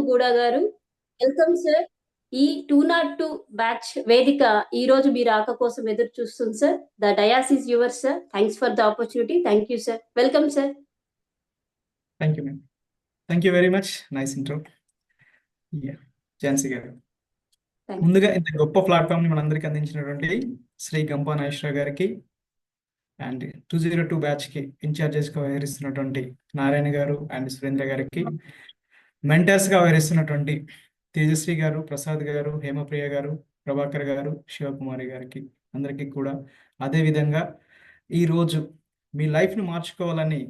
గూడా గారు. Welcome sir. ఈ 202 బ్యాచ్ వేదిక ఈ రోజు మీ రాక కోసం ఎదురు చూస్తుంది sir. The dais is yours sir. Thanks for the opportunity. Thank you sir. Welcome sir. Thank you ma'am. Thank you very much. Nice intro. Jhansi గారు, థ్యాంక్ యూ. ముందుగా ఇంత గొప్ప ప్లాట్ఫామ్ ని మనందరికి అందించినటువంటి శ్రీ గంపా నాగేశ్వరరావు గారికి అండ్ 202 బ్యాచ్ కి ఇన్ఛార్జెస్ గా వ్యవహరిస్తున్నటువంటి నారాయణ గారు అండ్ సురేంద్ర గారికి, మెంటర్స్ గా వ్యవహరిస్తున్నటువంటి తేజశ్రీ గారు, ప్రసాద్ గారు, హేమప్రియ గారు, ప్రభాకర్ గారు, శివకుమారి గారికి అందరికీ కూడా, అదే విధంగా ఈ రోజు మీ లైఫ్ ని మార్చుకోవాలని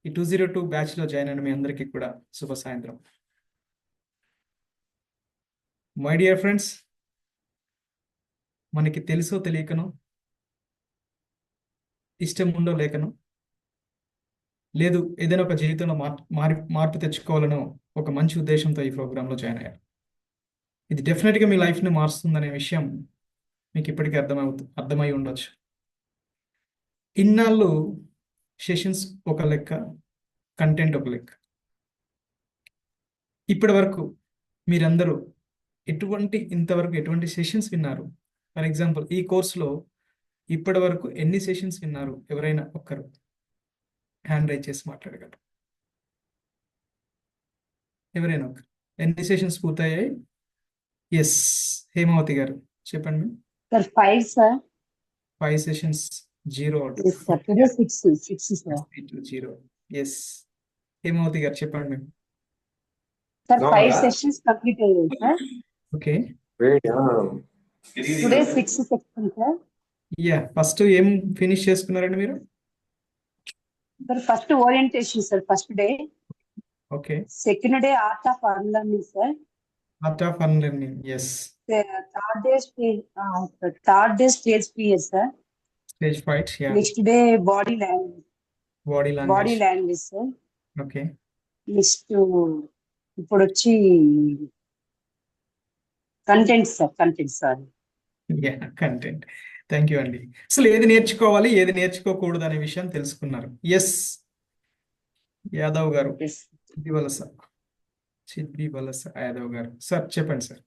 ఈ 202 బ్యాచ్ లో జాయిన్ అయిన మీ అందరికీ కూడా శుభ సాయంత్రం. మై డియర్ ఫ్రెండ్స్, మనకి తెలుసో తెలియకనో, ఇష్టం ఉందో లేకనో, లేదు ఏదైనా ఒక జీవితంలో మార్పు తెచ్చుకోవాలనో ఒక మంచి ఉద్దేశంతో ఈ ప్రోగ్రాంలో జాయిన్ అయ్యారు. ఇది డెఫినెట్గా మీ లైఫ్ని మారుస్తుందనే విషయం మీకు ఇప్పటికీ అర్థమై ఉండొచ్చు. ఇన్నాళ్ళు సెషన్స్ ఒక లెక్క, కంటెంట్ ఒక లెక్క. ఇప్పటి వరకు మీరందరూ ఇంతవరకు ఎటువంటి సెషన్స్ విన్నారు? ఫర్ ఎగ్జాంపుల్, ఈ కోర్సులో ఇప్పటి వరకు ఎన్ని సెషన్స్ విన్నారు? ఎవరైనా ఒక్కరు హ్యాండ్ రైజ్ చేసి మాట్లాడగలరు? ఎవరైనా ఒకరు. ఎన్ని సెషన్స్ పూర్తయ్యాయి? ఎస్, హేమావతి గారు చెప్పండి. Sir, 5, sir. 5 sessions, 0 Yes, sir. Today 6, sir. 0. Yes, Hemavathi garu చెప్పండి మేము. Sir, 5 sessions completed, sir. Okay, Today 6 sessions, sir. Yeah. First ఏం ఫినిష్ చేసుకున్నారండి మీరు? Sir, first orientation, sir. First day. Okay, Second day art of unlearning, sir. Art of unlearning. Yes. Third day stage fear, sir. Stage fight. Yeah. Next day body language. Body Body language. language, sir. Okay, Next ఇప్పుడు వచ్చి content, sir. Content, sir. Yeah, content. Thank you అండి. అసలు ఏది నేర్చుకోవాలి, ఏది నేర్చుకోకూడదు అనే విషయం తెలుసుకున్నారు. ఎస్, యాదవ్ గారు, చిద్బి వలస యాదవ్ గారు, సార్ చెప్పండి sir.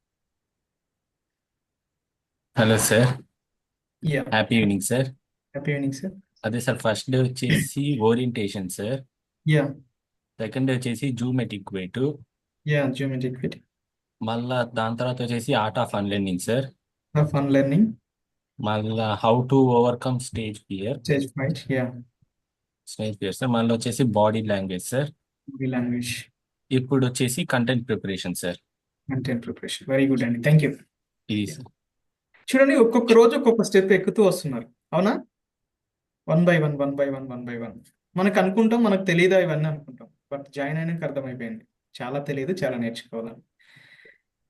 Hello sir, yeah, happy evening sir. Happy evening sir. అదే సార్, ఫస్ట్ డే వచ్చేసి orientation sir. Yeah, second day వచ్చేసి జూమెటిక్ వెయిట్. Yeah, geometric fit. మళ్ళా దాని తర్వాత వచ్చేసి art of unlearning sir. Of unlearning. మళ్ళా how to overcome stage fear. Stage fight. Yeah, stage fear sir. మళ్ళీ వచ్చేసి body language sir. Body language. ఇప్పుడు వచ్చేసి content preparation sir. Content preparation. Very good అండి, థ్యాంక్ యూ. ఇది sir. చూడండి, ఒక్కొక్క రోజు ఒక్కొక్క స్టెప్ ఎక్కుతూ వస్తున్నారు, అవునా? 1 by 1, 1 by 1, 1 by 1. మనకు అనుకుంటాం మనకు తెలియదా ఇవన్నీ అనుకుంటాం, బట్ జాయిన్ అయినాక అర్థమైపోయింది చాలా తెలియదు, చాలా నేర్చుకోవాలని.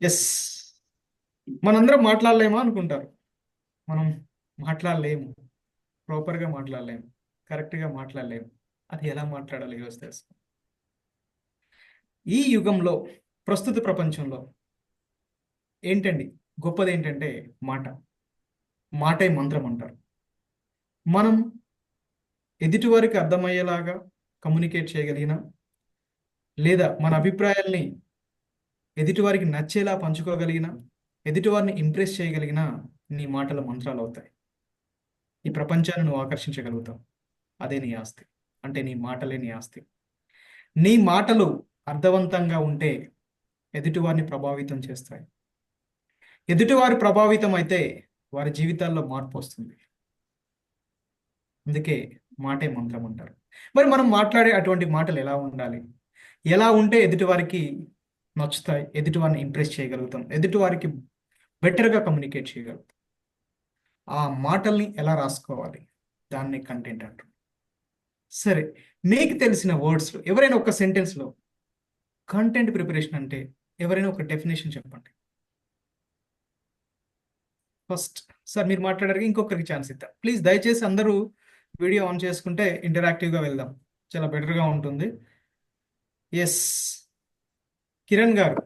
ఎస్, మనందరం మాట్లాడలేమా అనుకుంటారు. మనం మాట్లాడలేము, ప్రాపర్గా మాట్లాడలేము, కరెక్ట్గా మాట్లాడలేము. అది ఎలా మాట్లాడాలి ఈరోజు తెలుసు. ఈ యుగంలో, ప్రస్తుత ప్రపంచంలో ఏంటండి గొప్పది ఏంటంటే మాటే మంత్రం అంటారు. మనం ఎదుటివారికి అర్థమయ్యేలాగా కమ్యూనికేట్ చేయగలిగిన, లేదా మన అభిప్రాయాల్ని ఎదుటివారికి నచ్చేలా పంచుకోగలిగిన, ఎదుటివారిని ఇంప్రెస్ చేయగలిగిన నీ మాటల మంత్రాలు అవుతాయి. ఈ ప్రపంచాన్ని నువ్వు ఆకర్షించగలుగుతావు. అదే నీ ఆస్తి, అంటే నీ మాటలే నీ ఆస్తి. నీ మాటలు అర్థవంతంగా ఉంటే ఎదుటివారిని ప్రభావితం చేస్తాయి. ఎదుటివారి ప్రభావితం అయితే వారి జీవితాల్లో మార్పు వస్తుంది. అందుకే మాటే మంత్రం అంటారు. మరి మనం మాట్లాడే అటువంటి మాటలు ఎలా ఉండాలి? ఎలా ఉంటే ఎదుటివారికి నచ్చుతాయి, ఎదుటివారిని ఇంప్రెస్ చేయగలుగుతాం, ఎదుటివారికి బెటర్గా కమ్యూనికేట్ చేయగలుగుతాం? ఆ మాటల్ని ఎలా రాసుకోవాలి? దాన్ని కంటెంట్ అంటారు. సరే, మీకు తెలిసిన వర్డ్స్లో ఎవరైనా ఒక సెంటెన్స్లో కంటెంట్ ప్రిపరేషన్ అంటే ఎవరైనా ఒక డెఫినేషన్ చెప్పండి. ఫస్ట్ సార్ మీరు మాట్లాడారు, ఇంకొకరికి ఛాన్స్ ఇద్దాం ప్లీజ్. దయచేసి అందరూ వీడియో ఆన్ చేసుకుంటే ఇంటరాక్టివ్గా వెళ్దాం, చాలా బెటర్గా ఉంటుంది. ఎస్, కిరణ్ గారు.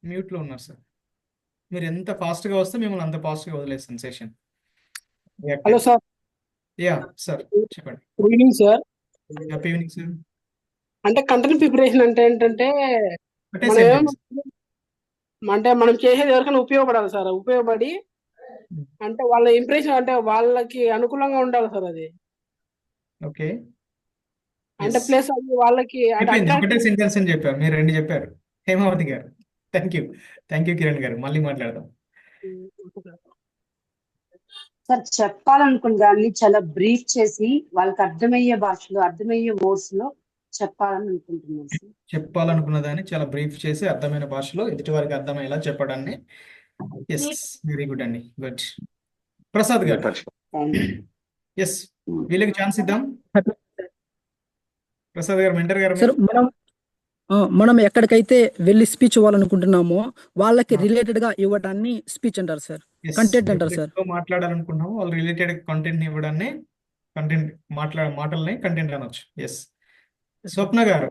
మ్యూట్లో ఉన్నారు సార్. మీరు ఎంత ఫాస్ట్గా వస్తే మిమ్మల్ని అంత ఫాస్ట్గా వదిలేస్తాను session. Hello sir. Yeah sir చెప్పండి. Good evening sir. Happy evening sir. అంటే కంటెంట్ ప్రిపరేషన్ అంటే ఏంటంటే ఒకటే మనం ఏమో సెంటెన్స్. అంటే మనం చేసేది ఎవరికైనా ఉపయోగపడాలి సార్. ఉపయోగపడి అంటే వాళ్ళ ఇంప్రెషన్ అంటే వాళ్ళకి అనుకూలంగా ఉండాలి సార్ అది. ఓకే, అంటే ఎస్, ప్లస్ అది వాళ్ళకి అంటే అయిపోయింది. ఒకటే అట్రాక్టివ్. సెంటెన్స్ అని చెప్పారు, మీరు 2 చెప్పారు. హేమావతి గారు, thank you. Thank you Kiran గారు, మళ్ళీ మాట్లాడదాం. సార్ చెప్పాలనుకున్న దాన్ని చాలా బ్రీఫ్ చేసి వాళ్ళకి అర్థమయ్యే భాషలో అర్థమయ్యే వర్డ్స్ లో చెప్పాలని అనుకుంటున్నాను సార్. చెప్పాలనుకున్న దాన్ని చాలా బ్రీఫ్ చేసి అర్థమైన భాషలో ఎదుటి వారికి అర్థమయ్యేలా చెప్పడాన్ని. ఎస్, వెరీ గుడ్ అండి, గుడ్. ప్రసాద్ గారు, ఎస్, వీళ్ళకి ఛాన్స్ ఇద్దాం. ప్రసాద్ గారు, మెంటర్ గారు, సార్ మీరు మనం ఎక్కడికైతే వెళ్ళి స్పీచ్ ఇవ్వాలనుకుంటున్నామో వాళ్ళకి ఆ. రిలేటెడ్ గా ఇవ్వడాన్ని స్పీచ్ అంటారు సార్, Yes, కంటెంట్ అంటారు సార్. ఎవరితో మాట్లాడాలనుకుంటున్నామో వాళ్ళు రిలేటెడ్ కంటెంట్ ని ఇవ్వడాన్ని కంటెంట్, మాటల్ని కంటెంట్ అనొచ్చు. ఎస్, స్వప్న గారు,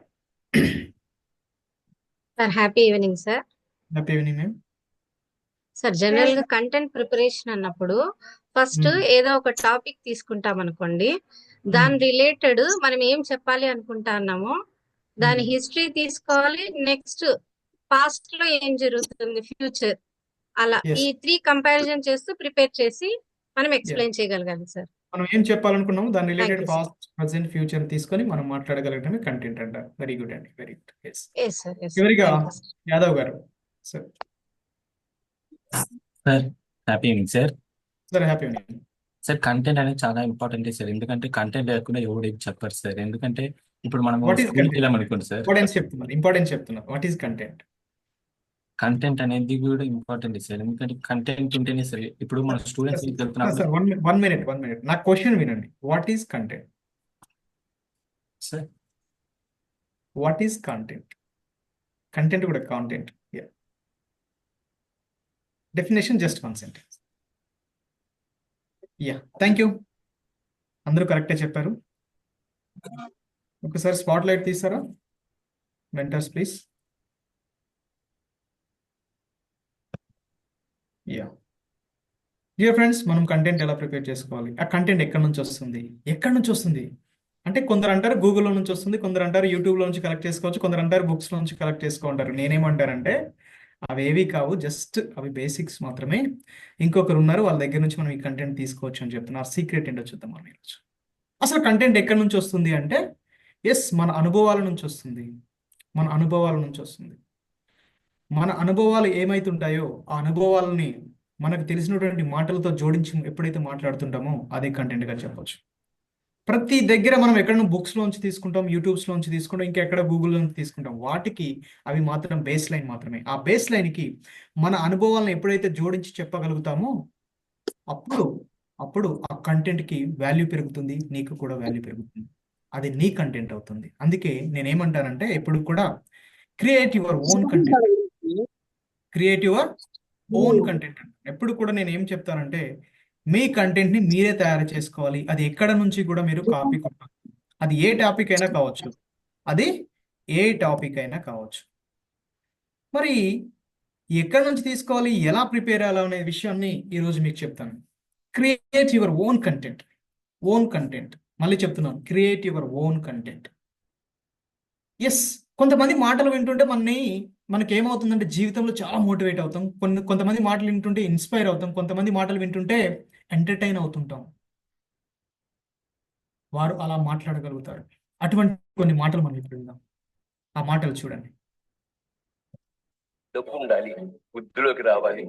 sir happy evening sir. Happy evening ma'am. Sir general గా కంటెంట్ ప్రిపరేషన్ అన్నప్పుడు ఫస్ట్ ఏదో ఒక టాపిక్ తీసుకుంటాం అనుకోండి, దాని రిలేటెడ్ మనం ఏం చెప్పాలి అనుకుంటున్నామో దాని హిస్టరీ తీసుకోవాలి, నెక్స్ట్ పాస్ట్ లో ఏం జరుగుతుంది, ఫ్యూచర్, అలా Yes. ఈ 3 కంపారిజన్ చేస్తూ ప్రిపేర్ చేసి మనం ఎక్స్ప్లెయిన్ చేయగలగాలి సార్. మనం ఏం చెప్పాలనుకున్నామో దాని related you, sir. Past, present, future తీసుకొని మనం మాట్లాడగలగడమే కంటెంట్ అంటారు. వెరీ గుడ్ అండి, very good. Yes, yes sir, yes చివరిగా సార్. యాదవ్ గారు, sir. Sir happy evening sir. Sir happy evening. Sir content అనేది చాలా ఇంపార్టెంట్ సార్, ఎందుకంటే కంటెంట్ లేకుండా ఎవరు ఏం చెప్పారు సార్. ఎందుకంటే ఇప్పుడు మనం వాట్ ఈస్ స్కూల్కి కంటెంట్? వెళ్ళామనుకోండి సార్, ఇంపార్టెన్స్ చెప్తున్నారు. What is content? కంటెంట్ అనేది కూడా ఇంపార్టెంట్ సార్, ఎందుకంటే కంటెంట్ ఉంటేనే సార్. ఇప్పుడు మన స్టూడెంట్స్ సార్ వెళ్తున్నప్పుడు వన్ మినిట్. నా క్వశ్చన్ వినండి. What is content? Sir what is content? Content కూడా content. Definition just 1 sentence. Thank you. అందరూ కరెక్టే చెప్పారు. ఒకసారి స్పాట్ లైట్ తీస్తారా మెంటర్స్ ప్లీజ్? డియర్ ఫ్రెండ్స్, మనం కంటెంట్ ఎలా ప్రిపేర్ చేసుకోవాలి? ఆ కంటెంట్ ఎక్కడి నుంచి వస్తుంది? అంటే కొందరు అంటారు గూగుల్లో నుంచి వస్తుంది, కొందరు అంటారు యూట్యూబ్లో నుంచి కలెక్ట్ చేసుకోవచ్చు, కొందరు అంటారు బుక్స్లో నుంచి కలెక్ట్ చేసుకుంటారు. నేనేమంటారంటే అవేవి కావు, జస్ట్ అవి బేసిక్స్ మాత్రమే. ఇంకొకరు ఉన్నారు, వాళ్ళ దగ్గర నుంచి మనం ఈ కంటెంట్ తీసుకోవచ్చు అని చెప్తున్నారు. సీక్రెట్ ఏంటో చూద్దాం మనం ఈరోజు. అసలు కంటెంట్ ఎక్కడి నుంచి వస్తుంది అంటే, ఎస్, మన అనుభవాల నుంచి వస్తుంది. మన అనుభవాలు ఏమైతుంటాయో ఆ అనుభవాలని మనకు తెలిసినటువంటి మాటలతో జోడించి ఎప్పుడైతే మాట్లాడుతుంటామో అదే కంటెంట్గా చెప్పొచ్చు. ప్రతి దగ్గర మనం ఎక్కడైనా బుక్స్లోంచి తీసుకుంటాం, యూట్యూబ్స్లోంచి తీసుకుంటాం, ఇంకెక్కడ గూగుల్లో నుంచి తీసుకుంటాం. వాటికి అవి మాత్రం బేస్ లైన్ మాత్రమే. ఆ బేస్ లైన్కి మన అనుభవాలను ఎప్పుడైతే జోడించి చెప్పగలుగుతామో అప్పుడు ఆ కంటెంట్కి వాల్యూ పెరుగుతుంది, నీకు కూడా వాల్యూ పెరుగుతుంది. అది నీ కంటెంట్ అవుతుంది. అందుకే నేనేమంటానంటే ఎప్పుడు కూడా క్రియేట్ యువర్ ఓన్ కంటెంట్. ఎప్పుడు కూడా నేను ఏం చెప్తానంటే మీ కంటెంట్ని మీరే తయారు చేసుకోవాలి. అది ఎక్కడ నుంచి కూడా మీరు కాపీ కొట్టాలి. అది ఏ టాపిక్ అయినా కావచ్చు. మరి ఎక్కడి నుంచి తీసుకోవాలి, ఎలా ప్రిపేర్ అవ్వాలి అనే విషయాన్ని ఈరోజు మీకు చెప్తాను. Create your own content. మళ్ళీ చెప్తున్నాను, create your own content. Yes, కొంతమంది మాటలు వింటుంటే మనకి ఏమవుతుందంటే జీవితంలో చాలా మోటివేట్ అవుతాం. కొంతమంది మాటలు వింటుంటే ఇన్స్పైర్ అవుతాం. కొంతమంది మాటలు వింటుంటే ఎంటర్టైన్ అవుతుంటాం. వారు అలా మాట్లాడగలుగుతారు. అటువంటి కొన్ని మాటలు మనం ఇప్పుడు విందాం. ఆ మాటలు చూడండి. డబ్బు ఉండాలి, బుద్ధిలోకి రావాలి.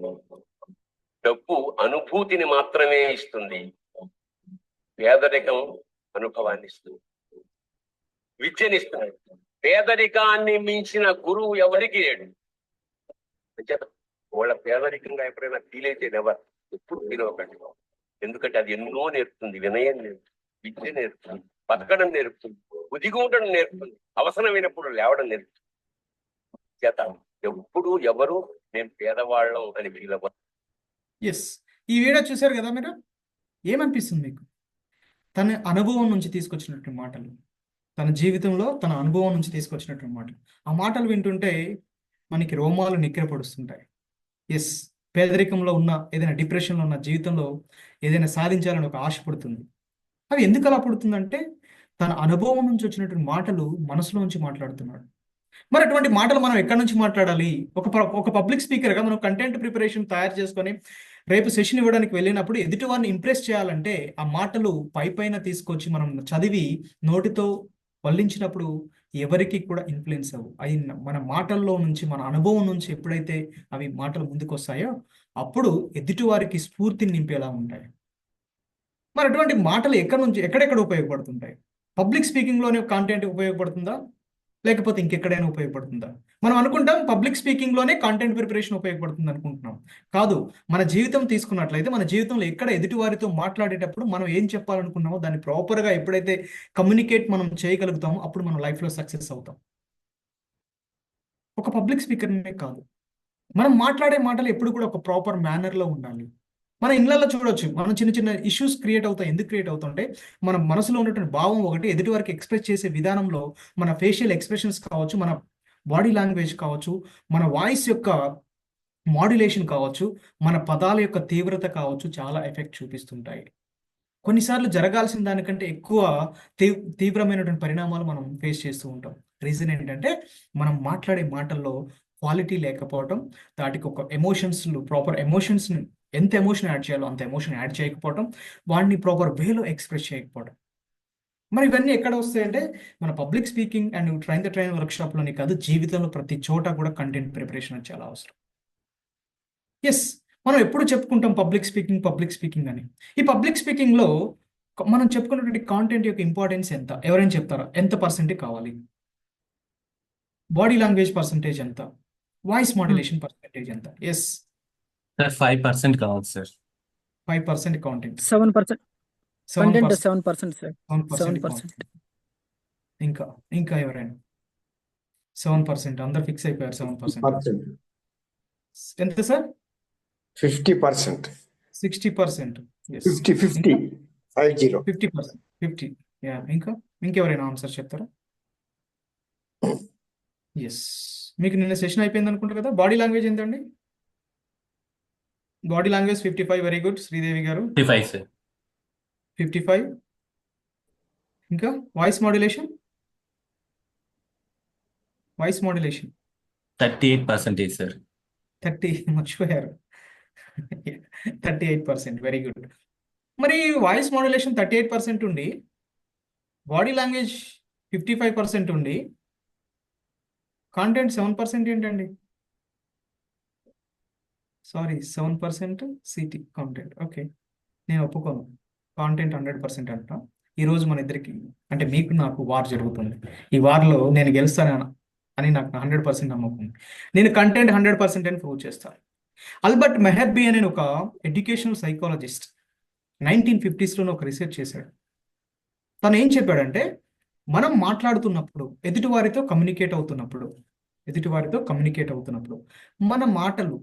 డబ్బు అనుభూతిని మాత్రమే ఇస్తుంది, పేదరికం అనుభవాన్ని ఇస్తుంది, విద్యనిస్తుంది. పేదరికాన్ని మించిన గురువు ఎవరికి లేడు. వాళ్ళ పేదరికంగా ఎప్పుడైనా ఫీల్ అయితే ఎప్పుడు ఫీల్ అవ్వకండి. ఎందుకంటే అది ఎన్నో నేర్పుతుంది. వినయం నేర్పుతుంది, విద్య నేర్పుతుంది, బతకడం నేర్పుతుంది, ఉదిగి ఉండడం నేర్పుతుంది, అవసరమైనప్పుడు లేవడం నేర్పుతుంది. చేత ఎప్పుడు ఎవరు నేను పేదవాళ్ళం అని ఫీల్ అవ్వరు. ఎస్, ఈ వీడియో చూశారు కదా మీరు? ఏమనిపిస్తుంది మీకు? తన అనుభవం నుంచి తీసుకొచ్చినటువంటి మాటలు, తన జీవితంలో తన అనుభవం నుంచి తీసుకొచ్చినటువంటి మాటలు. ఆ మాటలు వింటుంటే మనకి రోమాలు నిక్కిరపడుస్తుంటాయి. ఎస్, పేదరికంలో ఉన్న, ఏదైనా డిప్రెషన్లో ఉన్న, జీవితంలో ఏదైనా సాధించాలని ఒక ఆశ పుడుతుంది. అవి ఎందుకు అలా పుడుతుందంటే తన అనుభవం నుంచి వచ్చినటువంటి మాటలు మనసులో నుంచి మాట్లాడుతున్నాడు. మరి అటువంటి మాటలు మనం ఎక్కడి నుంచి మాట్లాడాలి? ఒక పబ్లిక్ స్పీకర్గా మనం కంటెంట్ ప్రిపరేషన్ తయారు చేసుకొని రేపు సెషన్ ఇవ్వడానికి వెళ్ళినప్పుడు ఎదుటి వారిని ఇంప్రెస్ చేయాలంటే ఆ మాటలు పైన తీసుకొచ్చి మనం చదివి నోటితో వల్లించినప్పుడు ఎవరికి కూడా ఇన్ఫ్లుయెన్స్ అవ్వు. అవి మన మాటల్లో నుంచి, మన అనుభవం నుంచి ఎప్పుడైతే అవి మాటలు ముందుకు వస్తాయో అప్పుడు ఎదుటి వారికి స్ఫూర్తిని నింపేలా ఉంటాయి. మరి అటువంటి మాటలు ఎక్కడెక్కడ ఉపయోగపడుతుంటాయి? పబ్లిక్ స్పీకింగ్లోనే కాంటెంట్ ఉపయోగపడుతుందా, లేకపోతే ఇంకెక్కడైనా ఉపయోగపడుతుందా? మనం అనుకుంటాం పబ్లిక్ స్పీకింగ్లోనే కాంటెంట్ ప్రిపరేషన్ ఉపయోగపడుతుంది అనుకుంటున్నాం. కాదు, మన జీవితం తీసుకున్నట్లయితే మన జీవితంలో ఎక్కడ ఎదుటి వారితో మాట్లాడేటప్పుడు మనం ఏం చెప్పాలనుకున్నామో దాన్ని ప్రాపర్గా ఎప్పుడైతే కమ్యూనికేట్ మనం చేయగలుగుతామో అప్పుడు మనం లైఫ్లో సక్సెస్ అవుతాం. ఒక పబ్లిక్ స్పీకర్నే కాదు, మనం మాట్లాడే మాటలు ఎప్పుడు కూడా ఒక ప్రాపర్ మేనర్లో ఉండాలి. మన ఇళ్ళల్లో చూడొచ్చు, మనం చిన్న చిన్న ఇష్యూస్ క్రియేట్ అవుతాయి. ఎందుకు క్రియేట్ అవుతుంటే మన మనసులో ఉన్నటువంటి భావం ఒకటి, ఎదుటి వారికి ఎక్స్ప్రెస్ చేసే విధానంలో మన ఫేషియల్ ఎక్స్ప్రెషన్స్ కావచ్చు, మన బాడీ లాంగ్వేజ్ కావచ్చు, మన వాయిస్ యొక్క మాడ్యులేషన్ కావచ్చు, మన పదాల యొక్క తీవ్రత కావచ్చు, చాలా ఎఫెక్ట్ చూపిస్తుంటాయి. కొన్నిసార్లు జరగాల్సిన దానికంటే ఎక్కువ తీవ్రమైనటువంటి పరిణామాలు మనం ఫేస్ చేస్తూ ఉంటాం. రీజన్ ఏంటంటే మనం మాట్లాడే మాటల్లో క్వాలిటీ లేకపోవడం, వాటికి ఒక ప్రాపర్ ఎమోషన్స్ని ఎంత ఎమోషన్ యాడ్ చేయాలో అంత ఎమోషన్ యాడ్ చేయకపోవడం, వాడిని ప్రాపర్ వేలో ఎక్స్ప్రెస్ చేయకపోవడం. మరి ఇవన్నీ ఎక్కడ వస్తాయంటే మన పబ్లిక్ స్పీకింగ్ అండ్ ట్రైన్ వర్క్షాప్లోనే కాదు, జీవితంలో ప్రతి చోట కూడా కంటెంట్ ప్రిపరేషన్ చాలా అవసరం. ఎస్, మనం ఎప్పుడు చెప్పుకుంటాం పబ్లిక్ స్పీకింగ్ అని. ఈ పబ్లిక్ స్పీకింగ్లో మనం చెప్పుకున్నటువంటి కాంటెంట్ యొక్క ఇంపార్టెన్స్ ఎంత? ఎవరైనా చెప్తారా? ఎంత పర్సెంటేజ్ కావాలి? బాడీ లాంగ్వేజ్ పర్సెంటేజ్ ఎంత? వాయిస్ మాడ్యులేషన్ పర్సెంటేజ్ ఎంత? ఎస్ సార్ 5% కావాలి sir. 5% content, 7% content 7% 7% sir. 7% 7%. Content. ఇంకా ఎవరైనా 7%? అందరు ఫిక్స్ అయిపోయారు 7%. ఎంత సార్? 50%. 60%. ఎస్, 50. 50%. 50. యా, ఇంకెవరైనా ఆన్సర్ చెప్తారా? ఎస్, మీకు నిన్న సెషన్ అయిపోయింది అనుకుంటారు కదా. బాడీ లాంగ్వేజ్ ఎంతండి? Body language 55. Very good Sridevi గారు. 55 సార్. 55. ఇంకా వాయిస్ మాడ్యులేషన్ 38% సార్. 30 మర్చిపోయారు. 38%. Very good. మరి వాయిస్ మాడ్యులేషన్ 38% ఉండి, బాడీ లాంగ్వేజ్ 55% ఉండి, కాంటెంట్ 7% ఏంటండి? Sorry, 7% city content. ఓకే, నేను ఒప్పుకోను. కాంటెంట్ 100% అంటున్నా. ఈరోజు మన ఇద్దరికి అంటే మీకు నాకు వార్ జరుగుతుంది. ఈ వార్లో నేను గెలుస్తాను అని నాకు 100% నమ్మకం ఉంది. నేను కంటెంట్ 100% అని ప్రూవ్ చేస్తాను. ఆల్బర్ట్ మెహర్బీ అనే ఒక ఎడ్యుకేషనల్ సైకాలజిస్ట్ 1950s ఒక రీసెర్చ్ చేశాడు. తను ఏం చెప్పాడంటే, మనం మాట్లాడుతున్నప్పుడు ఎదుటివారితో కమ్యూనికేట్ అవుతున్నప్పుడు మన మాటలు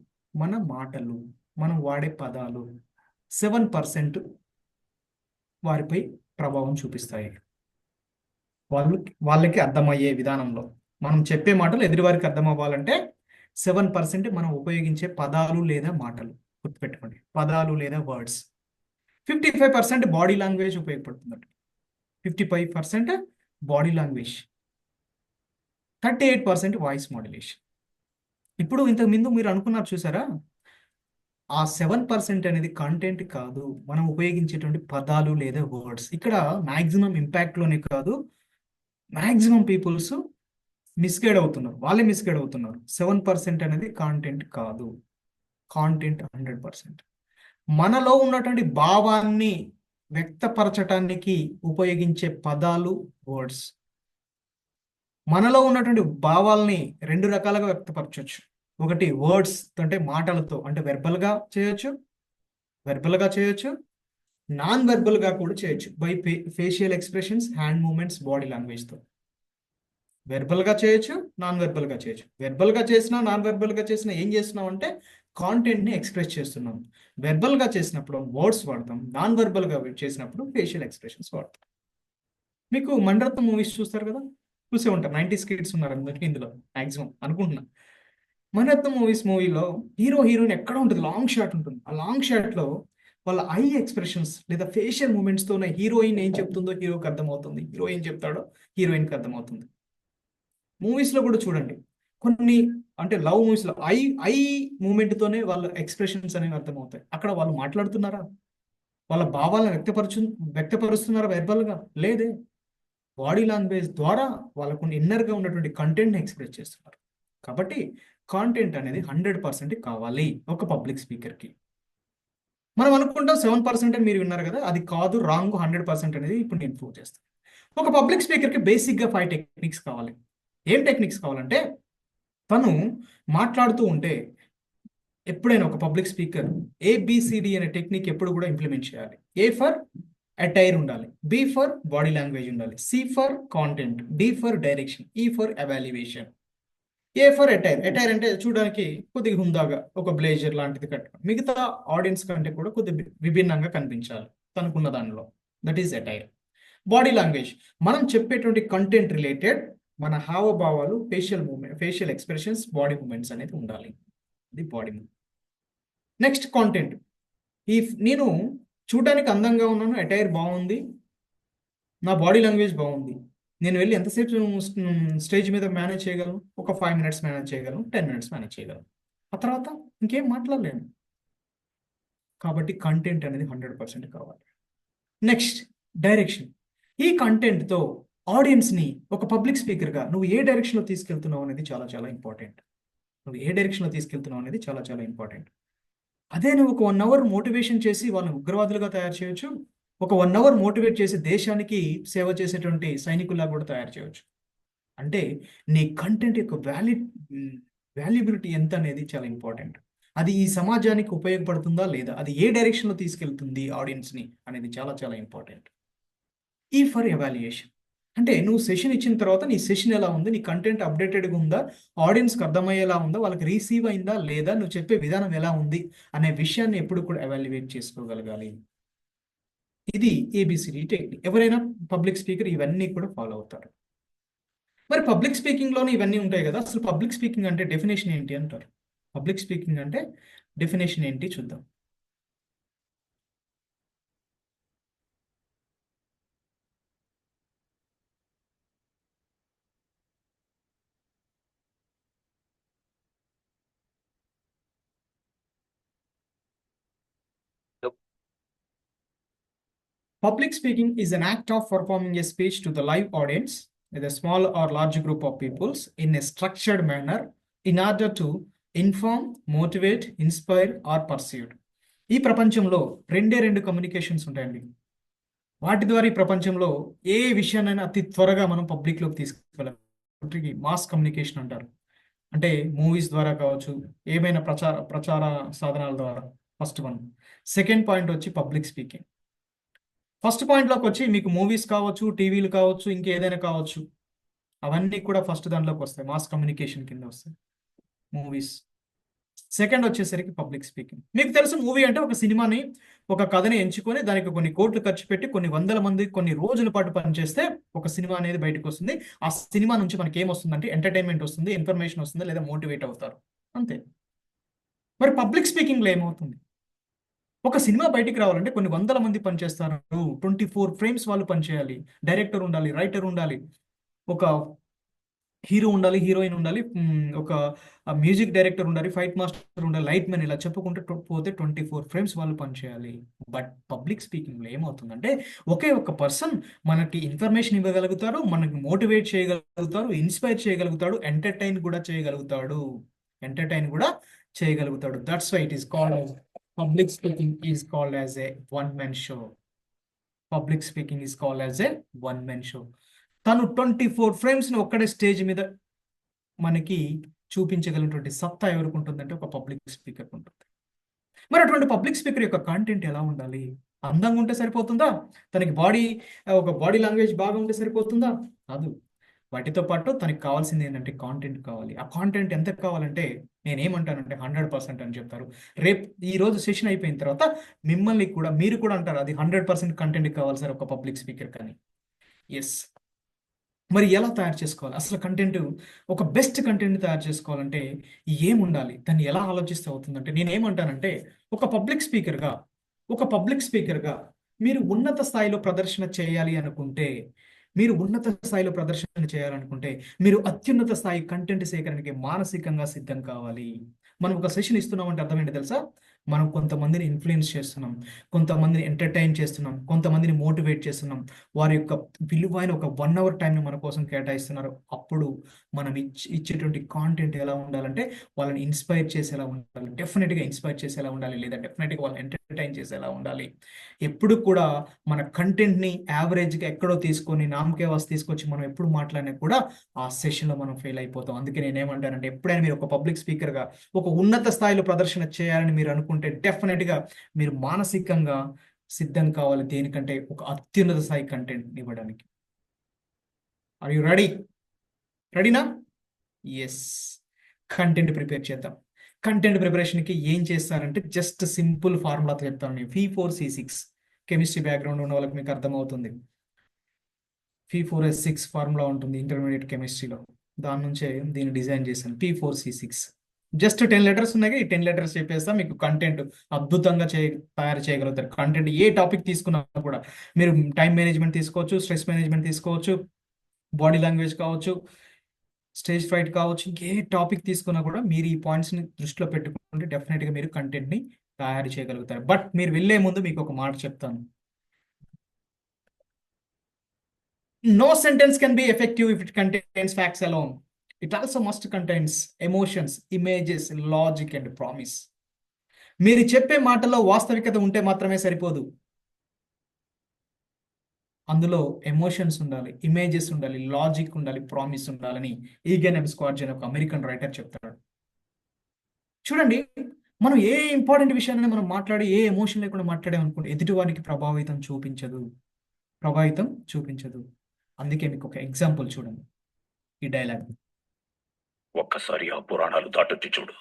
మనం వాడే పదాలు 7% వారిపై ప్రభావం చూపిస్తాయి. వాళ్ళకి అర్థమయ్యే విధానంలో మనం చెప్పే మాటలు ఎదుటివారికి అర్థం అవ్వాలంటే 7% మనం ఉపయోగించే పదాలు లేదా మాటలు. గుర్తుపెట్టుకోండి, పదాలు లేదా వర్డ్స్. 55% బాడీ లాంగ్వేజ్ ఉపయోగపడుతుందండి. 55% బాడీ లాంగ్వేజ్, 38% వాయిస్ మాడ్యులేషన్. ఇప్పుడు ఇంతకుముందు మీరు అనుకున్నారు చూసారా, ఆ 7% అనేది కంటెంట్ కాదు, మనం ఉపయోగించేటువంటి పదాలు లేదా వర్డ్స్. ఇక్కడ మ్యాక్సిమం ఇంపాక్ట్లోనే కాదు, మ్యాక్సిమం పీపుల్స్ మిస్గైడ్ అవుతున్నారు. 7% అనేది కాంటెంట్ కాదు, కాంటెంట్ 100%. మనలో ఉన్నటువంటి భావాన్ని వ్యక్తపరచటానికి ఉపయోగించే పదాలు, వర్డ్స్. మనలో ఉన్నటువంటి భావాల్ని 2 రకాలుగా వ్యక్తపరచవచ్చు. ఒకటి వర్డ్స్ అంటే మాటలతో, అంటే వెర్బల్గా చేయొచ్చు, నాన్ వెర్బల్గా కూడా చేయొచ్చు. By facial expressions, hand moments, body లాంగ్వేజ్తో. వెర్బల్గా చేయొచ్చు, నాన్ వెర్బల్గా చేయొచ్చు. వెర్బల్గా చేసినా నాన్ వెర్బల్గా చేసినా ఏం చేస్తున్నాం అంటే కాంటెంట్ని ఎక్స్ప్రెస్ చేస్తున్నాం. వెర్బల్గా చేసినప్పుడు వర్డ్స్ వాడతాం, నాన్ వెర్బల్గా చేసినప్పుడు ఫేషియల్ ఎక్స్ప్రెషన్స్ వాడతాం. మీకు మణిరత్నం మూవీస్ చూస్తారు కదా, చూసే ఉంటారు. 90s కిడ్స్ ఉన్నారు అందరికీ ఇందులో మ్యాక్సిమం అనుకుంటున్నా. మణిరత్నం మూవీలో హీరోయిన్ ఎక్కడ ఉంటుంది, లాంగ్ షాట్ ఉంటుంది. ఆ లాంగ్ షాట్లో వాళ్ళ ఐ ఎక్స్ప్రెషన్స్ లేదా ఫేషియల్ మూమెంట్స్తోనే హీరోయిన్ ఏం చెప్తుందో హీరోకి అర్థమవుతుంది, హీరో ఏం చెప్తాడో హీరోయిన్కి అర్థమవుతుంది. మూవీస్లో కూడా చూడండి, కొన్ని అంటే లవ్ మూవీస్లో ఐ మూమెంట్తోనే వాళ్ళ ఎక్స్ప్రెషన్స్ అనేవి అర్థమవుతాయి. అక్కడ వాళ్ళు మాట్లాడుతున్నారా, వాళ్ళ భావాలను వ్యక్తపరుస్తున్నారా వెర్బల్గా? లేదే. బాడీ లాంగ్వేజ్ ద్వారా వాళ్ళకు ఇన్నర్గా ఉన్నటువంటి కంటెంట్ని ఎక్స్ప్రెస్ చేస్తున్నారు. కాబట్టి కాంటెంట్ అనేది 100% కావాలి ఒక పబ్లిక్ స్పీకర్కి. మనం అనుకుంటాం 7% అని మీరు విన్నారు కదా, అది కాదు, రాంగ్. 100% అనేది ఇప్పుడు నేను ప్రూవ్ చేస్తాను. ఒక పబ్లిక్ స్పీకర్కి బేసిక్గా 5 టెక్నిక్స్ కావాలి. ఏం టెక్నిక్స్ కావాలంటే, తను మాట్లాడుతూ ఉంటే ఎప్పుడైనా ఒక పబ్లిక్ స్పీకర్ ABCD అనే టెక్నిక్ ఎప్పుడు కూడా ఇంప్లిమెంట్ చేయాలి. A ఫర్ అటైర్ ఉండాలి, B ఫర్ బాడీ లాంగ్వేజ్ ఉండాలి, C for content, D for direction, E for evaluation. A for attire అంటే చూడడానికి కొద్దిగా హుందాగా ఒక బ్లేజర్ లాంటిది కట్టుకోవాలి, మిగతా ఆడియన్స్ కంటే కూడా కొద్దిగా విభిన్నంగా కనిపించాలి తనకున్న దానిలో. That is attire. Body language, మనం చెప్పేటువంటి కంటెంట్ రిలేటెడ్ మన హావభావాలు, ఫేషియల్ ఎక్స్ప్రెషన్స్, బాడీ మూమెంట్స్ అనేది ఉండాలి. ఇది బాడీ మూమెంట్. Next content. నేను చూడడానికి అందంగా ఉన్నాను, అటైర్ బాగుంది, నా బాడీ లాంగ్వేజ్ బాగుంది, నేను వెళ్ళి ఎంతసేపు స్టేజ్ మీద మేనేజ్ చేయగలను? ఒక 5 minutes మేనేజ్ చేయగలను, 10 minutes మేనేజ్ చేయగలను. ఆ తర్వాత ఇంకేం మాట్లాడలేను. కాబట్టి కంటెంట్ అనేది 100% కావాలి. Next direction. ఈ కంటెంట్తో ఆడియన్స్ని ఒక పబ్లిక్ స్పీకర్గా నువ్వు ఏ డైరెక్షన్లో తీసుకెళ్తున్నావు అనేది చాలా చాలా ఇంపార్టెంట్. అదే నువ్వు ఒక 1 hour మోటివేషన్ చేసి వాళ్ళని ఉగ్రవాదులుగా తయారు చేయొచ్చు, ఒక 1 hour మోటివేట్ చేసి దేశానికి సేవ చేసేటువంటి సైనికుల్లా కూడా తయారు చేయవచ్చు. అంటే నీ కంటెంట్ యొక్క వాల్యుబిలిటీ ఎంత అనేది చాలా ఇంపార్టెంట్. అది ఈ సమాజానికి ఉపయోగపడుతుందా లేదా, అది ఏ డైరెక్షన్లో తీసుకెళ్తుంది ఆడియన్స్ని అనేది చాలా చాలా ఇంపార్టెంట్. ఈ ఫర్ ఎవాల్యుయేషన్ అంటే నువ్వు సెషన్ ఇచ్చిన తర్వాత నీ సెషన్ ఎలా ఉంది, నీ కంటెంట్ అప్డేటెడ్గా ఉందా, ఆడియన్స్కి అర్థమయ్యేలా ఉందా, వాళ్ళకి రిసీవ్ అయిందా లేదా, నువ్వు చెప్పే విధానం ఎలా ఉంది అనే విషయాన్ని ఎప్పుడు కూడా ఎవాల్యుయేట్ చేసుకోగలగాలి. ఇది ABCD టెక్నిక్. ఎవరైనా పబ్లిక్ స్పీకర్ ఇవన్నీ కూడా ఫాలో అవుతారు. మరి పబ్లిక్ స్పీకింగ్లోనే ఇవన్నీ ఉంటాయి కదా, అసలు పబ్లిక్ స్పీకింగ్ అంటే డెఫినేషన్ ఏంటి అంటారు. పబ్లిక్ స్పీకింగ్ అంటే డెఫినేషన్ ఏంటి చూద్దాం. Public speaking is an act of performing a speech to the live audience with a small or large group of peoples in a structured manner in order to inform, motivate, inspire or persuade. ఈ ప్రపంచంలో 2 communications ఉంటాయండి. వాటి ద్వారా ఈ ప్రపంచంలో ఏ విషయాన్నైనా అతి త్వరగా మనం పబ్లిక్లోకి తీసుకెళ్ళాలి. మాస్ కమ్యూనికేషన్ అంటారు. అంటే మూవీస్ ద్వారా కావచ్చు, ఏమైనా ప్రచార సాధనాల ద్వారా. First one. సెకండ్ పాయింట్ వచ్చి పబ్లిక్ స్పీకింగ్. ఫస్ట్ పాయింట్లోకి వచ్చి మీకు మూవీస్ కావచ్చు, టీవీలు కావచ్చు, ఇంకేదైనా కావచ్చు, అవన్నీ కూడా ఫస్ట్ దాంట్లోకి వస్తాయి, మాస్ కమ్యూనికేషన్ కింద వస్తాయి మూవీస్. సెకండ్ వచ్చేసరికి పబ్లిక్ స్పీకింగ్. మీకు తెలుసు, మూవీ అంటే ఒక సినిమాని, ఒక కథని ఎంచుకొని దానికి కొన్ని కోట్లు ఖర్చు పెట్టి కొన్ని 100 మంది కొన్ని రోజుల పాటు పనిచేస్తే ఒక సినిమా అనేది బయటకు వస్తుంది. ఆ సినిమా నుంచి మనకి ఏమొస్తుందంటే ఎంటర్టైన్మెంట్ వస్తుంది, ఇన్ఫర్మేషన్ వస్తుంది, లేదా మోటివేట్ అవుతారు, అంతే. మరి పబ్లిక్ స్పీకింగ్లో ఏమవుతుంది? ఒక సినిమా బయటికి రావాలంటే కొన్ని 100 మంది పనిచేస్తారు, 24 frames వాళ్ళు పనిచేయాలి, డైరెక్టర్ ఉండాలి, రైటర్ ఉండాలి, ఒక హీరో ఉండాలి, హీరోయిన్ ఉండాలి, ఒక మ్యూజిక్ డైరెక్టర్ ఉండాలి, ఫైట్ మాస్టర్ ఉండాలి, లైట్ మ్యాన్, ఇలా చెప్పుకుంటూ పోతే 24 frames వాళ్ళు పనిచేయాలి. బట్ పబ్లిక్ స్పీకింగ్లో ఏమవుతుందంటే ఒకే ఒక పర్సన్ మనకి ఇన్ఫర్మేషన్ ఇవ్వగలుగుతారు, మనకి మోటివేట్ చేయగలుగుతారు, ఇన్స్పైర్ చేయగలుగుతాడు, ఎంటర్టైన్ కూడా చేయగలుగుతాడు. That's why it is called Public speaking is called as a one-man show. తను 24 frames ని ఒక్కడే స్టేజ్ మీద మనకి చూపించగలిగినటువంటి సత్తా ఎవరికి ఉంటుందంటే ఒక పబ్లిక్ స్పీకర్ ఉంటుంది. మరి అటువంటి పబ్లిక్ స్పీకర్ యొక్క కంటెంట్ ఎలా ఉండాలి? అందంగా ఉంటే సరిపోతుందా? తనకి ఒక బాడీ లాంగ్వేజ్ బాగా ఉంటే సరిపోతుందా? కాదు. వాటితో పాటు తనకి కావాల్సింది ఏంటంటే కాంటెంట్ కావాలి. ఆ కాంటెంట్ ఎంత కావాలంటే నేనేమంటానంటే 100% అని చెప్తారు. రేపు ఈ రోజు సెషన్ అయిపోయిన తర్వాత మీరు కూడా అంటారు అది 100% కంటెంట్ కావాలి సార్ ఒక పబ్లిక్ స్పీకర్ కానీ. ఎస్. మరి ఎలా తయారు చేసుకోవాలి? అసలు కంటెంట్, ఒక బెస్ట్ కంటెంట్ తయారు చేసుకోవాలంటే ఏముండాలి, దాన్ని ఎలా ఆలోచిస్తే అవుతుందంటే నేనేమంటానంటే ఒక పబ్లిక్ స్పీకర్గా ఒక పబ్లిక్ స్పీకర్గా మీరు ఉన్నత స్థాయిలో ప్రదర్శన చేయాలి అనుకుంటే, మీరు అత్యున్నత స్థాయి కంటెంట్ సేకరణకి మానసికంగా సిద్ధం కావాలి. మనం ఒక సెషన్ ఇస్తున్నామంటే అర్థం ఏంటి తెలుసా? మనం కొంతమందిని ఇన్ఫ్లుయెన్స్ చేస్తున్నాం, కొంతమందిని ఎంటర్టైన్ చేస్తున్నాం, కొంతమందిని మోటివేట్ చేస్తున్నాం. వారి యొక్క విలువైన ఒక 1 hour టైంని మన కోసం కేటాయిస్తున్నారు. అప్పుడు మనం ఇచ్చేటువంటి కాంటెంట్ ఎలా ఉండాలంటే వాళ్ళని ఇన్స్పైర్ చేసేలా ఉండాలి, డెఫినెట్గా ఇన్స్పైర్ చేసేలా ఉండాలి, లేదా డెఫినెట్గా వాళ్ళని ఎంటర్టైన్ చేసేలా ఉండాలి. ఎప్పుడు కూడా మన కంటెంట్ని యావరేజ్గా ఎక్కడో తీసుకొని నామకే వాస్ తీసుకొచ్చి మనం ఎప్పుడు మాట్లాడినా కూడా ఆ సెషన్లో మనం ఫెయిల్ అయిపోతాం. అందుకే నేనేమంటానంటే, ఎప్పుడైనా మీరు ఒక పబ్లిక్ స్పీకర్గా ఒక ఉన్నత స్థాయిలో ప్రదర్శన చేయాలని మీరు అనుకుంటే డెఫినెట్గా మీరు మానసికంగా సిద్ధం కావాలి. దేనికంటే ఒక అత్యున్నత స్థాయి కంటెంట్ ఇవ్వడానికి. Are you ready? రెడీనా? ఎస్. కంటెంట్ ప్రిపేర్ చేద్దాం. కంటెంట్ ప్రిపరేషన్కి ఏం చేస్తారంటే జస్ట్ సింపుల్ ఫార్ములాతో చెప్తాను నేను. P4C6 కెమిస్ట్రీ బ్యాక్గ్రౌండ్ ఉన్న వాళ్ళకి మీకు అర్థమవుతుంది. P4S6 ఫార్ములా ఉంటుంది ఇంటర్మీడియట్ కెమిస్ట్రీలో, దాని నుంచే దీన్ని డిజైన్ చేశాను. P4C6 జస్ట్ 10 letters ఉన్నాయి. ఈ 10 letters చెప్పేస్తా, మీకు కంటెంట్ అద్భుతంగా తయారు చేయగలుగుతారు. కంటెంట్ ఏ టాపిక్ తీసుకున్నా కూడా, మీరు టైం మేనేజ్మెంట్ తీసుకోవచ్చు, స్ట్రెస్ మేనేజ్మెంట్ తీసుకోవచ్చు, బాడీ లాంగ్వేజ్ కావచ్చు, స్టేజ్ ఫ్రైట్ కావచ్చు, ఏ టాపిక్ తీసుకున్నా కూడా మీరు ఈ పాయింట్స్ని దృష్టిలో పెట్టుకుంటే డెఫినెట్గా మీరు కంటెంట్ని తయారు చేయగలుగుతారు. బట్ మీరు వెళ్ళే ముందు మీకు ఒక మాట చెప్తాను. No sentence can be effective if it contains facts alone. It also must contains emotions, images, logic and promise. మీరు చెప్పే మాటలో వాస్తవికత ఉంటే మాత్రమే సరిపోదు. అందులో ఎమోషన్స్ ఉండాలి, ఇమేజెస్ ఉండాలి, లాజిక్ ఉండాలి, ప్రామిస్ ఉండాలని ఈగన్ ఎమ్ స్క్వార్జ్ అనే ఒక అమెరికన్ రైటర్ చెప్తాడు. చూడండి, మనం ఏ ఇంపార్టెంట్ విషయాన్ని మనం మాట్లాడి ఏ ఎమోషన్ లేకుండా మాట్లాడామనుకోండి, ఎదుటి వారికి ప్రభావితం చూపించదు. అందుకే మీకు ఒక ఎగ్జాంపుల్ చూడండి, ఈ డైలాగ్. ఒక్కసారి ఆ పురాణాలు దాటొచ్చి చూడు.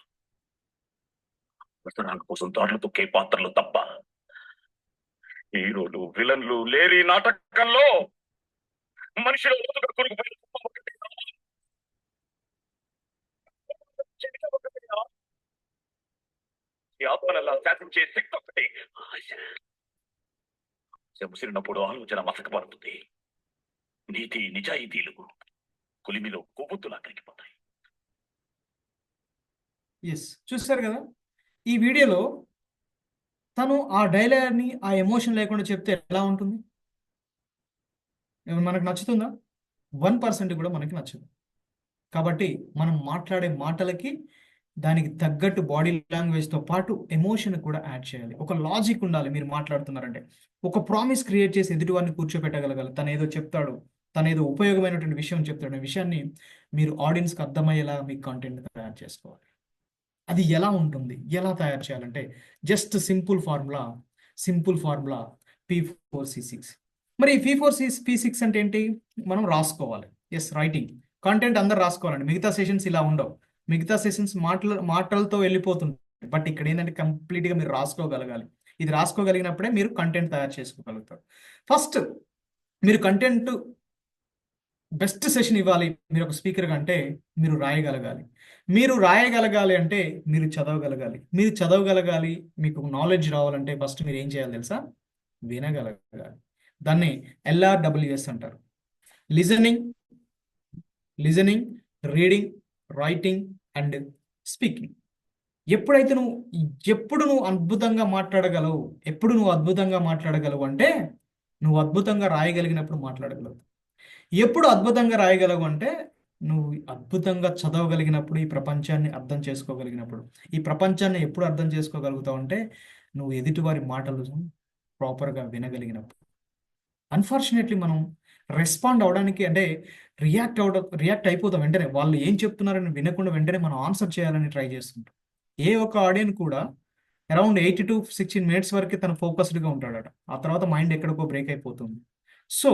అవసరాల కోసం దాడులు తొక్కే పాత్రలు తప్ప హీరోలు విలన్లు లేని నాటకంలో మనుషుల లోతుగా కొనుక్కుపోయిన ఈ ఆత్మనల్లా శాసించే శక్తి ఒకటి. ముసిరినప్పుడు ఆలోచన మసకబడుతుంది. నీతి నిజాయితీలు కొలిమిలో కొవ్వొత్తులా కరిగిపోతాయి. ఎస్, చూస్తారు కదా ఈ వీడియోలో తను ఆ డైలాగ్ని ఆ ఎమోషన్ లేకుండా చెప్తే ఎలా ఉంటుంది? మనకు నచ్చుతుందా? 1% కూడా మనకి నచ్చదు. కాబట్టి మనం మాట్లాడే మాటలకి దానికి తగ్గట్టు బాడీ లాంగ్వేజ్తో పాటు ఎమోషన్ కూడా యాడ్ చేయాలి. ఒక లాజిక్ ఉండాలి. మీరు మాట్లాడుతున్నారంటే ఒక ప్రామిస్ క్రియేట్ చేసి ఎదుటివారిని కూర్చోపెట్టగలగాలి. తను ఏదో చెప్తాడు, తను ఏదో ఉపయోగమైనటువంటి విషయం చెప్తాడు, అనే విషయాన్ని మీరు ఆడియన్స్కి అర్థమయ్యేలా మీ కంటెంట్ తయారు చేసుకోవాలి. అది ఎలా ఉంటుంది, ఎలా తయారు చేయాలంటే జస్ట్ సింపుల్ ఫార్ములా P4C6. మరి P4P6 అంటే ఏంటి? మనం రాసుకోవాలి. Yes, writing. కంటెంట్ అందరు రాసుకోవాలండి. మిగతా సెషన్స్ ఇలా ఉండవు. మిగతా సెషన్స్ మాటలతో వెళ్ళిపోతుంటాయి. బట్ ఇక్కడ ఏంటంటే కంప్లీట్గా మీరు రాసుకోగలగాలి. ఇది రాసుకోగలిగినప్పుడే మీరు కంటెంట్ తయారు చేసుకోగలుగుతారు. ఫస్ట్ మీరు కంటెంట్ బెస్ట్ సెషన్ ఇవ్వాలి మీరు ఒక స్పీకర్గా అంటే మీరు రాయగలగాలి. మీరు రాయగలగాలి అంటే మీరు చదవగలగాలి. మీరు చదవగలగాలి, మీకు నాలెడ్జ్ రావాలంటే ఫస్ట్ మీరు ఏం చేయాలి తెలుసా? వినగలగాలి. దాన్ని LRWS అంటారు. Listening, reading, writing and speaking. ఎప్పుడు నువ్వు అద్భుతంగా మాట్లాడగలవు అంటే నువ్వు అద్భుతంగా రాయగలిగినప్పుడు మాట్లాడగలవు. ఎప్పుడు అద్భుతంగా రాయగలవు అంటే నువ్వు అద్భుతంగా చదవగలిగినప్పుడు, ఈ ప్రపంచాన్ని అర్థం చేసుకోగలిగినప్పుడు. ఈ ప్రపంచాన్ని ఎప్పుడు అర్థం చేసుకోగలుగుతావు అంటే నువ్వు ఎదుటివారి మాటలు ప్రాపర్గా వినగలిగినప్పుడు. అన్ఫార్చునేట్లీ మనం రెస్పాండ్ అవడానికి అంటే రియాక్ట్ అయిపోతాం వెంటనే. వాళ్ళు ఏం చెప్తున్నారని వినకుండా వెంటనే మనం ఆన్సర్ చేయాలని ట్రై చేస్తుంటాం. ఏ ఒక్క ఆడియన్స్ కూడా అరౌండ్ 8 to 16 minutes వరకు తను ఫోకస్డ్గా ఉంటాడట. ఆ తర్వాత మైండ్ ఎక్కడికో బ్రేక్ అయిపోతుంది. సో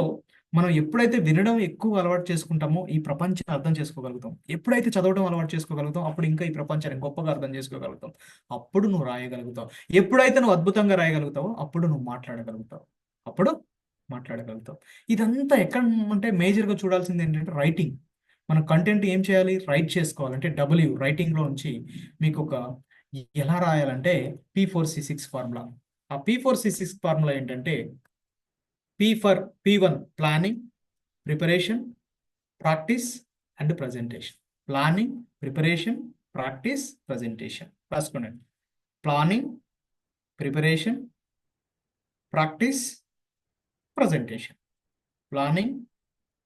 మనం ఎప్పుడైతే వినడం ఎక్కువ అలవాటు చేసుకుంటామో ఈ ప్రపంచాన్ని అర్థం చేసుకోగలుగుతాం. ఎప్పుడైతే చదవడం అలవాటు చేసుకోగలుగుతాం అప్పుడు ఇంకా ఈ ప్రపంచాన్ని గొప్పగా అర్థం చేసుకోగలుగుతాం. అప్పుడు నువ్వు రాయగలుగుతావు. ఎప్పుడైతే నువ్వు అద్భుతంగా రాయగలుగుతావో అప్పుడు నువ్వు మాట్లాడగలుగుతావు. ఇదంతా ఎక్కడ అంటే మేజర్గా చూడాల్సింది ఏంటంటే రైటింగ్. మన కంటెంట్ ఏం చేయాలి? రైట్ చేసుకోవాలంటే రైటింగ్లో నుంచి మీకు ఒక ఎలా రాయాలంటే P4C6 ఫార్ములా. ఆ P4C6 ఫార్ములా ఏంటంటే P1 planning, preparation, practice and presentation. Planning, preparation, practice, presentation. రాసుకోండి. Planning, preparation, practice, presentation. Planning,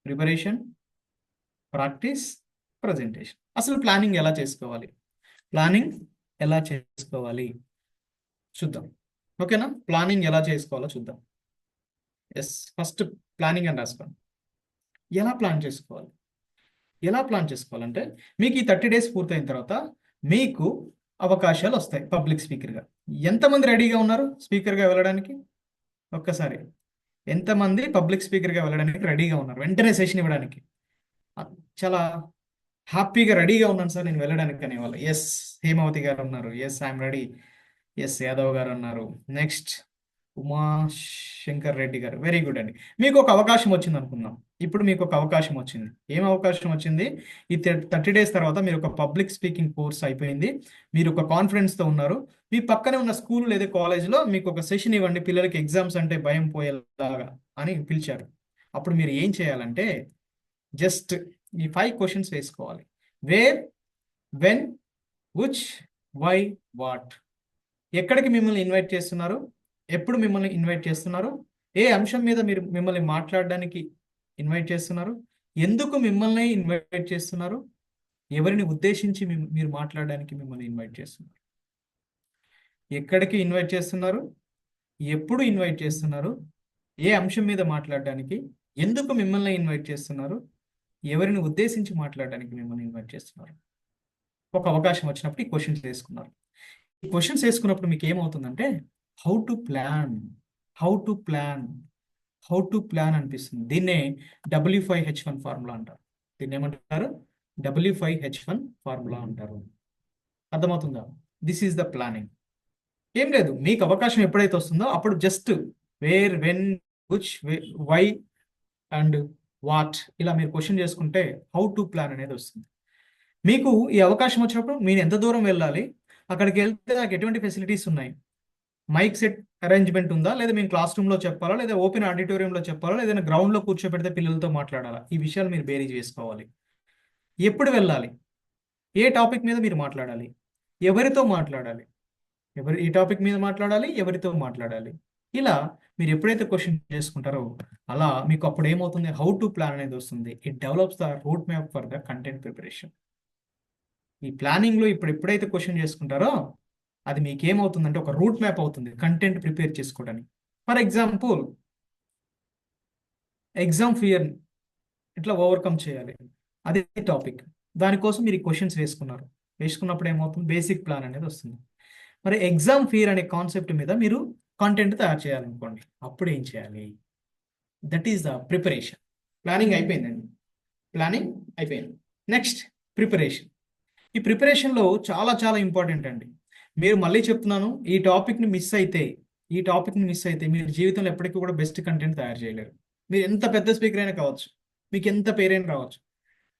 preparation, practice, presentation. అసలు ప్లానింగ్ ఎలా చేసుకోవాలి, ప్లానింగ్ ఎలా చేసుకోవాలి చూద్దాం. ఓకేనా, ప్లానింగ్ ఎలా చేసుకోవాలో చూద్దాం. ఎస్, ఫస్ట్ ప్లానింగ్ అని రాసుకోండి. ఎలా ప్లాన్ చేసుకోవాలి, ఎలా ప్లాన్ చేసుకోవాలంటే మీకు ఈ 30 days పూర్తయిన తర్వాత మీకు అవకాశాలు వస్తాయి పబ్లిక్ స్పీకర్గా. ఎంతమంది రెడీగా ఉన్నారు స్పీకర్గా వెళ్ళడానికి? ఒక్కసారి ఎంతమంది పబ్లిక్ స్పీకర్గా వెళ్ళడానికి రెడీగా ఉన్నారు వెంటనే సెషన్ ఇవ్వడానికి? చాలా హ్యాపీగా రెడీగా ఉన్నాను సార్ నేను వెళ్ళడానికి అనేవాళ్ళు. ఎస్, హేమావతి గారు ఉన్నారు. Yes, I'm ready. Yes, Yadav గారు ఉన్నారు. నెక్స్ట్ ఉమాశంకర్ రెడ్డి గారు. వెరీ గుడ్ అండి. మీకు ఒక అవకాశం వచ్చింది అనుకుందాం. ఇప్పుడు మీకు ఒక అవకాశం వచ్చింది. ఏం అవకాశం వచ్చింది? ఈ 30 days తర్వాత మీరు ఒక పబ్లిక్ స్పీకింగ్ కోర్స్ అయిపోయింది, మీరు ఒక కాన్ఫిడెన్స్తో ఉన్నారు. మీ పక్కనే ఉన్న స్కూల్ లేదా కాలేజ్లో మీకు ఒక సెషన్ ఇవ్వండి, పిల్లలకి ఎగ్జామ్స్ అంటే భయం పోయేలాగా అని పిలిచారు. అప్పుడు మీరు ఏం చేయాలంటే జస్ట్ ఈ 5 questions వేసుకోవాలి. Where, when, which, why, what. ఎక్కడికి మిమ్మల్ని ఇన్వైట్ చేస్తున్నారు, ఎప్పుడు మిమ్మల్ని ఇన్వైట్ చేస్తున్నారు, ఏ అంశం మీద మీరు మిమ్మల్ని మాట్లాడడానికి ఇన్వైట్ చేస్తున్నారు, ఎందుకు మిమ్మల్ని ఇన్వైట్ చేస్తున్నారు, ఎవరిని ఉద్దేశించి మీరు మాట్లాడడానికి మిమ్మల్ని ఇన్వైట్ చేస్తున్నారు, ఎక్కడికి ఇన్వైట్ చేస్తున్నారు, ఎప్పుడు ఇన్వైట్ చేస్తున్నారు, ఏ అంశం మీద మాట్లాడడానికి, ఎందుకు మిమ్మల్ని ఇన్వైట్ చేస్తున్నారు, ఎవరిని ఉద్దేశించి మాట్లాడడానికి మిమ్మల్ని ఇన్వైట్ చేస్తున్నారు. ఒక అవకాశం వచ్చినప్పుడు ఈ క్వశ్చన్స్ వేసుకున్నారు. ఈ క్వశ్చన్స్ వేసుకున్నప్పుడు మీకు ఏమవుతుందంటే హౌ టు ప్లాన్ అనిపిస్తుంది. దీన్నే W5H1 ఫార్ములా అంటారు. దీన్ని ఏమంటారు? W5H1 ఫార్ములా అంటారు. అర్థమవుతుందా? This is the planning. ఏం లేదు, మీకు అవకాశం ఎప్పుడైతే వస్తుందో అప్పుడు just where, when, which, why and what ఇలా మీరు క్వశ్చన్ చేసుకుంటే హౌ టు ప్లాన్ అనేది వస్తుంది. మీకు ఈ అవకాశం వచ్చినప్పుడు మీరు ఎంత దూరం వెళ్ళాలి, అక్కడికి వెళ్తే నాకు ఎటువంటి ఫెసిలిటీస్ ఉన్నాయి, మైక్ సెట్ అరేంజ్మెంట్ ఉందా, లేదా మేము క్లాస్ రూమ్లో చెప్పాలా, లేదా ఓపెన్ ఆడిటోరియంలో చెప్పాలా, లేదా గ్రౌండ్లో కూర్చోబెడితే పిల్లలతో మాట్లాడాలా, ఈ విషయాలు మీరు బేరీజ్ వేసుకోవాలి. ఎప్పుడు వెళ్ళాలి, ఏ టాపిక్ మీద మీరు మాట్లాడాలి, ఎవరితో మాట్లాడాలి, ఈ టాపిక్ మీద మాట్లాడాలి, ఎవరితో మాట్లాడాలి, ఇలా మీరు ఎప్పుడైతే క్వశ్చన్ చేసుకుంటారో అలా మీకు అప్పుడు ఏమవుతుంది, హౌ టు ప్లాన్ అనేది వస్తుంది. It develops the road map for the content preparation. ఈ ప్లానింగ్లో ఇప్పుడు ఎప్పుడైతే క్వశ్చన్ చేసుకుంటారో అది మీకు ఏమవుతుందంటే ఒక రూట్ మ్యాప్ అవుతుంది కంటెంట్ ప్రిపేర్ చేసుకోవడానికి. ఫర్ ఎగ్జాంపుల్ ఎగ్జామ్ ఫియర్ ఇట్లా ఓవర్కమ్ చేయాలి, అదే టాపిక్. దానికోసం మీరు ఈ క్వశ్చన్స్ వేసుకున్నప్పుడు ఏమవుతుంది, బేసిక్ ప్లాన్ అనేది వస్తుంది. మరి ఎగ్జామ్ ఫియర్ అనే కాన్సెప్ట్ మీద మీరు కాంటెంట్ తయారు చేయాలనుకోండి, అప్పుడు ఏం చేయాలి? That is the preparation. Planning అయిపోయిందండి, ప్లానింగ్ అయిపోయింది. Next preparation. ఈ ప్రిపరేషన్లో చాలా చాలా ఇంపార్టెంట్ అండి. మీరు మళ్ళీ చెప్తున్నాను, ఈ టాపిక్ని మిస్ అయితే మీరు జీవితంలో ఎప్పటికీ కూడా బెస్ట్ కంటెంట్ తయారు చేయలేరు. మీరు ఎంత పెద్ద స్పీకర్ అయినా కావచ్చు, మీకు ఎంత పేరైనా రావచ్చు,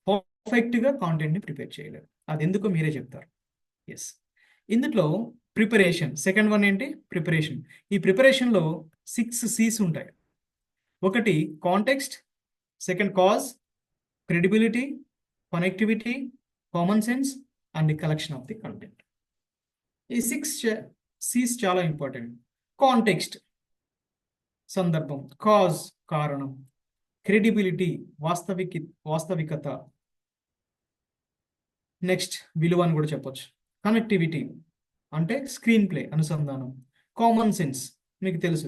పర్ఫెక్ట్గా కాంటెంట్ని ప్రిపేర్ చేయలేరు. అది ఎందుకో మీరే చెప్తారు. ఎస్, ఇందులో ప్రిపరేషన్ సెకండ్ వన్ ఏంటి? ప్రిపరేషన్. ఈ ప్రిపరేషన్లో 6 C's ఉంటాయి. ఒకటి context, second cause, credibility, connectivity, common sense and collection of the content. ఈ 6 C's చాలా ఇంపార్టెంట్. కాంటెక్స్ట్ సందర్భం, కాజ్ కారణం, క్రెడిబిలిటీ వాస్తవికత, నెక్స్ట్ విలువ అని కూడా చెప్పొచ్చు, కనెక్టివిటీ అంటే స్క్రీన్ ప్లే అనుసంధానం, కామన్ సెన్స్ మీకు తెలుసు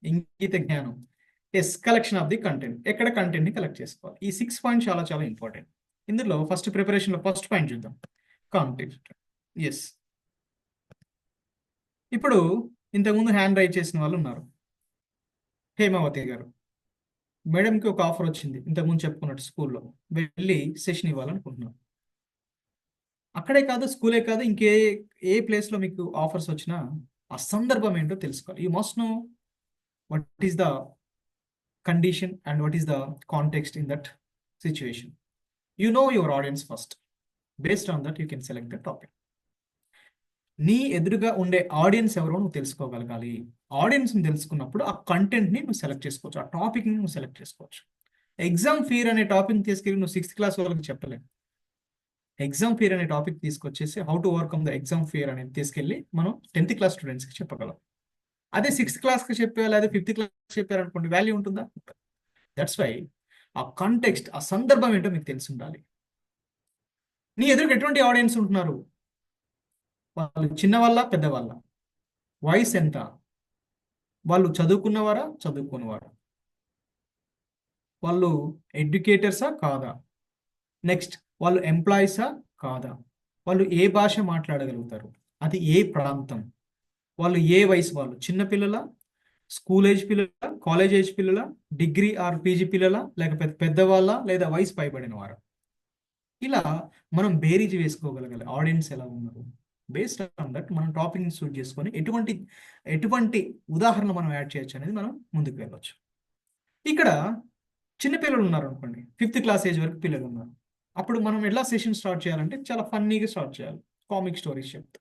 ఇంగిత జ్ఞానం, yes collection of the content ఎక్కడ కంటెంట్ని కలెక్ట్ చేసుకోవాలి. ఈ 6 పాయింట్స్ చాలా చాలా ఇంపార్టెంట్. ఇందులో ఫస్ట్ ప్రిపరేషన్లో ఫస్ట్ పాయింట్ చూద్దాం, కాంటెక్స్ట్. ఎస్, ఇప్పుడు ఇంతకుముందు హ్యాండ్ రైజ్ చేసిన వాళ్ళు ఉన్నారు. హేమావతి గారు, మేడంకి ఒక ఆఫర్ వచ్చింది, ఇంతకుముందు చెప్పుకున్నట్టు స్కూల్లో వెళ్ళి సెషన్ ఇవ్వాలనుకుంటున్నాం. అక్కడే కాదు, స్కూలే కాదు, ఏ ప్లేస్లో మీకు ఆఫర్స్ వచ్చినా ఆ సందర్భం ఏంటో తెలుసుకోవాలి. You must know what is the condition and what is the context in that situation. You know your audience first. Based on that, you can select the topic. నీ ఎదురుగా ఉండే ఆడియన్స్ ఎవరో నువ్వు తెలుసుకోగలగాలి. ఆడియన్స్ని తెలుసుకున్నప్పుడు ఆ కంటెంట్ని నువ్వు సెలెక్ట్ చేసుకోవచ్చు, ఆ టాపిక్ని నువ్వు సెలెక్ట్ చేసుకోవచ్చు. ఎగ్జామ్ ఫియర్ అనే టాపిక్ తీసుకెళ్ళి నువ్వు 6th క్లాస్ వాళ్ళకి చెప్పలేవు. ఎగ్జామ్ ఫియర్ అనే టాపిక్ తీసుకొచ్చేసి how to overcome the exam fear అనేది తీసుకెళ్ళి మనం 10th క్లాస్ స్టూడెంట్స్కి చెప్పగలం. అదే 6th క్లాస్కి చెప్పే లేదా 5th క్లాస్ చెప్పారనుకోండి, వాల్యూ ఉంటుందా? దట్స్ వై ఆ కాంటెక్స్ట్, ఆ సందర్భం ఏంటో మీకు తెలిసి ఉండాలి. నీ ఎదురుగా ఎటువంటి ఆడియన్స్ ఉంటున్నారు? వాళ్ళు చిన్నవాళ్ళ, పెద్దవాళ్ళ? వయసు ఎంత? వాళ్ళు చదువుకున్నవారా, చదువుకున్నవారా? వాళ్ళు ఎడ్యుకేటర్సా కాదా? నెక్స్ట్, వాళ్ళు ఎంప్లాయీసా కాదా? వాళ్ళు ఏ భాష మాట్లాడగలుగుతారు? అది ఏ ప్రాంతం? వాళ్ళు ఏ వయసు వాళ్ళు? చిన్నపిల్లల, స్కూల్ ఏజ్ పిల్లల, కాలేజ్ ఏజ్ పిల్లల, డిగ్రీ ఆర్ పీజీ పిల్లల, లేకపోతే పెద్దవాళ్ళ, లేదా వయసు పైబడిన వారా? ఇలా మనం బేరీజ్ వేసుకోగలగాలి ఆడియన్స్ ఎలా ఉన్నారు. బేస్డ్ ఆన్ దట్ మనం టాపిక్ని సూట్ చేసుకొని ఎటువంటి ఉదాహరణ మనం యాడ్ చేయొచ్చు అనేది మనం ముందుకు వెళ్ళొచ్చు. ఇక్కడ చిన్నపిల్లలు ఉన్నారు అనుకోండి, 5th క్లాస్ ఏజ్ వరకు పిల్లలు ఉన్నారు. అప్పుడు మనం ఎలా సెషన్ స్టార్ట్ చేయాలంటే చాలా ఫన్నీగా స్టార్ట్ చేయాలి, కామిక్ స్టోరీస్ చెప్తా.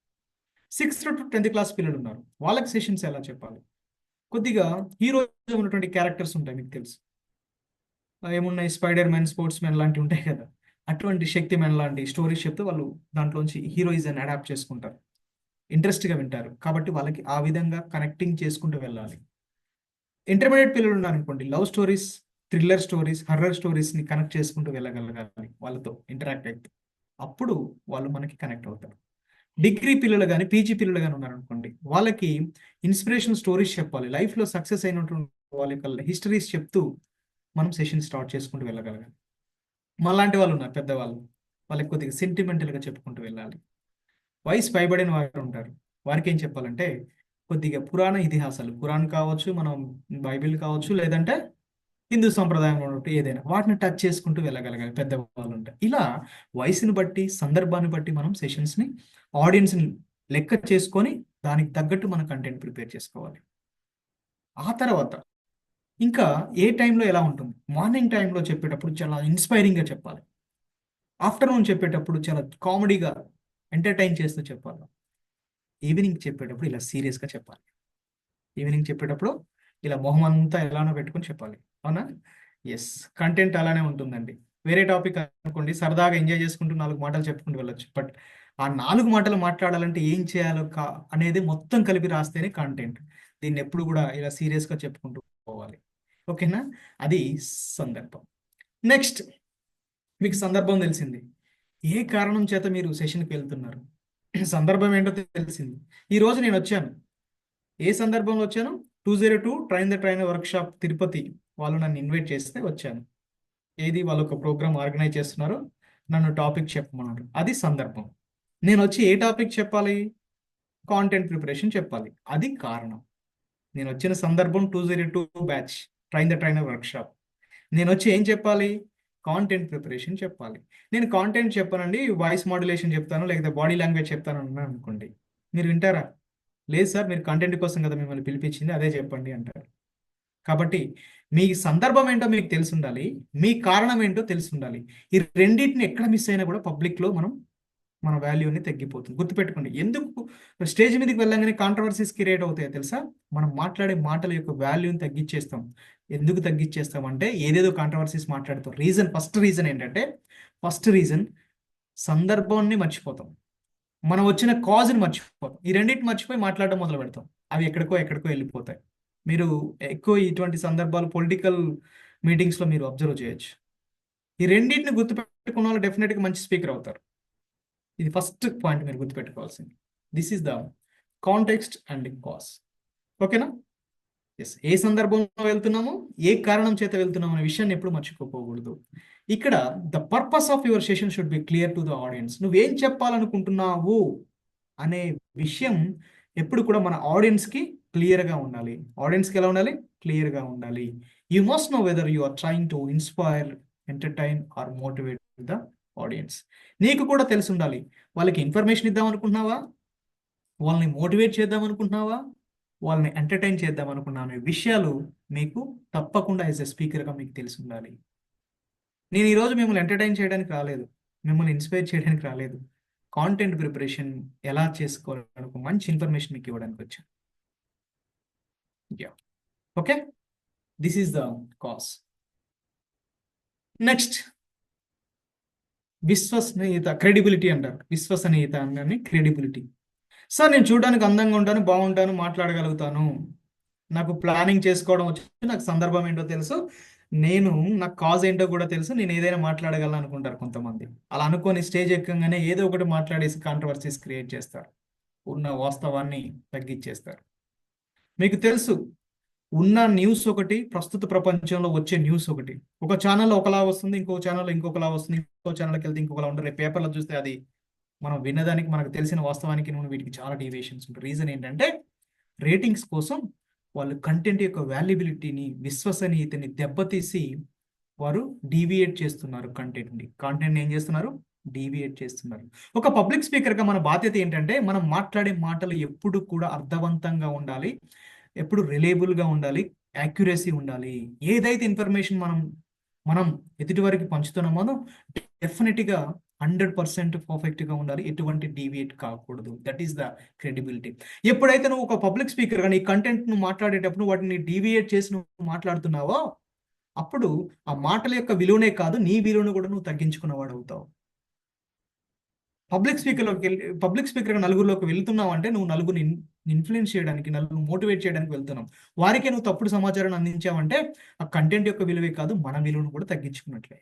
6th to 10th క్లాస్ పిల్లలు ఉన్నారు, వాళ్ళకి సెషన్స్ ఎలా చెప్పాలి? కొద్దిగా హీరో ఉన్నటువంటి క్యారెక్టర్స్ ఉంటాయి, మీకు తెలుసు ఏమున్నాయి, స్పైడర్ మ్యాన్, స్పోర్ట్స్ మ్యాన్ లాంటివి ఉంటాయి కదా. అటువంటి శక్తి మ్యాన్ లాంటి స్టోరీస్ చెప్తే వాళ్ళు దాంట్లోంచి హీరోయిజం అడాప్ట్ చేసుకుంటారు, ఇంట్రెస్ట్గా వింటారు. కాబట్టి వాళ్ళకి ఆ విధంగా కనెక్టింగ్ చేసుకుంటూ వెళ్ళాలి. ఇంటర్మీడియట్ పిల్లలు ఉన్నారనుకోండి, love stories, thriller stories, horror స్టోరీస్ని కనెక్ట్ చేసుకుంటూ వెళ్ళగలగాలి, వాళ్ళతో ఇంటరాక్ట్ అయితే. అప్పుడు వాళ్ళు మనకి కనెక్ట్ అవుతారు. డిగ్రీ పిల్లలు కానీ పీజీ పిల్లలు కానీ ఉన్నారనుకోండి, వాళ్ళకి ఇన్స్పిరేషనల్ స్టోరీస్ చెప్పాలి, లైఫ్లో సక్సెస్ అయినటువంటి వాళ్ళ యొక్క హిస్టరీస్ చెప్తూ మనం సెషన్ స్టార్ట్ చేసుకుంటూ వెళ్ళగలగాలి. మాలాంటి వాళ్ళు ఉన్నారు పెద్దవాళ్ళు, వాళ్ళకి కొద్దిగా సెంటిమెంటల్గా చెప్పుకుంటూ వెళ్ళాలి. వయసు పైబడిన వారు ఉంటారు, వారికి ఏం చెప్పాలంటే కొద్దిగా పురాణ ఇతిహాసాలు, ఖురాన్ కావచ్చు, మనం బైబిల్ కావచ్చు, లేదంటే హిందూ సంప్రదాయంలో ఉన్నట్టు ఏదైనా వాటిని టచ్ చేసుకుంటూ వెళ్ళగలగాలి పెద్దవాళ్ళు ఉంటే. ఇలా వయసుని బట్టి, సందర్భాన్ని బట్టి మనం సెషన్స్ని, ఆడియన్స్ని లెక్క చేసుకొని దానికి తగ్గట్టు మన కంటెంట్ ప్రిపేర్ చేసుకోవాలి. ఆ తర్వాత ఇంకా ఏ టైంలో ఎలా ఉంటుంది? మార్నింగ్ టైంలో చెప్పేటప్పుడు చాలా ఇన్స్పైరింగ్గా చెప్పాలి. ఆఫ్టర్నూన్ చెప్పేటప్పుడు చాలా కామెడీగా ఎంటర్టైన్ చేస్తూ చెప్పాలి. ఈవినింగ్ చెప్పేటప్పుడు ఇలా సీరియస్గా చెప్పాలి. ఈవినింగ్ చెప్పేటప్పుడు ఇలా మొహం అంతా ఎలానో పెట్టుకొని చెప్పాలి. అవునా? ఎస్, కంటెంట్ అలానే ఉంటుందండి. వేరే టాపిక్ అనుకోండి, సరదాగా ఎంజాయ్ చేసుకుంటూ 4 మాటలు చెప్పుకుంటూ వెళ్ళొచ్చు. బట్ ఆ 4 మాటలు మాట్లాడాలంటే ఏం చేయాలో అనేది మొత్తం కలిపి రాస్తేనే కంటెంట్. దీన్ని ఎప్పుడు కూడా ఇలా సీరియస్గా చెప్పుకుంటూ పోవాలి. ఓకేనా? అది సందర్భం. నెక్స్ట్, మీకు సందర్భం తెలిసింది, ఏ కారణం చేత మీరు సెషన్కి వెళ్తున్నారు, సందర్భం ఏంటో తెలిసింది. ఈరోజు నేను వచ్చాను, ఏ సందర్భంలో వచ్చాను? 202 train the trainer workshop Tirupati వాళ్ళు నన్ను ఇన్వైట్ చేస్తే వచ్చాను. ఏది, వాళ్ళు ఒక ప్రోగ్రామ్ ఆర్గనైజ్ చేస్తున్నారు, నన్ను టాపిక్ చెప్పమన్నారు, అది సందర్భం. నేను వచ్చి ఏ టాపిక్ చెప్పాలి? కాంటెంట్ ప్రిపరేషన్ చెప్పాలి, అది కారణం. నేను వచ్చిన సందర్భం 202 batch train the trainer workshop. నేను వచ్చి ఏం చెప్పాలి? కాంటెంట్ ప్రిపరేషన్ చెప్పాలి. నేను కాంటెంట్ చెప్పానండి, వాయిస్ మాడ్యులేషన్ చెప్తాను, లేకపోతే బాడీ లాంగ్వేజ్ చెప్తాను అన్నాను అనుకోండి, మీరు వింటారా? లేదు సార్, మీరు కంటెంట్ కోసం కదా మిమ్మల్ని పిలిపించింది, అదే చెప్పండి అంటారు. కాబట్టి మీ సందర్భం ఏంటో మీకు తెలిసి ఉండాలి, మీ కారణం ఏంటో తెలిసి ఉండాలి. ఈ రెండింటిని ఎక్కడ మిస్ అయినా కూడా పబ్లిక్లో మన వాల్యూని తగ్గిపోతుంది. గుర్తుపెట్టుకోండి. ఎందుకు స్టేజ్ మీదకి వెళ్ళగానే కాంట్రవర్సీస్ క్రియేట్ అవుతాయో తెలుసా? మనం మాట్లాడే మాటల యొక్క వాల్యూని తగ్గించేస్తాం. ఎందుకు తగ్గించేస్తాం అంటే ఏదేదో కాంట్రవర్సీస్ మాట్లాడుతాం. ఫస్ట్ రీజన్ ఏంటంటే, సందర్భాన్ని మర్చిపోతాం, మనం వచ్చిన కాజ్ని మర్చిపోతాం. ఈ రెండింటిని మర్చిపోయి మాట్లాడడం మొదలు పెడతాం, అవి ఎక్కడికో వెళ్ళిపోతాయి. మీరు ఎక్కువ ఇటువంటి సందర్భాలు పొలిటికల్ మీటింగ్స్లో మీరు అబ్జర్వ్ చేయొచ్చు. ఈ రెండింటిని గుర్తుపెట్టుకున్న వాళ్ళు డెఫినెట్గా మంచి స్పీకర్ అవుతారు. ఇది ఫస్ట్ పాయింట్ మీరు గుర్తుపెట్టుకోవాల్సింది. This is the context and cause. ఓకేనా? ఎస్, ఏ సందర్భంలో వెళ్తున్నాము, ఏ కారణం చేత వెళ్తున్నాము అనే విషయాన్ని ఎప్పుడు మర్చిపోకూడదు. ఇక్కడ the purpose of your session should be clear to the audience. నువ్వేం చెప్పాలనుకుంటున్నావు అనే విషయం ఎప్పుడు కూడా మన ఆడియన్స్కి క్లియర్గా ఉండాలి. ఆడియన్స్కి ఎలా ఉండాలి? క్లియర్గా ఉండాలి. You must know whether you are trying to inspire, entertain or motivate the audience. నీకు కూడా తెలిసి ఉండాలి, వాళ్ళకి ఇన్ఫర్మేషన్ ఇద్దాం అనుకుంటున్నావా, వాళ్ళని మోటివేట్ చేద్దాం అనుకుంటున్నావా, వాళ్ళని ఎంటర్టైన్ చేద్దాం అనుకున్నాను అనే విషయాలు మీకు తప్పకుండా యాజ్ ఎ స్పీకర్గా మీకు తెలిసి ఉండాలి. నేను ఈరోజు మిమ్మల్ని ఎంటర్టైన్ చేయడానికి రాలేదు, మిమ్మల్ని ఇన్స్పైర్ చేయడానికి రాలేదు, కాంటెంట్ ప్రిపరేషన్ ఎలా చేసుకోవాలని ఒక మంచి ఇన్ఫర్మేషన్ మీకు ఇవ్వడానికి వచ్చాను. Okay, this is the cause. Next, విశ్వసనీయత, క్రెడిబిలిటీ అంటారు. విశ్వసనీయత అనగానే క్రెడిబిలిటీ. సార్ నేను చూడడానికి అందంగా ఉంటాను, బాగుంటాను, మాట్లాడగలుగుతాను, నాకు ప్లానింగ్ చేసుకోవడం వచ్చు, నాకు సందర్భం ఏంటో తెలుసు, నాకు కాజ్ ఏంటో కూడా తెలుసు, నేను ఏదైనా మాట్లాడగలను అనుకుంటారు కొంతమంది. అలా అనుకొని స్టేజ్ ఎక్కగానే ఏదో ఒకటి మాట్లాడేసి కాంట్రవర్సీస్ క్రియేట్ చేస్తారు, ఉన్న వాస్తవాన్ని తగ్గించేస్తారు. మీకు తెలుసు, ఉన్న న్యూస్ ఒకటి, ప్రస్తుత ప్రపంచంలో వచ్చే న్యూస్ ఒకటి. ఒక ఛానల్లో ఒకలా వస్తుంది, ఇంకో ఛానల్లో ఇంకొకలా వస్తుంది, ఇంకో ఛానల్కి వెళ్తే ఇంకొకలా ఉంటుంది. పేపర్లో చూస్తే అది మనం విన్నదానికి మనకు తెలిసిన వాస్తవానికి వీటికి చాలా డీవియేషన్స్ ఉంటాయి. రీజన్ ఏంటంటే రేటింగ్స్ కోసం వాళ్ళు కంటెంట్ యొక్క వాల్యుబిలిటీని, విశ్వసనీయతని దెబ్బతీసి వారు డీవియేట్ చేస్తున్నారు. కంటెంట్ ఏం చేస్తున్నారు? డీవియేట్ చేస్తున్నారు. ఒక పబ్లిక్ స్పీకర్గా మన బాధ్యత ఏంటంటే మనం మాట్లాడే మాటలు ఎప్పుడు కూడా అర్థవంతంగా ఉండాలి, ఎప్పుడు రిలేబుల్గా ఉండాలి, యాక్యురసీ ఉండాలి. ఏదైతే ఇన్ఫర్మేషన్ మనం ఎదుటి వారికి పంచుతున్నామో డెఫినెట్గా 100% పర్ఫెక్ట్గా ఉండాలి, ఎటువంటి డీవియేట్ కాకూడదు. That is the credibility. ఎప్పుడైతే నువ్వు ఒక పబ్లిక్ స్పీకర్గా నీ కంటెంట్ నువ్వు మాట్లాడేటప్పుడు వాటిని డీవియేట్ చేసి నువ్వు మాట్లాడుతున్నావో అప్పుడు ఆ మాటల యొక్క విలువనే కాదు, నీ విలువను కూడా నువ్వు తగ్గించుకున్నవాడు అవుతావు. పబ్లిక్ స్పీకర్గా నలుగురిలోకి వెళ్తున్నావు అంటే నువ్వు నలుగురిని ఇన్ఫ్లుయెన్స్ చేయడానికి, నలుగురు మోటివేట్ చేయడానికి వెళ్తున్నావు. వారికే నువ్వు తప్పుడు సమాచారాన్ని అందించావంటే ఆ కంటెంట్ యొక్క విలువే కాదు, మన విలువను కూడా తగ్గించుకున్నట్లే.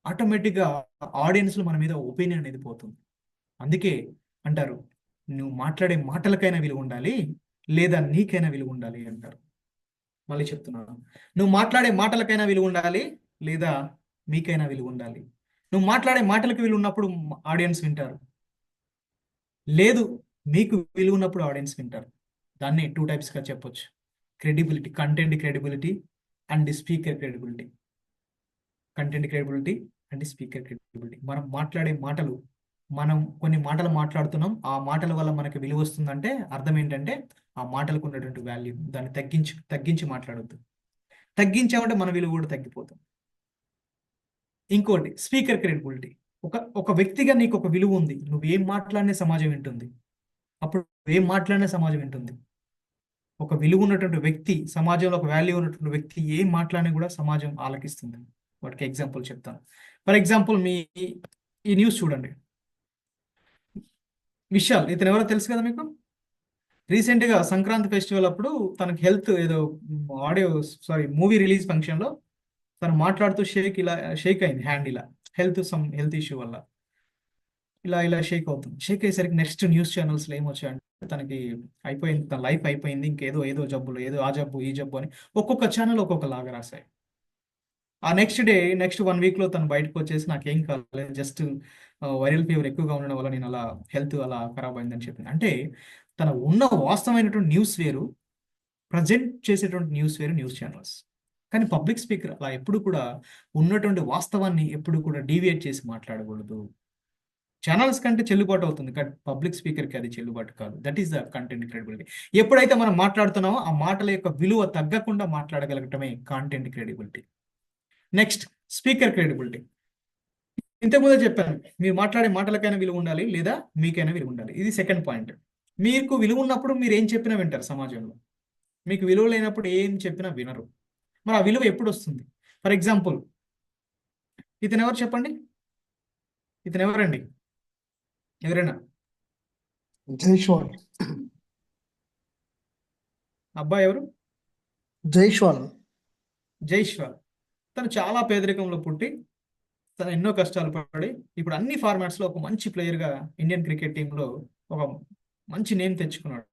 ఆటోమేటిక్గా ఆడియన్స్లో మన మీద ఒపీనియన్ అనేది పోతుంది. అందుకే అంటారు, నువ్వు మాట్లాడే మాటలకైనా విలువ ఉండాలి, లేదా నీకైనా విలువ ఉండాలి అంటారు. మళ్ళీ చెప్తున్నాను, నువ్వు మాట్లాడే మాటలకైనా విలువ ఉండాలి, లేదా మీకైనా విలువ ఉండాలి. నువ్వు మాట్లాడే మాటలకు విలువ ఉన్నప్పుడు ఆడియన్స్ వింటారు, లేదు మీకు విలువ ఉన్నప్పుడు ఆడియన్స్ వింటారు. దాన్ని 2 టైప్స్గా చెప్పొచ్చు: credibility, content credibility and speaker credibility. Content credibility and speaker credibility. మనం మాట్లాడే మాటలు, మనం కొన్ని మాటలు మాట్లాడుతున్నాం, ఆ మాటల వల్ల మనకి విలువ వస్తుందంటే అర్థం ఏంటంటే ఆ మాటలకు ఉన్నటువంటి వాల్యూ. దాన్ని తగ్గించి మాట్లాడొద్దు. తగ్గించామంటే మన విలువ కూడా తగ్గిపోతుంది. ఇంకోటి స్పీకర్ క్రెడిబిలిటీ. ఒక వ్యక్తిగా నీకు ఒక విలువ ఉంది, నువ్వేం మాట్లాడినే సమాజం వింటుంది. అప్పుడు ఏం మాట్లాడినే సమాజం వింటుంది. ఒక విలువ ఉన్నటువంటి వ్యక్తి, సమాజంలో ఒక వాల్యూ ఉన్నటువంటి వ్యక్తి ఏం మాట్లాడినా కూడా సమాజం ఆలకిస్తుంది. వాటికి ఎగ్జాంపుల్ చెప్తాను. ఫర్ ఎగ్జాంపుల్, ఈ న్యూస్ చూడండి. విశాల్, ఇతను ఎవరో తెలుసు కదా మీకు. రీసెంట్గా సంక్రాంతి ఫెస్టివల్ అప్పుడు తనకి మూవీ రిలీజ్ ఫంక్షన్లో తను మాట్లాడుతూ షేక్ అయింది హ్యాండ్, ఇలా హెల్త్ ఇష్యూ వల్ల ఇలా షేక్ అవుతుంది. షేక్ అయ్యేసరికి నెక్స్ట్ న్యూస్ ఛానల్స్లో ఏమొచ్చాయంటే తనకి అయిపోయింది, తన లైఫ్ అయిపోయింది, ఇంకేదో జబ్బులు, ఆ జబ్బు ఈ జబ్బు అని ఒక్కొక్క ఛానల్ ఒక్కొక్కలాగా రాశాయి. ఆ నెక్స్ట్ 1 వీక్లో తను బయటకు వచ్చేసి నాకేం కాలేదు, జస్ట్ వైరల్ ఫీవర్ ఎక్కువగా ఉండడం వల్ల నేను హెల్త్ అలా ఖరాబ్ అయిందని చెప్పింది. అంటే తన ఉన్న వాస్తవమైనటువంటి న్యూస్ వేరు, ప్రజెంట్ చేసేటువంటి న్యూస్ వేరు న్యూస్ ఛానల్స్. కానీ పబ్లిక్ స్పీకర్ అలా ఎప్పుడు కూడా ఉన్నటువంటి వాస్తవాన్ని ఎప్పుడు కూడా డీవియేట్ చేసి మాట్లాడకూడదు. ఛానల్స్ కంటే చెల్లుబాటు అవుతుంది, కానీ పబ్లిక్ స్పీకర్కి అది చెల్లుబాటు కాదు. That is the content credibility. ఎప్పుడైతే మనం మాట్లాడుతున్నామో ఆ మాటల యొక్క విలువ తగ్గకుండా మాట్లాడగలగటమే content credibility. Next, speaker credibility. ఇంతకుముందే చెప్పాను, మీరు మాట్లాడే మాటలకైనా విలువ ఉండాలి, లేదా మీకైనా విలువ ఉండాలి. ఇది సెకండ్ పాయింట్. మీకు విలువ ఉన్నప్పుడు మీరు ఏం చెప్పినా వింటారు సమాజంలో. మీకు విలువ లేనప్పుడు ఏం చెప్పినా వినరు. మరి ఆ విలువ ఎప్పుడు వస్తుంది? ఫర్ ఎగ్జాంపుల్, ఇతను ఎవరు చెప్పండి? ఇతను ఎవరండి? ఎవరైనా? జైష్వాల్. అబ్బాయి ఎవరు? జైష్వాల్. తను చాలా పేదరికంలో పుట్టి తను ఎన్నో కష్టాలు పడి ఇప్పుడు అన్ని ఫార్మాట్స్లో ఒక మంచి ప్లేయర్గా ఇండియన్ క్రికెట్ టీంలో ఒక మంచి నేమ్ తెచ్చుకున్నాడు.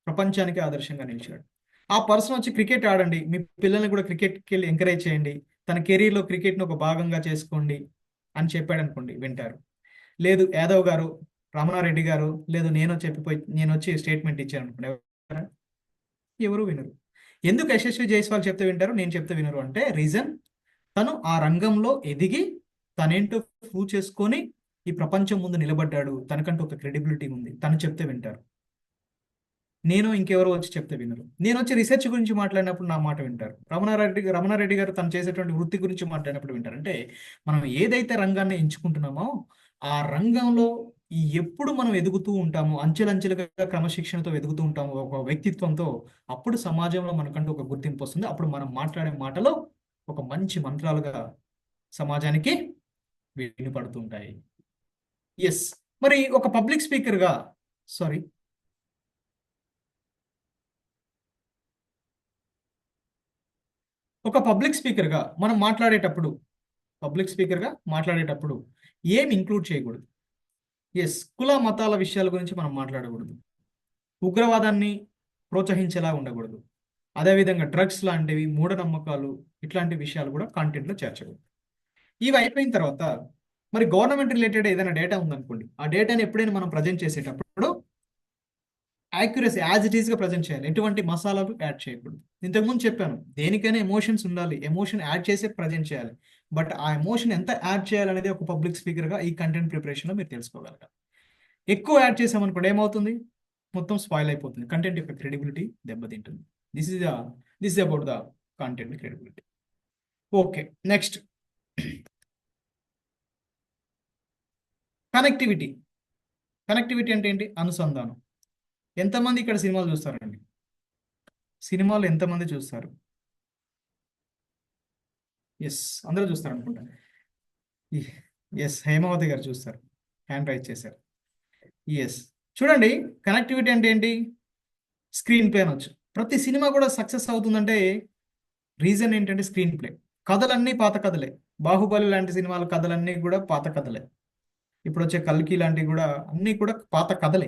ప్రపంచానికి ఆదర్శంగా నిలిచాడు. ఆ పర్సన్ వచ్చి క్రికెట్ ఆడండి, మీ పిల్లల్ని కూడా క్రికెట్కి వెళ్ళి ఎంకరేజ్ చేయండి, తన కెరీర్లో క్రికెట్ని ఒక భాగంగా చేసుకోండి అని చెప్పాడు అనుకోండి, వింటారు. లేదు యాదవ్ గారు, రమణారెడ్డి గారు, లేదు నేను వచ్చి స్టేట్మెంట్ ఇచ్చాను అనుకోండి, ఎవరు వినరు. ఎందుకు యశస్వి జైస్వాల్ చెప్తే వింటారు, నేను చెప్తే వినరు అంటే రీజన్, తను ఆ రంగంలో ఎదిగి తనేంటో ప్రూవ్ చేసుకొని ఈ ప్రపంచం ముందు నిలబడ్డాడు, తనకంటూ ఒక క్రెడిబిలిటీ ఉంది, తను చెప్తే వింటారు. నేను ఇంకెవరో వచ్చి చెప్తే వినరు. నేను వచ్చి రీసెర్చ్ గురించి మాట్లాడినప్పుడు నా మాట వింటారు. రమణారెడ్డి గారు తను చేసేటువంటి వృత్తి గురించి మాట్లాడినప్పుడు వింటారు. అంటే మనం ఏదైతే రంగాన్ని ఎంచుకుంటున్నామో ఆ రంగంలో ఎప్పుడు మనం ఎదుగుతూ ఉంటామో, అంచెలంచెలుగా క్రమశిక్షణతో ఎదుగుతూ ఉంటామో ఒక వ్యక్తిత్వంతో, అప్పుడు సమాజంలో మనకంటూ ఒక గుర్తింపు వస్తుంది. అప్పుడు మనం మాట్లాడే మాటలు ఒక మంచి మంత్రాలుగా సమాజానికి వినపడుతూ ఉంటాయి. ఎస్. మరి ఒక పబ్లిక్ స్పీకర్గా సారీ ఒక పబ్లిక్ స్పీకర్గా మనం పబ్లిక్ స్పీకర్గా మాట్లాడేటప్పుడు ఏం ఇంక్లూడ్ చేయకూడదు? ఎస్, కుల మతాల విషయాల గురించి మనం మాట్లాడకూడదు. ఉగ్రవాదాన్ని ప్రోత్సహించేలా ఉండకూడదు. అదేవిధంగా డ్రగ్స్ లాంటివి, మూఢనమ్మకాలు, ఇట్లాంటి విషయాలు కూడా కంటెంట్లో చేర్చకూడదు. ఇవి అయిపోయిన తర్వాత మరి గవర్నమెంట్ రిలేటెడ్ ఏదైనా డేటా ఉందనుకోండి, ఆ డేటాని ఎప్పుడైనా మనం ప్రజెంట్ చేసేటప్పుడు యాక్యురసీ యాజ్ ఇట్ ఈస్గా ప్రజెంట్ చేయాలి. ఎటువంటి మసాలాలు యాడ్ చేయకూడదు. ఇంతకుముందు చెప్పాను, దేనికైనా ఎమోషన్స్ ఉండాలి, ఎమోషన్ యాడ్ చేసే ప్రజెంట్ చేయాలి. బట్ ఆ ఎమోషన్ ఎంత యాడ్ చేయాలనేది ఒక పబ్లిక్ స్పీకర్గా ఈ కంటెంట్ ప్రిపరేషన్లో మీరు తెలుసుకోగలగాలి. ఎక్కువ యాడ్ చేసామనుకోండి ఏమవుతుంది? మొత్తం స్పాయిల్ అయిపోతుంది. కంటెంట్ యొక్క క్రెడిబిలిటీ దెబ్బతింటుంది. This is about the content credibility. Okay, next connectivity. Connectivity అంటే ఏంటి? అనుసంధానం. ఎంతమంది ఇక్కడ సినిమాలు చూస్తారండి? సినిమాలు ఎంతమంది చూస్తారు? ఎస్, అందరూ చూస్తారు అనుకుంటా. ఎస్, హేమావతి గారు చూస్తారు, హ్యాండ్ రైజ్ చేశారు. ఎస్, చూడండి, కనెక్టివిటీ అంటే ఏంటి? స్క్రీన్ ప్లే అనొచ్చు. ప్రతి సినిమా కూడా సక్సెస్ అవుతుందంటే రీజన్ ఏంటంటే స్క్రీన్ ప్లే. కథలన్నీ పాత కథలే. బాహుబలి లాంటి సినిమాల కథలన్నీ కూడా పాత కథలే. ఇప్పుడు వచ్చే కల్కి లాంటివి కూడా అన్నీ కూడా పాత కథలే.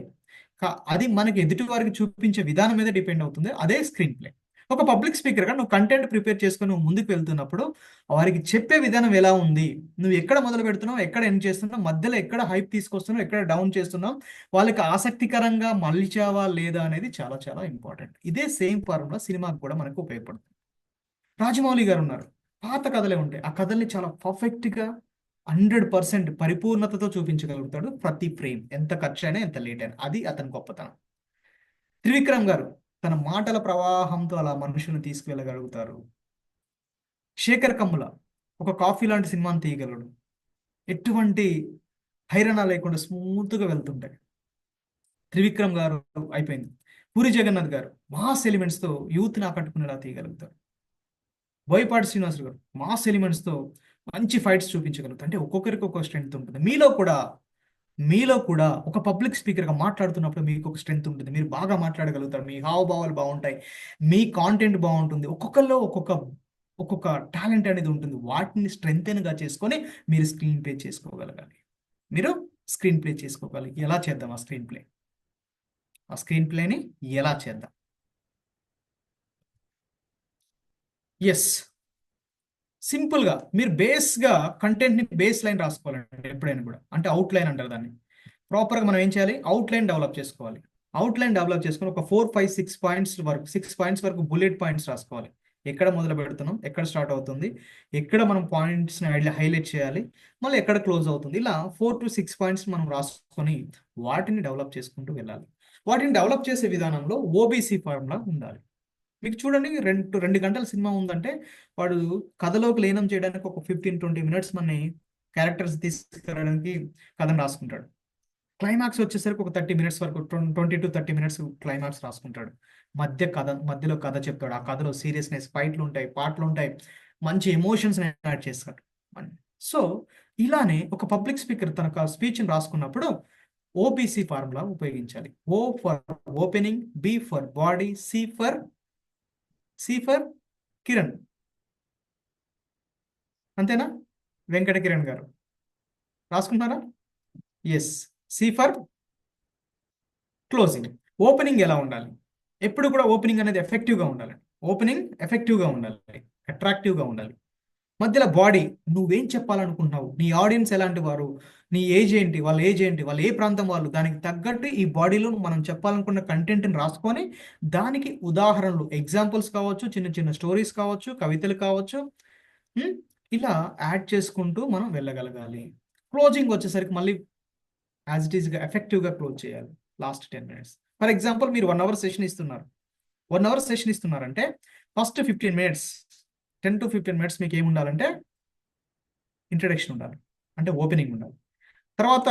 అది మనకి ఎదుటి వారికి చూపించే విధానం మీద డిపెండ్ అవుతుంది. అదే స్క్రీన్ ప్లే. ఒక పబ్లిక్ స్పీకర్గా నువ్వు కంటెంట్ ప్రిపేర్ చేసుకొని నువ్వు ముందుకు వెళ్తున్నప్పుడు వారికి చెప్పే విధానం ఎలా ఉంది, నువ్వు ఎక్కడ మొదలు పెడుతున్నావు, ఎక్కడ ఎండ్ చేస్తున్నావు, మధ్యలో ఎక్కడ హైప్ తీసుకొస్తున్నావు, ఎక్కడ డౌన్ చేస్తున్నావు, వాళ్ళకి ఆసక్తికరంగా మలిచావా లేదా అనేది చాలా చాలా ఇంపార్టెంట్. ఇదే సేమ్ ఫార్ములా సినిమాకి కూడా మనకు ఉపయోగపడుతుంది. రాజమౌళి గారు ఉన్నారు, పాత కథలే ఉంటాయి. ఆ కథల్ని చాలా పర్ఫెక్ట్గా 100% పరిపూర్ణతతో చూపించగలుగుతాడు. ప్రతి ఫ్రేమ్ ఎంత ఖర్చు అయినా ఎంత లేట్ అయినా, అది అతని గొప్పతనం. త్రివిక్రమ్ గారు తన మాటల ప్రవాహంతో అలా మనుషులను తీసుకువెళ్ళగలుగుతారు. శేఖర్ కమ్ముల ఒక కాఫీ లాంటి సినిమాని తీయగలడు. ఎటువంటి హైరాణ లేకుండా స్మూత్గా వెళ్తుంటాయి. త్రివిక్రమ్ గారు అయిపోయింది. పూరి జగన్నాథ్ గారు మాస్ ఎలిమెంట్స్తో యూత్ని ఆకట్టుకునేలా తీయగలుగుతారు. బోయపాటి శ్రీనివాస్ గారు మాస్ ఎలిమెంట్స్తో మంచి ఫైట్స్ చూపించగలుగుతారు. అంటే ఒక్కొక్కరికి ఒక్కొక్క స్ట్రెంగ్త్ ఉంటుంది. మీలో కూడా ఒక పబ్లిక్ స్పీకర్గా మాట్లాడుతున్నప్పుడు మీకు ఒక స్ట్రెంగ్త్ ఉంటుంది. మీరు బాగా మాట్లాడగలుగుతారు, మీ హావభావాలు బాగుంటాయి, మీ కాంటెంట్ బాగుంటుంది. ఒక్కొక్కరిలో ఒక్కొక్క టాలెంట్ అనేది ఉంటుంది. వాటిని స్ట్రెంగ్తెన్గా చేసుకొని మీరు స్క్రీన్ ప్లే చేసుకోగలగాలి. ఎలా చేద్దాం ఆ స్క్రీన్ ప్లేని ఎలా చేద్దాం? ఎస్, సింపుల్గా మీరు బేస్గా కంటెంట్ని బేస్ లైన్ రాసుకోవాలండి ఎప్పుడైనా కూడా. అంటే అవుట్ లైన్ అంటారు దాన్ని. ప్రాపర్గా మనం ఏం చేయాలి? అవుట్ లైన్ డెవలప్ చేసుకోవాలి. అవుట్ లైన్ డెవలప్ చేసుకొని ఒక 4, 5, 6 పాయింట్స్ వరకు బుల్లెట్ పాయింట్స్ రాసుకోవాలి. ఎక్కడ మొదలు పెడుతున్నాం, ఎక్కడ స్టార్ట్ అవుతుంది, ఎక్కడ మనం పాయింట్స్ని హైలైట్ చేయాలి, మళ్ళీ ఎక్కడ క్లోజ్ అవుతుంది. ఇలా 4 to 6 పాయింట్స్ మనం రాసుకొని వాటిని డెవలప్ చేసుకుంటూ వెళ్ళాలి. వాటిని డెవలప్ చేసే విధానంలో ఓబీసీ ఫార్ములా ఉండాలి. మీకు చూడండి, 2 గంటల సినిమా ఉందంటే వాడు కథలోకి లీనం చేయడానికి ఒక 15-20 మినిట్స్ మన క్యారెక్టర్స్ తీసుకురావడానికి కథను రాసుకుంటాడు. క్లైమాక్స్ వచ్చేసరికి ఒక 30 మినిట్స్ వరకు 20 to 30 మినిట్స్ క్లైమాక్స్ రాసుకుంటాడు. మధ్యలో కథ చెప్తాడు. ఆ కథలో సీరియస్నెస్, ఫైట్లు ఉంటాయి, పాటలు ఉంటాయి, మంచి ఎమోషన్స్ యాడ్ చేస్తాడు. సో ఇలానే ఒక పబ్లిక్ స్పీకర్ తన స్పీచ్ని రాసుకున్నప్పుడు ఓబీసీ ఫార్ములా ఉపయోగించాలి. O for opening, B for body, C for Kiran. అంతేనా? వెంకట కిరణ్ గారు రాసుకుంటున్నారా? Yes, C for closing. Opening ఎలా ఉండాలి? ఎప్పుడు కూడా ఓపెనింగ్ అనేది ఎఫెక్టివ్గా ఉండాలి. అట్రాక్టివ్గా ఉండాలి. మధ్యలో బాడీ, నువ్వేం చెప్పాలనుకుంటున్నావు, నీ ఆడియన్స్ ఎలాంటి వారు, నీ ఏజ్ ఏంటి, వాళ్ళ ఏ ప్రాంతం వాళ్ళు, దానికి తగ్గట్టు ఈ బాడీలో మనం చెప్పాలనుకున్న కంటెంట్ని రాసుకొని దానికి ఉదాహరణలు, ఎగ్జాంపుల్స్ కావచ్చు, చిన్న చిన్న స్టోరీస్ కావచ్చు, కవితలు కావచ్చు, ఇలా యాడ్ చేసుకుంటూ మనం వెళ్ళగలగాలి. క్లోజింగ్ వచ్చేసరికి మళ్ళీ యాజ్ ఇట్ ఈస్గా ఎఫెక్టివ్గా క్లోజ్ చేయాలి. Last 10 minutes. ఫర్ ఎగ్జాంపుల్ మీరు 1 అవర్ సెషన్ ఇస్తున్నారు. 1 అవర్ సెషన్ ఇస్తున్నారంటే ఫస్ట్ 15 మినిట్స్, 10 to 15 మినిట్స్ మీకు ఏముండాలంటే ఇంట్రడక్షన్ ఉండాలి, అంటే ఓపెనింగ్ ఉండాలి. తర్వాత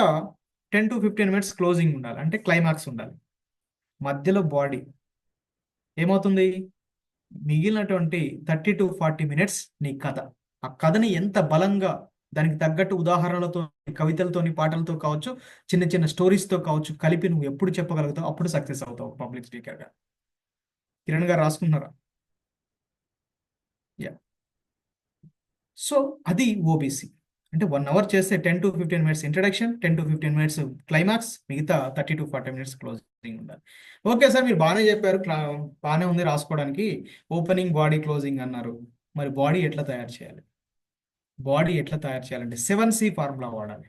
10 to 15 మినిట్స్ క్లోజింగ్ ఉండాలి, అంటే క్లైమాక్స్ ఉండాలి. మధ్యలో బాడీ ఏమవుతుంది? మిగిలినటువంటి 30 to 40 మినిట్స్ నీ కథ. ఆ కథని ఎంత బలంగా దానికి తగ్గట్టు ఉదాహరణలతో, కవితలతోని, పాటలతో కావచ్చు, చిన్న చిన్న స్టోరీస్తో కావచ్చు కలిపి నువ్వు ఎప్పుడు చెప్పగలుగుతావు అప్పుడు సక్సెస్ అవుతావు పబ్లిక్ స్పీకర్గా. కిరణ్ గారు రాసుకుంటున్నారా? యా. సో అది ఓబీసీ అంటే 1 అవర్ చేస్తే 10 to 15 minutes introduction, 10 to 15 minutes climax, మిగతా 30 to 40 మినిట్స్ క్లోజింగ్ ఉండాలి. ఓకే సార్, మీరు బాగానే చెప్పారు, బాగానే ఉంది రాసుకోవడానికి. ఓపెనింగ్, బాడీ, క్లోజింగ్ అన్నారు. మరి బాడీ ఎట్లా తయారు చేయాలి? బాడీ ఎట్లా తయారు చేయాలంటే 7C ఫార్ములా వాడాలి.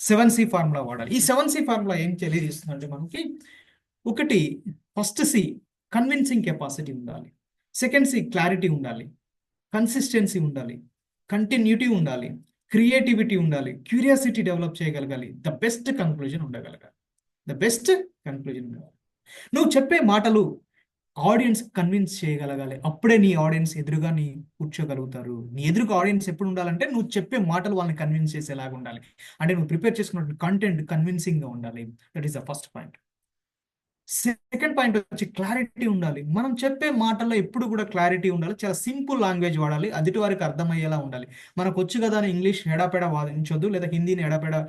7C ఫార్ములా వాడాలి. ఈ 7C ఫార్ములా ఏం తెలియజేస్తుందంటే మనకి, ఒకటి ఫస్ట్ సి కన్విన్సింగ్ కెపాసిటీ ఉండాలి, సెకండ్ సి క్లారిటీ ఉండాలి, కన్సిస్టెన్సీ ఉండాలి, కంటిన్యూటీ ఉండాలి, క్రియేటివిటీ ఉండాలి, క్యూరియాసిటీ డెవలప్ చేయగలగాలి, ద బెస్ట్ కంక్లూజన్ ఉండగలగాలి. ద బెస్ట్ కంక్లూజన్ ఉండాలి. నువ్వు చెప్పే మాటలు ఆడియన్స్ కన్విన్స్ చేయగలగాలి. అప్పుడే నీ ఆడియన్స్ ఎదురుగా నీ కూర్చోగలుగుతారు. నీ ఎదురుగా ఆడియన్స్ ఎప్పుడు ఉండాలంటే నువ్వు చెప్పే మాటలు వాళ్ళని కన్విన్స్ చేసేలాగా ఉండాలి. అంటే నువ్వు ప్రిపేర్ చేసుకున్న కంటెంట్ కన్విన్సింగ్గా ఉండాలి. That is the first point. Second point వచ్చి క్లారిటీ ఉండాలి. మనం చెప్పే మాటల్లో ఎప్పుడు కూడా క్లారిటీ ఉండాలి. చాలా సింపుల్ లాంగ్వేజ్ వాడాలి, ఎదుటి వారికి అర్థమయ్యేలా ఉండాలి. మనకు వచ్చు కదా అని ఇంగ్లీష్ ఎడాపెడా వాదించొద్దు, లేదా హిందీని ఎడాపెడా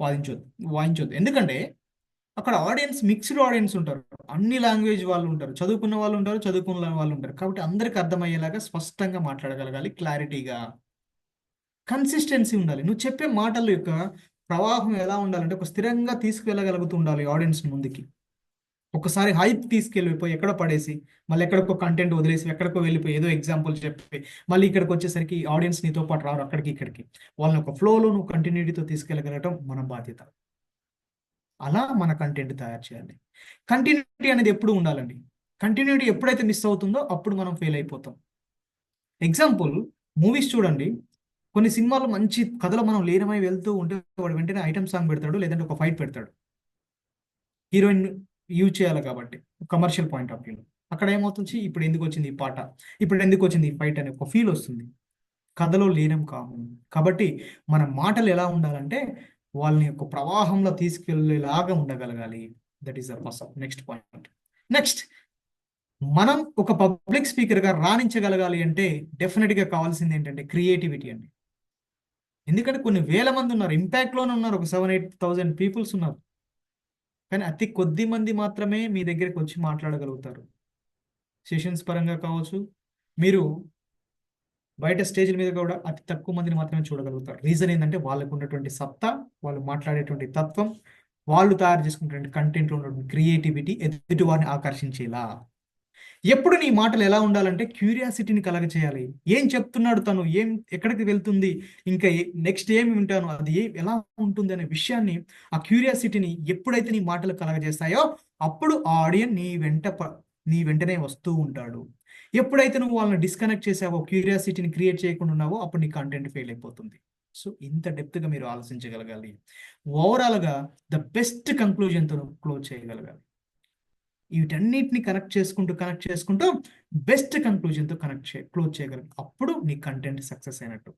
వాయించొద్దు. ఎందుకంటే అక్కడ ఆడియన్స్ మిక్స్డ్ ఆడియన్స్ ఉంటారు, అన్ని లాంగ్వేజ్ వాళ్ళు ఉంటారు, చదువుకున్న వాళ్ళు ఉంటారు, చదువుకున్న వాళ్ళు ఉంటారు. కాబట్టి అందరికి అర్థమయ్యేలాగా స్పష్టంగా మాట్లాడగలగాలి, క్లారిటీగా. కన్సిస్టెన్సీ ఉండాలి. నువ్వు చెప్పే మాటల యొక్క ప్రవాహం ఎలా ఉండాలంటే ఒక స్థిరంగా తీసుకువెళ్ళగలుగుతూ ఉండాలి ఆడియన్స్ ముందుకి. ఒకసారి హైప్ తీసుకెళ్ళిపోయి ఎక్కడ పడేసి మళ్ళీ ఎక్కడికో కంటెంట్ వదిలేసి ఎక్కడికో వెళ్ళిపోయి ఏదో ఎగ్జాంపుల్ చెప్పి మళ్ళీ ఇక్కడికి వచ్చేసరికి ఆడియన్స్ నీతో పాటు రారు, అక్కడికి ఇక్కడికి. వాళ్ళని ఒక ఫ్లోలో నువ్వు కంటిన్యూటీతో తీసుకెళ్ళగలగటం మన బాధ్యత. అలా మన కంటెంట్ తయారు చేయాలి. కంటిన్యూటీ అనేది ఎప్పుడు ఉండాలండి. కంటిన్యూటీ ఎప్పుడైతే మిస్ అవుతుందో అప్పుడు మనం ఫెయిల్ అయిపోతాం. ఎగ్జాంపుల్, మూవీస్ చూడండి. కొన్ని సినిమాలు మంచి కథలో మనం లీనమై వెళ్తూ ఉంటే వాడు వెంటనే ఐటమ్ సాంగ్ పెడతాడు, లేదంటే ఒక ఫైట్ పెడతాడు. హీరోయిన్ యూజ్ చేయాలి కాబట్టి కమర్షియల్ పాయింట్ ఆఫ్ వ్యూలో. అక్కడ ఏమవుతుంది, ఇప్పుడు ఎందుకు వచ్చింది ఈ పాట, ఇప్పుడు ఎందుకు వచ్చింది ఈ ఫైట్ అనే ఒక ఫీల్ వస్తుంది. కథలో లీనం కాము. కాబట్టి మన మాటలు ఎలా ఉండాలంటే వాళ్ళని యొక్క ప్రవాహంలో తీసుకెళ్లేలాగా ఉండగలగాలి. That is the first next point. Next, మనం ఒక పబ్లిక్ స్పీకర్గా రాణించగలగాలి అంటే డెఫినెట్గా కావాల్సింది ఏంటంటే క్రియేటివిటీ అండి. ఎందుకంటే కొన్ని వేల మంది ఉన్నారు, ఇంపాక్ట్లోనే ఉన్నారు, ఒక 7,000-8,000 పీపుల్స్ ఉన్నారు. కానీ అతి కొద్ది మంది మాత్రమే మీ దగ్గరికి వచ్చి మాట్లాడగలుగుతారు. సెషన్స్ పరంగా కావచ్చు, మీరు బయట స్టేజ్ల మీద కూడా అతి తక్కువ మందిని మాత్రమే చూడగలుగుతారు. రీజన్ ఏంటంటే వాళ్ళకు ఉన్నటువంటి సత్తా, వాళ్ళు మాట్లాడేటువంటి తత్వం, వాళ్ళు తయారు చేసుకున్నటువంటి కంటెంట్లో ఉన్నటువంటి క్రియేటివిటీ ఎదుటి వారిని ఆకర్షించేలా. ఎప్పుడు నీ మాటలు ఎలా ఉండాలంటే క్యూరియాసిటీని కలగ చేయాలి. ఏం చెప్తున్నాడు తను, ఏం ఎక్కడికి వెళ్తుంది, ఇంకా నెక్స్ట్ ఏమి వింటాను, అది ఎలా ఉంటుంది అనే విషయాన్ని, ఆ క్యూరియాసిటీని ఎప్పుడైతే నీ మాటలు కలగజేస్తాయో అప్పుడు ఆ ఆడియన్స్ నీ వెంటనే వస్తూ ఉంటాడు. ఎప్పుడైతే నువ్వు వాళ్ళని డిస్కనెక్ట్ చేసావో, క్యూరియాసిటీని క్రియేట్ చేయకుండా ఉన్నావో అప్పుడు నీ కంటెంట్ ఫెయిల్ అయిపోతుంది. సో ఇంత డెప్త్గా మీరు ఆలోచించగలగాలి. ఓవరాల్గా ద బెస్ట్ కంక్లూజన్తో క్లోజ్ చేయగలగాలి. వీటన్నిటిని కనెక్ట్ చేసుకుంటూ బెస్ట్ కంక్లూజన్తో క్లోజ్ చేయగలరు. అప్పుడు నీ కంటెంట్ సక్సెస్ అయినట్టు.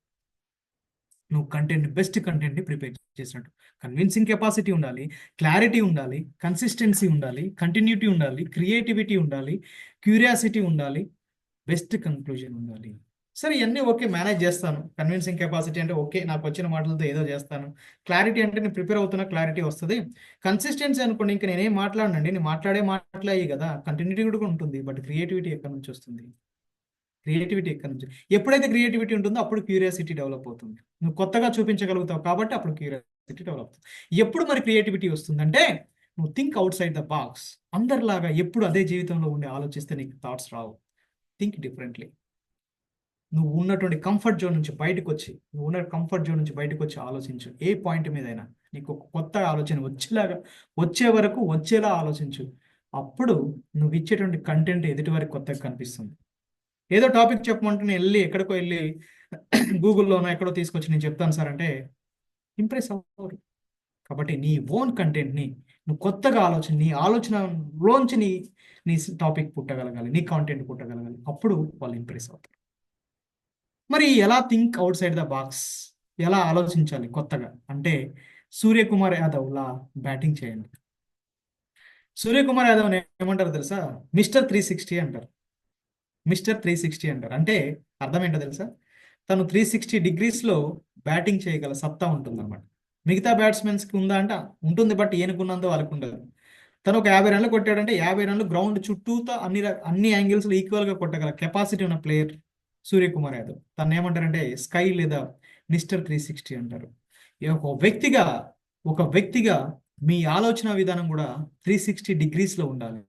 నువ్వు బెస్ట్ కంటెంట్ని ప్రిపేర్ చేసినట్టు. కన్విన్సింగ్ కెపాసిటీ ఉండాలి, క్లారిటీ ఉండాలి, కన్సిస్టెన్సీ ఉండాలి, కంటిన్యూటీ ఉండాలి, క్రియేటివిటీ ఉండాలి, క్యూరియాసిటీ ఉండాలి, బెస్ట్ కంక్లూజన్ ఉండాలి. సరే, ఇవన్నీ ఓకే, మేనేజ్ చేస్తాను. కన్విన్సింగ్ కెపాసిటీ అంటే ఓకే, నాకు వచ్చిన మాటలతో ఏదో చేస్తాను. క్లారిటీ అంటే నేను ప్రిపేర్ అవుతున్నా, క్లారిటీ వస్తుంది. కన్సిస్టెన్సీ అనుకోండి, ఇంకా నేనేం మాట్లాడనండి, నేను మాట్లాడే మాటలే అయ్యి కదా, కంటిన్యూటీ కూడా ఉంటుంది. బట్ క్రియేటివిటీ ఎక్కడి నుంచి వస్తుంది? క్రియేటివిటీ ఎక్కడి నుంచి? ఎప్పుడైతే క్రియేటివిటీ ఉంటుందో అప్పుడు క్యూరియాసిటీ డెవలప్ అవుతుంది. నువ్వు కొత్తగా చూపించగలుగుతావు కాబట్టి అప్పుడు క్యూరియాసిటీ డెవలప్ అవుతుంది. ఎప్పుడు మరి క్రియేటివిటీ వస్తుందంటే నువ్వు think out side the box. అందరిలాగా ఎప్పుడు అదే జీవితంలో ఉండి ఆలోచిస్తే నీకు థాట్స్ రావు. Think differently. నువ్వు ఉన్నటువంటి కంఫర్ట్ జోన్ నుంచి బయటకు వచ్చి ఆలోచించు. ఏ పాయింట్ మీదైనా నీకు ఒక కొత్త ఆలోచన వచ్చేలా ఆలోచించు. అప్పుడు నువ్వు ఇచ్చేటువంటి కంటెంట్ ఎదుటి వారికి కొత్తగా కనిపిస్తుంది. ఏదో టాపిక్ చెప్పమంటే నేను ఎక్కడికో వెళ్ళి గూగుల్లోనో ఎక్కడో తీసుకొచ్చి నేను చెప్తాను సార్ అంటే ఇంప్రెస్ అవ్వరు. కాబట్టి నీ ఓన్ కంటెంట్ని నువ్వు కొత్తగా నీ ఆలోచనలోంచి నీ టాపిక్ పుట్టగలగాలి, నీ కాంటెంట్ పుట్టగలగాలి. అప్పుడు వాళ్ళు ఇంప్రెస్ అవుతారు. మరి ఎలా think out side the box, ఎలా ఆలోచించాలి కొత్తగా అంటే సూర్యకుమార్ యాదవ్ లా బ్యాటింగ్ చేయండి. సూర్యకుమార్ యాదవ్ ఏమంటారు తెలుసా? మిస్టర్ 360 అంటారు. మిస్టర్ 360 అంటారు. అంటే అర్థం ఏంటో తెలుసా? తను 360 డిగ్రీస్లో బ్యాటింగ్ చేయగల సత్తా ఉంటుంది అనమాట. మిగతా బ్యాట్స్మెన్స్కి ఉందా అంటే ఉంటుంది, బట్ ఏనుకున్నంత వాళ్ళకు ఉండదు. తను ఒక 50 రన్లు కొట్టాడంటే 50 రన్లు గ్రౌండ్ చుట్టూతో అన్ని యాంగిల్స్లో ఈక్వల్గా కొట్టగల కెపాసిటీ ఉన్న ప్లేయర్ సూర్యకుమార్ యాదవ్. తను ఏమంటారంటే స్కై లేదా మిస్టర్ 360 అంటారు. ఒక వ్యక్తిగా మీ ఆలోచన విధానం కూడా 360 డిగ్రీస్లో ఉండాలి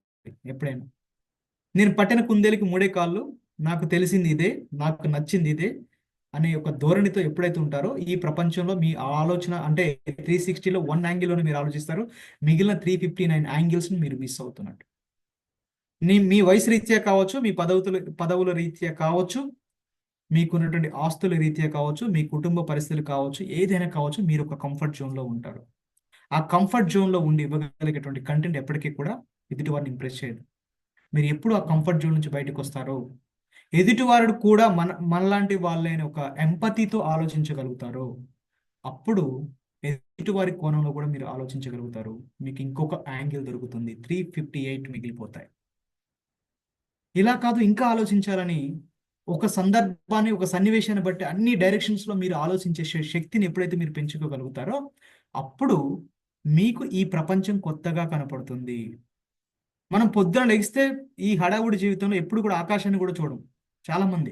ఎప్పుడైనా. నేను పట్టిన కుందేలుకి 3 కాళ్ళు, నాకు తెలిసింది ఇదే, నాకు నచ్చింది ఇదే అనే ఒక ధోరణితో ఎప్పుడైతే ఉంటారో ఈ ప్రపంచంలో మీ ఆలోచన అంటే 360లో 1 యాంగిల్లోనే మీరు ఆలోచిస్తారు, మిగిలిన 359 యాంగిల్స్ని మీరు మిస్ అవుతున్నట్టు. మీ వయసు రీత్యా కావచ్చు, మీ పదవుల రీత్యా కావచ్చు, మీకున్నటువంటి ఆస్తుల రీత్యా కావచ్చు, మీ కుటుంబ పరిస్థితులు కావచ్చు, ఏదైనా కావచ్చు, మీరు ఒక కంఫర్ట్ జోన్లో ఉంటారు. ఆ కంఫర్ట్ జోన్లో ఉండి ఇవ్వగలిగేటువంటి కంటెంట్ ఎప్పటికీ కూడా ఎదుటి వారిని ఇంప్రెస్ చేయదు. మీరు ఎప్పుడు ఆ కంఫర్ట్ జోన్ నుంచి బయటకు వస్తారో ఎదుటివారు కూడా మనలాంటి వాళ్ళైన ఒక ఎంపతితో ఆలోచించగలుగుతారు. అప్పుడు ఎదుటివారి కోణంలో కూడా మీరు ఆలోచించగలుగుతారు. మీకు ఇంకొక యాంగిల్ దొరుకుతుంది, 358 మిగిలిపోతాయి. ఇలా కాదు ఇంకా ఆలోచించాలని ఒక సందర్భాన్ని, ఒక సన్నివేశాన్ని బట్టి అన్ని డైరెక్షన్స్లో మీరు ఆలోచించే శక్తిని ఎప్పుడైతే మీరు పెంచుకోగలుగుతారో అప్పుడు మీకు ఈ ప్రపంచం కొత్తగా కనపడుతుంది. మనం పొద్దున లెగిస్తే ఈ హడావుడి జీవితంలో ఎప్పుడు కూడా ఆకాశాన్ని కూడా చూడం. చాలామంది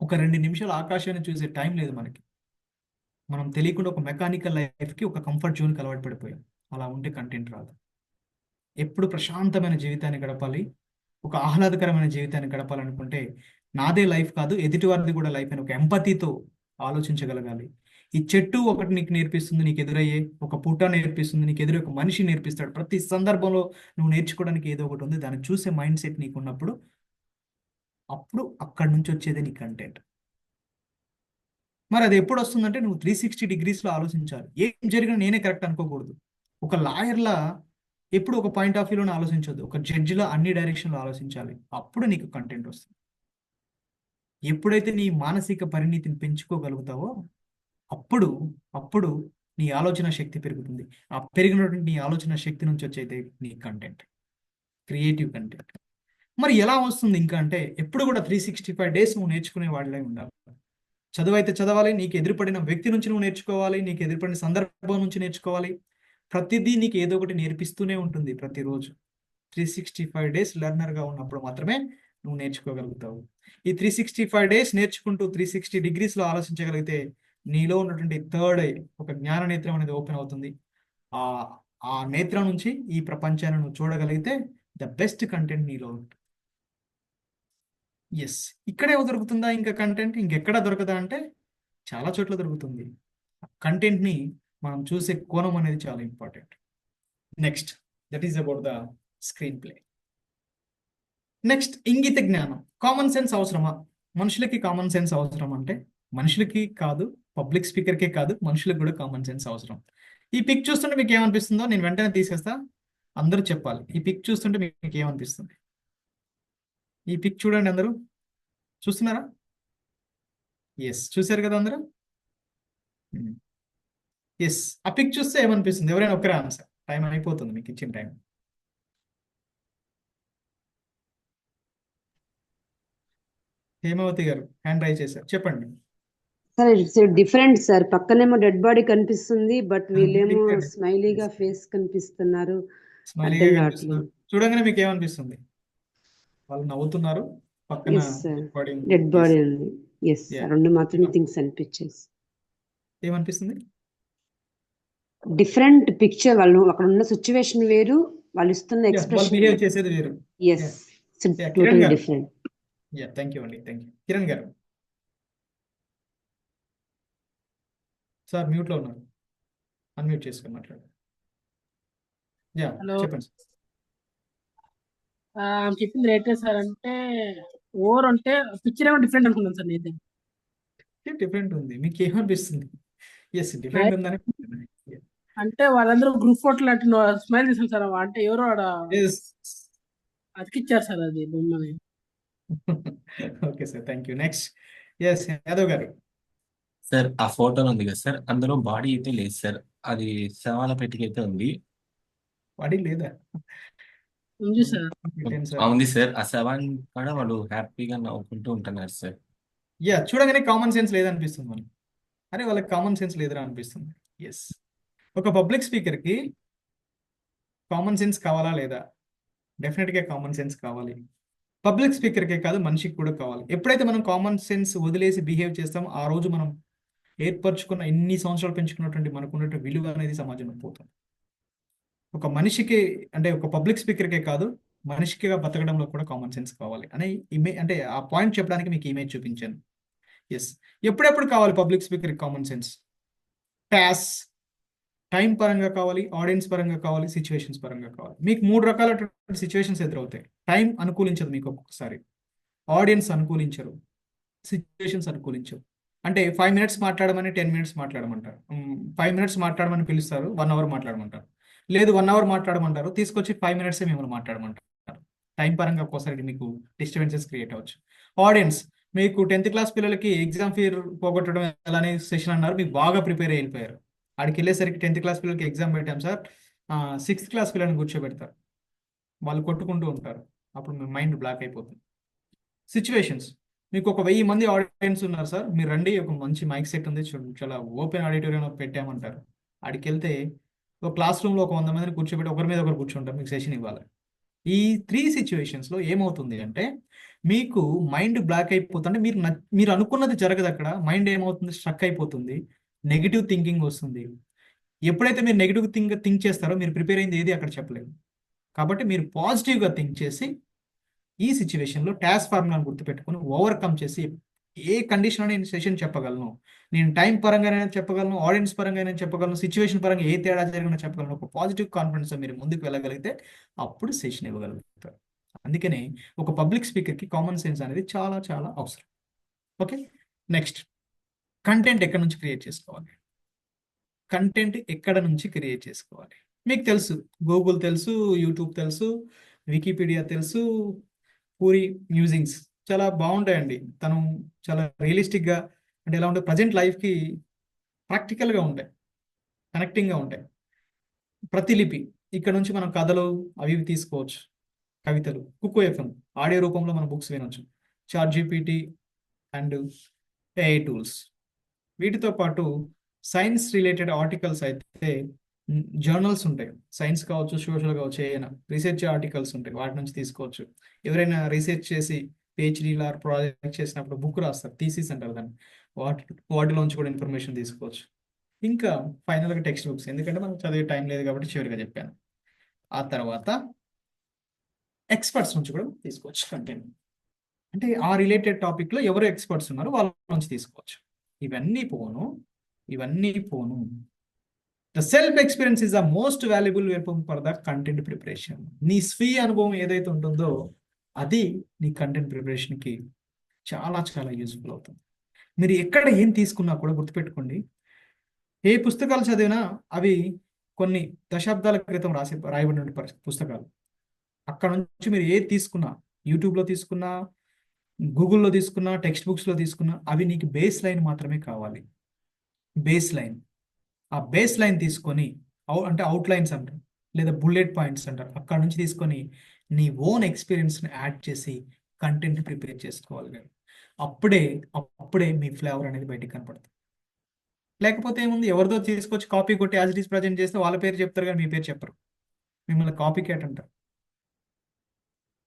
ఒక 2 నిమిషాలు ఆకాశాన్ని చూసే టైం లేదు మనకి. మనం తెలియకుండా ఒక మెకానికల్ లైఫ్కి, ఒక కంఫర్ట్ జోన్కి అలవాటు పడిపోయాం. అలా ఉంటే కంటెంట్ రాదు. ఎప్పుడు ప్రశాంతమైన జీవితాన్ని గడపాలి, ఒక ఆహ్లాదకరమైన జీవితాన్ని గడపాలనుకుంటే నాదే లైఫ్ కాదు ఎదుటివారిది కూడా లైఫ్ అని ఒక ఎంపతితో ఆలోచించగలగాలి. ఈ చెట్టు ఒకటి నీకు నేర్పిస్తుంది, నీకు ఎదురయ్యే ఒక పుట్ట నేర్పిస్తుంది, నీకు ఎదురు ఒక మనిషి నేర్పిస్తాడు. ప్రతి సందర్భంలో నువ్వు నేర్చుకోవడానికి ఏదో ఒకటి ఉంది. దాన్ని చూసే మైండ్ సెట్ నీకు ఉన్నప్పుడు అప్పుడు అక్కడి నుంచి వచ్చేదే నీ కంటెంట్. మరి అది ఎప్పుడు వస్తుందంటే నువ్వు 360 డిగ్రీస్లో ఆలోచించాలి. ఏం జరిగినా నేనే కరెక్ట్ అనుకోకూడదు. ఒక లాయర్లా ఎప్పుడు ఒక పాయింట్ ఆఫ్ వ్యూలోనే ఆలోచించొద్దు. ఒక జడ్జిలా అన్ని డైరెక్షన్లో ఆలోచించాలి. అప్పుడు నీకు కంటెంట్ వస్తుంది. ఎప్పుడైతే నీ మానసిక పరిణితిని పెంచుకోగలుగుతావో అప్పుడు నీ ఆలోచన శక్తి పెరుగుతుంది. ఆ పెరిగినటువంటి నీ ఆలోచన శక్తి నుంచి వచ్చేది నీ కంటెంట్, క్రియేటివ్ కంటెంట్. మరి ఎలా వస్తుంది ఇంకా అంటే ఎప్పుడు కూడా 365 డేస్ నువ్వు నేర్చుకునే వాడిలై ఉండాలి. చదువు అయితే చదవాలి, నీకు ఎదురుపడిన వ్యక్తి నుంచి నువ్వు నేర్చుకోవాలి, నీకు ఎదురుపడిన సందర్భం నుంచి నేర్చుకోవాలి. ప్రతిదీ నీకు ఏదో ఒకటి నేర్పిస్తూనే ఉంటుంది ప్రతిరోజు. 365 డేస్ లెర్నర్గా ఉన్నప్పుడు మాత్రమే నువ్వు నేర్చుకోగలుగుతావు. ఈ 365 డేస్ నేర్చుకుంటూ 360 డిగ్రీస్లో ఆలోచించగలిగితే నీలో ఉన్నటువంటి థర్డ్ ఐ, ఒక జ్ఞాన నేత్రం అనేది ఓపెన్ అవుతుంది. ఆ నేత్రం నుంచి ఈ ప్రపంచాన్ని నువ్వు చూడగలిగితే ద బెస్ట్ కంటెంట్ నీలో ఉంటుంది. ఎస్, ఇక్కడే దొరుకుతుందా ఇంకా కంటెంట్? ఇంకెక్కడ దొరకదా అంటే చాలా చోట్ల దొరుకుతుంది. కంటెంట్ని మనం చూసే కోణం అనేది చాలా important. Next, that is about the screen play. Next, ఇంగిత జ్ఞానం. కామన్ సెన్స్ అవసరమా? మనుషులకి కామన్ సెన్స్ అవసరం అంటే మనుషులకి కాదు, పబ్లిక్ స్పీకర్కే కాదు, మనుషులకు కూడా కామన్ సెన్స్ అవసరం. ఈ పిక్ చూస్తుంటే మీకు ఏమనిపిస్తుందో నేను వెంటనే తీసేస్తా, అందరూ చెప్పాలి. ఈ పిక్ చూస్తుంటే మీకు ఏమనిపిస్తుంది? ఈ పిక్ చూడండి, అందరూ చూస్తున్నారా? ఎస్, చూసారు కదా అందరూ? ఎస్, ఆ పిక్ చూస్తే ఏమనిపిస్తుంది? ఎవరైనా ఒక్కరే ఆన్సర్. టైం అయిపోతుంది, మీకు ఇచ్చిన టైం. హేమావతి గారు హ్యాండ్ రైజ్ చేశారు, చెప్పండి. Sir it's different sir. పక్కనేమో డెడ్ బాడీ కనిపిస్తుంది, బట్ వీళ్ళేమో స్మైలీగా ఫేస్ కనిపిస్తున్నారు. స్మైలీగా అర్థం కనిపిస్తున్నారు. కావట్లేదు. చూడంగానే మీకు ఏమనిపిస్తుంది? వాళ్ళు నవ్వుతున్నారు, పక్కన yes sir, body dead body ఉంది. Yes, Yeah. రెండు మాత్రమే థింగ్స్ అనిపించాయి. ఏమనిపిస్తుంది? Different picture. వాళ్ళు అక్కడ ఉన్న సిచ్యువేషన్ వేరు, వాళ్ళు ఇస్తున్న వాళ్ళు ఎక్స్ప్రెషన్ బిహేవ్ చేసేది వేరు. ఎస్, కిరణ్ టోటల్ గారు. డిఫరెంట్. థ్యాంక్ యూ అండి, థ్యాంక్ యూ. కిరణ్ గారు సార్ మ్యూట్లో ఉన్నారు, అన్మ్యూట్ చేసుకొని మాట్లాడు. హలో. చెప్పండి చెప్పింది రైటే సార్. అంటే ఓవర్ అంటే పిక్చర్ ఏమో డిఫరెంట్ అనుకున్నాను సార్ నేను. సార్. డిఫరెంట్ ఉంది, మీకు ఏమనిపిస్తుంది? ఎస్, డిఫరెంట్ ఉందని. అంటే వాళ్ళందరూ గ్రూప్ ఫోటోలు అంటే స్మైల్ చేశాను సార్. అంటే ఎవరో ఆడ అతికిచ్చారు సార్ అది బొమ్మని. Okay sir, thank you. Next, yes Yadav గారు. సార్ ఆ ఫోటోలో ఉంది కదా సార్, అందులో బాడీ అయితే లేదు సార్, అది శవాల పెట్టికైతే ఉంది. వాడి లేదా ఉంది సార్. పెట్టాను సార్. ఉంది సార్. ఆ శవాన్ని కూడా వాళ్ళు హ్యాపీగా నవ్వుకుంటూ ఉంటున్నారు సార్. యా, చూడగానే కామన్ సెన్స్ లేదనిపిస్తుంది మనకి. అరే వాళ్ళకి కామన్ సెన్స్ లేదురా అనిపిస్తుంది. ఎస్, ఒక పబ్లిక్ స్పీకర్కి కామన్ సెన్స్ కావాలా లేదా? డెఫినెట్గా కామన్ సెన్స్ కావాలి. పబ్లిక్ స్పీకర్కే కాదు, మనిషికి కూడా కావాలి. ఎప్పుడైతే మనం కామన్ సెన్స్ వదిలేసి బిహేవ్ చేస్తామో ఆ రోజు మనం ఏర్పరచుకున్న ఇన్ని సంవత్సరాలు పెంచుకున్నటువంటి మనకున్నటువంటి విలువ అనేది సమాజంలో పోతుంది. ఒక మనిషికి అంటే ఒక పబ్లిక్ స్పీకర్కే కాదు, మనిషికిగా బతకడంలో కూడా కామన్ సెన్స్ కావాలి అనే అంటే ఆ పాయింట్ చెప్పడానికి మీకు ఇమేజ్ చూపించాను. ఎస్, ఎప్పుడెప్పుడు కావాలి పబ్లిక్ స్పీకర్కి కామన్ సెన్స్? టైం పరంగా కావాలి, ఆడియన్స్ పరంగా కావాలి, సిచ్యువేషన్స్ పరంగా కావాలి. మీకు 3 రకాల సిచ్యువేషన్స్ ఎదురవుతాయి. టైం అనుకూలించదు మీకు ఒక్కొక్కసారి, ఆడియన్స్ అనుకూలించరు, సిచ్యువేషన్స్ అనుకూలించవు. అంటే 5 minutes మాట్లాడమని 10 minutes మాట్లాడమంటారు, 5 minutes మాట్లాడమని పిలుస్తారు, 1 hour మాట్లాడమంటారు. లేదు 1 hour మాట్లాడమంటారు, తీసుకొచ్చి 5 minutes మిమ్మల్ని మాట్లాడమంటారు. టైం పరంగా ఒక్కోసారి మీకు డిస్టర్బెన్సెస్ క్రియేట్ అవ్వచ్చు. ఆడియన్స్, మీకు 10th class పిల్లలకి ఎగ్జామ్ ఫియర్ పోగొట్టడం ఎలానే సెషన్ అన్నారు, మీకు బాగా ప్రిపేర్ అయిపోయారు. ఆడికి వెళ్ళేసరికి 10th class పిల్లలకి ఎగ్జామ్ పెట్టాం సార్, 6th class పిల్లల్ని కూర్చోబెడతారు, వాళ్ళు కొట్టుకుంటూ ఉంటారు, అప్పుడు మీ మైండ్ బ్లాక్ అయిపోతుంది. సిచ్యువేషన్స్, మీకు ఒక 1000 మంది ఆడియన్స్ ఉన్నారు సార్, మీరు రండి, ఒక మంచి మైక్ సెట్ ఉంది, చాలా ఓపెన్ ఆడిటోరియం పెట్టామంటారు. ఆడికి వెళ్తే ఒక క్లాస్ రూమ్లో ఒక 100 మందిని కూర్చోబెట్టి ఒకరి మీద ఒకరు కూర్చుంటారు, మీకు సెషన్ ఇవ్వాలి. ఈ 3 సిచ్యువేషన్స్లో ఏమవుతుంది అంటే మీకు మైండ్ బ్లాక్ అయిపోతుంది. మీరు అనుకున్నది జరగదు, అక్కడ మైండ్ ఏమవుతుంది, స్ట్రక్ అయిపోతుంది, నెగిటివ్ థింకింగ్ వస్తుంది. ఎప్పుడైతే మీరు నెగిటివ్ థింక్ చేస్తారో మీరు ప్రిపేర్ అయింది ఏది అక్కడ చెప్పలేము. కాబట్టి మీరు పాజిటివ్గా థింక్ చేసి ఈ సిచ్యువేషన్లో టాస్క్ ఫార్ములాను గుర్తుపెట్టుకుని ఓవర్కమ్ చేసి ఏ కండిషన్లో నేను సెషన్ చెప్పగలను, నేను టైం పరంగానే చెప్పగలను, ఆడియన్స్ పరంగానే చెప్పగలను, సిచ్యువేషన్ పరంగా ఏ తేడా జరిగినా చెప్పగలను, ఒక పాజిటివ్ కాన్ఫిడెన్స్ మీరు ముందుకు వెళ్ళగలిగితే అప్పుడు సెషన్ ఇవ్వగలుగుతారు. అందుకనే ఒక పబ్లిక్ స్పీకర్కి కామన్ సెన్స్ అనేది చాలా చాలా అవసరం. ఓకే, నెక్స్ట్, కంటెంట్ ఎక్కడ నుంచి క్రియేట్ చేసుకోవాలి? కంటెంట్ ఎక్కడ నుంచి క్రియేట్ చేసుకోవాలి మీకు తెలుసు, గూగుల్ తెలుసు, యూట్యూబ్ తెలుసు, వికీపీడియా తెలుసు, పూరి మ్యూజింగ్స్ చాలా బాగుంటాయండి. తను చాలా రియలిస్టిక్గా, అంటే ఎలా ఉంటే ప్రజెంట్ లైఫ్కి ప్రాక్టికల్గా ఉంటాయి, కనెక్టింగ్గా ఉంటాయి. ప్రతిలిపి, ఇక్కడ నుంచి మనం కథలు అవి తీసుకోవచ్చు, కవితలు. కుకో ఎఫ్ఎం ఆడియో రూపంలో మనం బుక్స్ వినొచ్చు. ChatGPT and AI tools. వీటితో పాటు సైన్స్ రిలేటెడ్ ఆర్టికల్స్ అయితే జర్నల్స్ ఉంటాయి, సైన్స్ కావచ్చు, సోషల్ కావచ్చు, ఏదైనా రీసెర్చ్ ఆర్టికల్స్ ఉంటాయి, వాటి నుంచి తీసుకోవచ్చు. ఎవరైనా రీసెర్చ్ చేసి PhD ప్రాజెక్ట్ చేసినప్పుడు బుక్ రాస్తారు, థీసిస్ అంటారు దాన్ని, వాటిలోంచి కూడా ఇన్ఫర్మేషన్ తీసుకోవచ్చు. ఇంకా ఫైనల్గా టెక్స్ట్ బుక్స్, ఎందుకంటే మనం చదివే టైం లేదు కాబట్టి చివరిగా చెప్పాను. ఆ తర్వాత ఎక్స్పర్ట్స్ నుంచి కూడా తీసుకోవచ్చు కంటెంట్, అంటే ఆ రిలేటెడ్ టాపిక్లో ఎవరు ఎక్స్పర్ట్స్ ఉన్నారో వాళ్ళ నుంచి తీసుకోవచ్చు. ఇవన్నీ పోను the self experience is the most valuable weapon for the content preparation. నీ స్వీయ అనుభవం ఏదైతే ఉంటుందో అది నీ కంటెంట్ ప్రిపరేషన్కి చాలా చాలా యూస్ఫుల్ అవుతుంది. మీరు ఎక్కడ ఏం తీసుకున్నా కూడా గుర్తుపెట్టుకోండి, ఏ పుస్తకాలు చదివినా అవి కొన్ని దశాబ్దాల క్రితం రాయబడిన పుస్తకాలు. అక్కడ నుంచి మీరు ఏది తీసుకున్నా, యూట్యూబ్లో తీసుకున్నా, గూగుల్లో తీసుకున్నా, టెక్స్ట్ బుక్స్లో తీసుకున్నా, అవి నీకు బేస్ లైన్ మాత్రమే కావాలి. బేస్ లైన్, ఆ బేస్ లైన్ తీసుకొని అంటే అవుట్లైన్స్ అంటారు, లేదా బుల్లెట్ పాయింట్స్ అంటారు, అక్కడ నుంచి తీసుకొని నీ ఓన్ ఎక్స్పీరియన్స్ని యాడ్ చేసి కంటెంట్ ప్రిపేర్ చేసుకోవాలి. అప్పుడే మీ ఫ్లేవర్ అనేది బయటికి కనపడుతుంది. లేకపోతే ఏముంది, ఎవరితో తీసుకొచ్చి కాపీ కొట్టి యాజ్ ఇట్ ఈస్ ప్రజెంట్ చేస్తే వాళ్ళ పేరు చెప్తారు కానీ మీ పేరు చెప్పరు, మిమ్మల్ని కాపీ క్యాట్ అంటారు.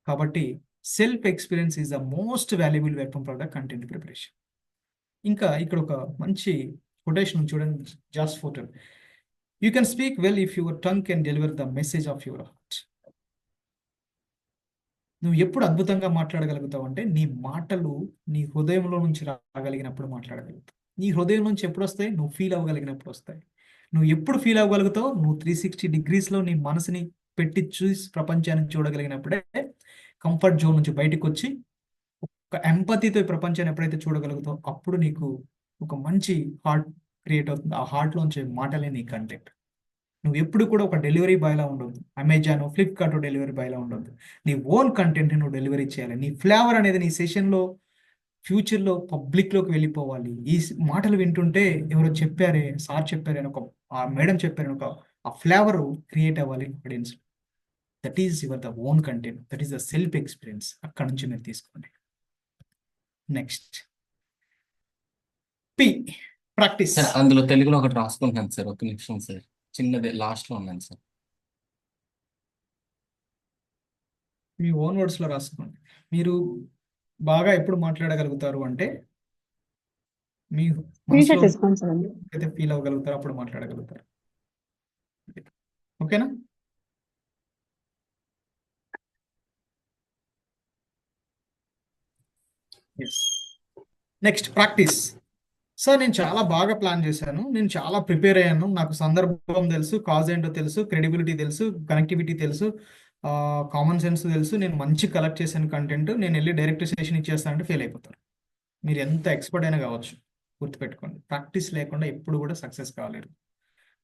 కాబట్టి self experience is the most valuable weapon for the content preparation. ఇంకా ఇక్కడ ఒక మంచి కొటేషన్ చూడండి, జాస్ ఫోర్టన్. You can speak well if your tongue can deliver the message of your heart. నువ్వు ఎప్పుడు అద్భుతంగా మాట్లాడగలుగుతావు అంటే నీ మాటలు నీ హృదయంలో నుంచి రాగలిగినప్పుడు మాట్లాడగలుగుతావు. నీ హృదయం నుంచి ఎప్పుడు వస్తాయి? నువ్వు ఫీల్ అవ్వగలిగినప్పుడు వస్తాయి. నువ్వు ఎప్పుడు ఫీల్ అవ్వగలుగుతావు? నువ్వు 360 degreesలో నీ మనసుని పెట్టి చూసి ప్రపంచాన్ని చూడగలిగినప్పుడే, కంఫర్ట్ జోన్ నుంచి బయటకు వచ్చి ఒక ఎంపతితో ఈ ప్రపంచాన్ని ఎప్పుడైతే చూడగలుగుతావు అప్పుడు నీకు ఒక మంచి హార్ట్ క్రియేట్ అవుతుంది. ఆ హార్ట్లోంచి మాటలే నీ కంటెంట్. నువ్వు ఎప్పుడు కూడా ఒక డెలివరీ బాయ్లా ఉండొద్దు, అమెజాన్, ఫ్లిప్కార్ట్ డెలివరీ బాయ్లా ఉండొద్దు. నీ ఓన్ కంటెంట్ని నువ్వు డెలివరీ చేయాలి. నీ ఫ్లేవర్ అనేది నీ సెషన్లో ఫ్యూచర్లో పబ్లిక్లోకి వెళ్ళిపోవాలి. ఈ మాటలు వింటుంటే ఎవరో చెప్పారే, సార్ చెప్పారే అని ఆ మేడం చెప్పారని ఆ ఫ్లేవర్ క్రియేట్ అవ్వాలి audience. That is your the own content, that is the self experience. అక్కడ నుంచి మీరు తీసుకోండి. Next P, practice. సార్ అందులో తెలుగులో ఒకటి రాసుకుంటున్నాను సార్, ఒక నిమిషం సార్, చిన్నది లాస్ట్లో ఉన్నాను సార్. మీ ఓన్ వర్డ్స్లో రాసుకోండి. మీరు బాగా ఎప్పుడు మాట్లాడగలుగుతారు అంటే మీ మనసులో అయితే ఫీల్ అవ్వగలుగుతారు, అప్పుడు మాట్లాడగలుగుతారు. ఓకేనా? ఎస్. Next practice. సార్ నేను చాలా బాగా ప్లాన్ చేశాను, నేను చాలా ప్రిపేర్ అయ్యాను, నాకు సందర్భం తెలుసు, కాజ్ ఏంటో తెలుసు, క్రెడిబిలిటీ తెలుసు, కనెక్టివిటీ తెలుసు, కామన్ సెన్స్ తెలుసు, నేను మంచి కలెక్ట్ చేశాను కంటెంట్, నేను వెళ్ళి డైరెక్ట్ సెషన్ ఇచ్చేస్తానంటే ఫెయిల్ అయిపోతారు. మీరు ఎంత ఎక్స్పర్ట్ అయినా కావచ్చు, గుర్తుపెట్టుకోండి. ప్రాక్టీస్ లేకుండా ఎప్పుడు కూడా సక్సెస్ కాలేరు.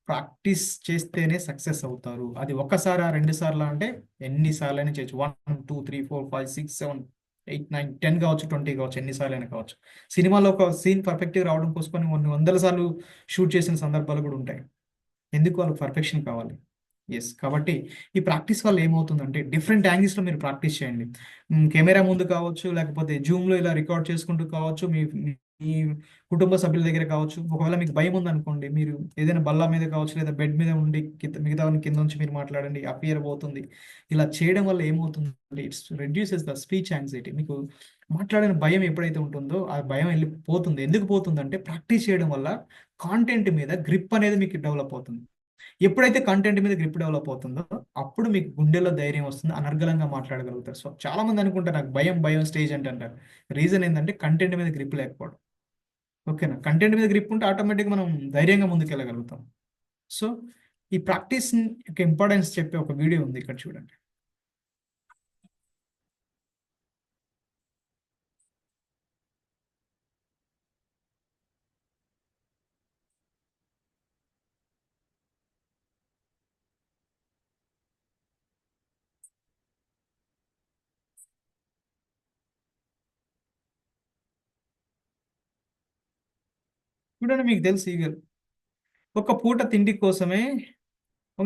ప్రాక్టీస్ చేస్తేనే సక్సెస్ అవుతారు. అది ఒక్కసారా 2 సార్లు అంటే ఎన్నిసార్లు అయినా చేయొచ్చు. 1 2 3 4 5 6 7 8 9 10 కావచ్చు, 20 కావచ్చు, ఎన్నిసార్లు అయినా కావచ్చు. సినిమాలో ఒక సీన్ పర్ఫెక్ట్గా రావడం కోసం కొన్ని వందల సార్లు షూట్ చేసిన సందర్భాలు కూడా ఉంటాయి. ఎందుకు? వాళ్ళకి పర్ఫెక్షన్ కావాలి. ఎస్. కాబట్టి ఈ ప్రాక్టీస్ వల్ల ఏమవుతుందంటే డిఫరెంట్ యాంగిల్స్లో మీరు ప్రాక్టీస్ చేయండి. కెమెరా ముందు కావచ్చు, లేకపోతే జూమ్లో ఇలా రికార్డ్ చేసుకుంటూ కావచ్చు, మీ మీ కుటుంబ సభ్యుల దగ్గర కావచ్చు. ఒకవేళ మీకు భయం ఉందనుకోండి, మీరు ఏదైనా బల్ల మీద కావచ్చు, లేదా బెడ్ మీద ఉండి మిగతా వాళ్ళని కింద నుంచి మీరు మాట్లాడండి, ఆ ఫియర్ పోతుంది. ఇలా చేయడం వల్ల ఏమవుతుందంటే it's reduces the speech anxiety. మీకు మాట్లాడిన భయం ఎప్పుడైతే ఉంటుందో ఆ భయం వెళ్ళిపోతుంది. ఎందుకు పోతుందంటే ప్రాక్టీస్ చేయడం వల్ల కాంటెంట్ మీద గ్రిప్ అనేది మీకు డెవలప్ అవుతుంది. ఎప్పుడైతే కంటెంట్ మీద గ్రిప్ డెవలప్ అవుతుందో అప్పుడు మీకు గుండెలో ధైర్యం వస్తుంది, అనర్గళంగా మాట్లాడగలుగుతారు. సో చాలా మంది అనుకుంటారు నాకు భయం స్టేజ్ అంటే అంటారు. రీజన్ ఏంటంటే కంటెంట్ మీద గ్రిప్ లేకపోవడం. ఓకేనా? కంటెంట్ మీద గ్రిప్ ఉంటే ఆటోమేటిక్గా మనం ధైర్యంగా ముందుకెళ్ళగలుగుతాం. సో ఈ ప్రాక్టీస్ యొక్క ఇంపార్టెన్స్ చెప్పే ఒక వీడియో ఉంది, ఇక్కడ చూడండి. చూడండి, మీకు తెలుసు ఈగల్ ఒక పూట తిండి కోసమే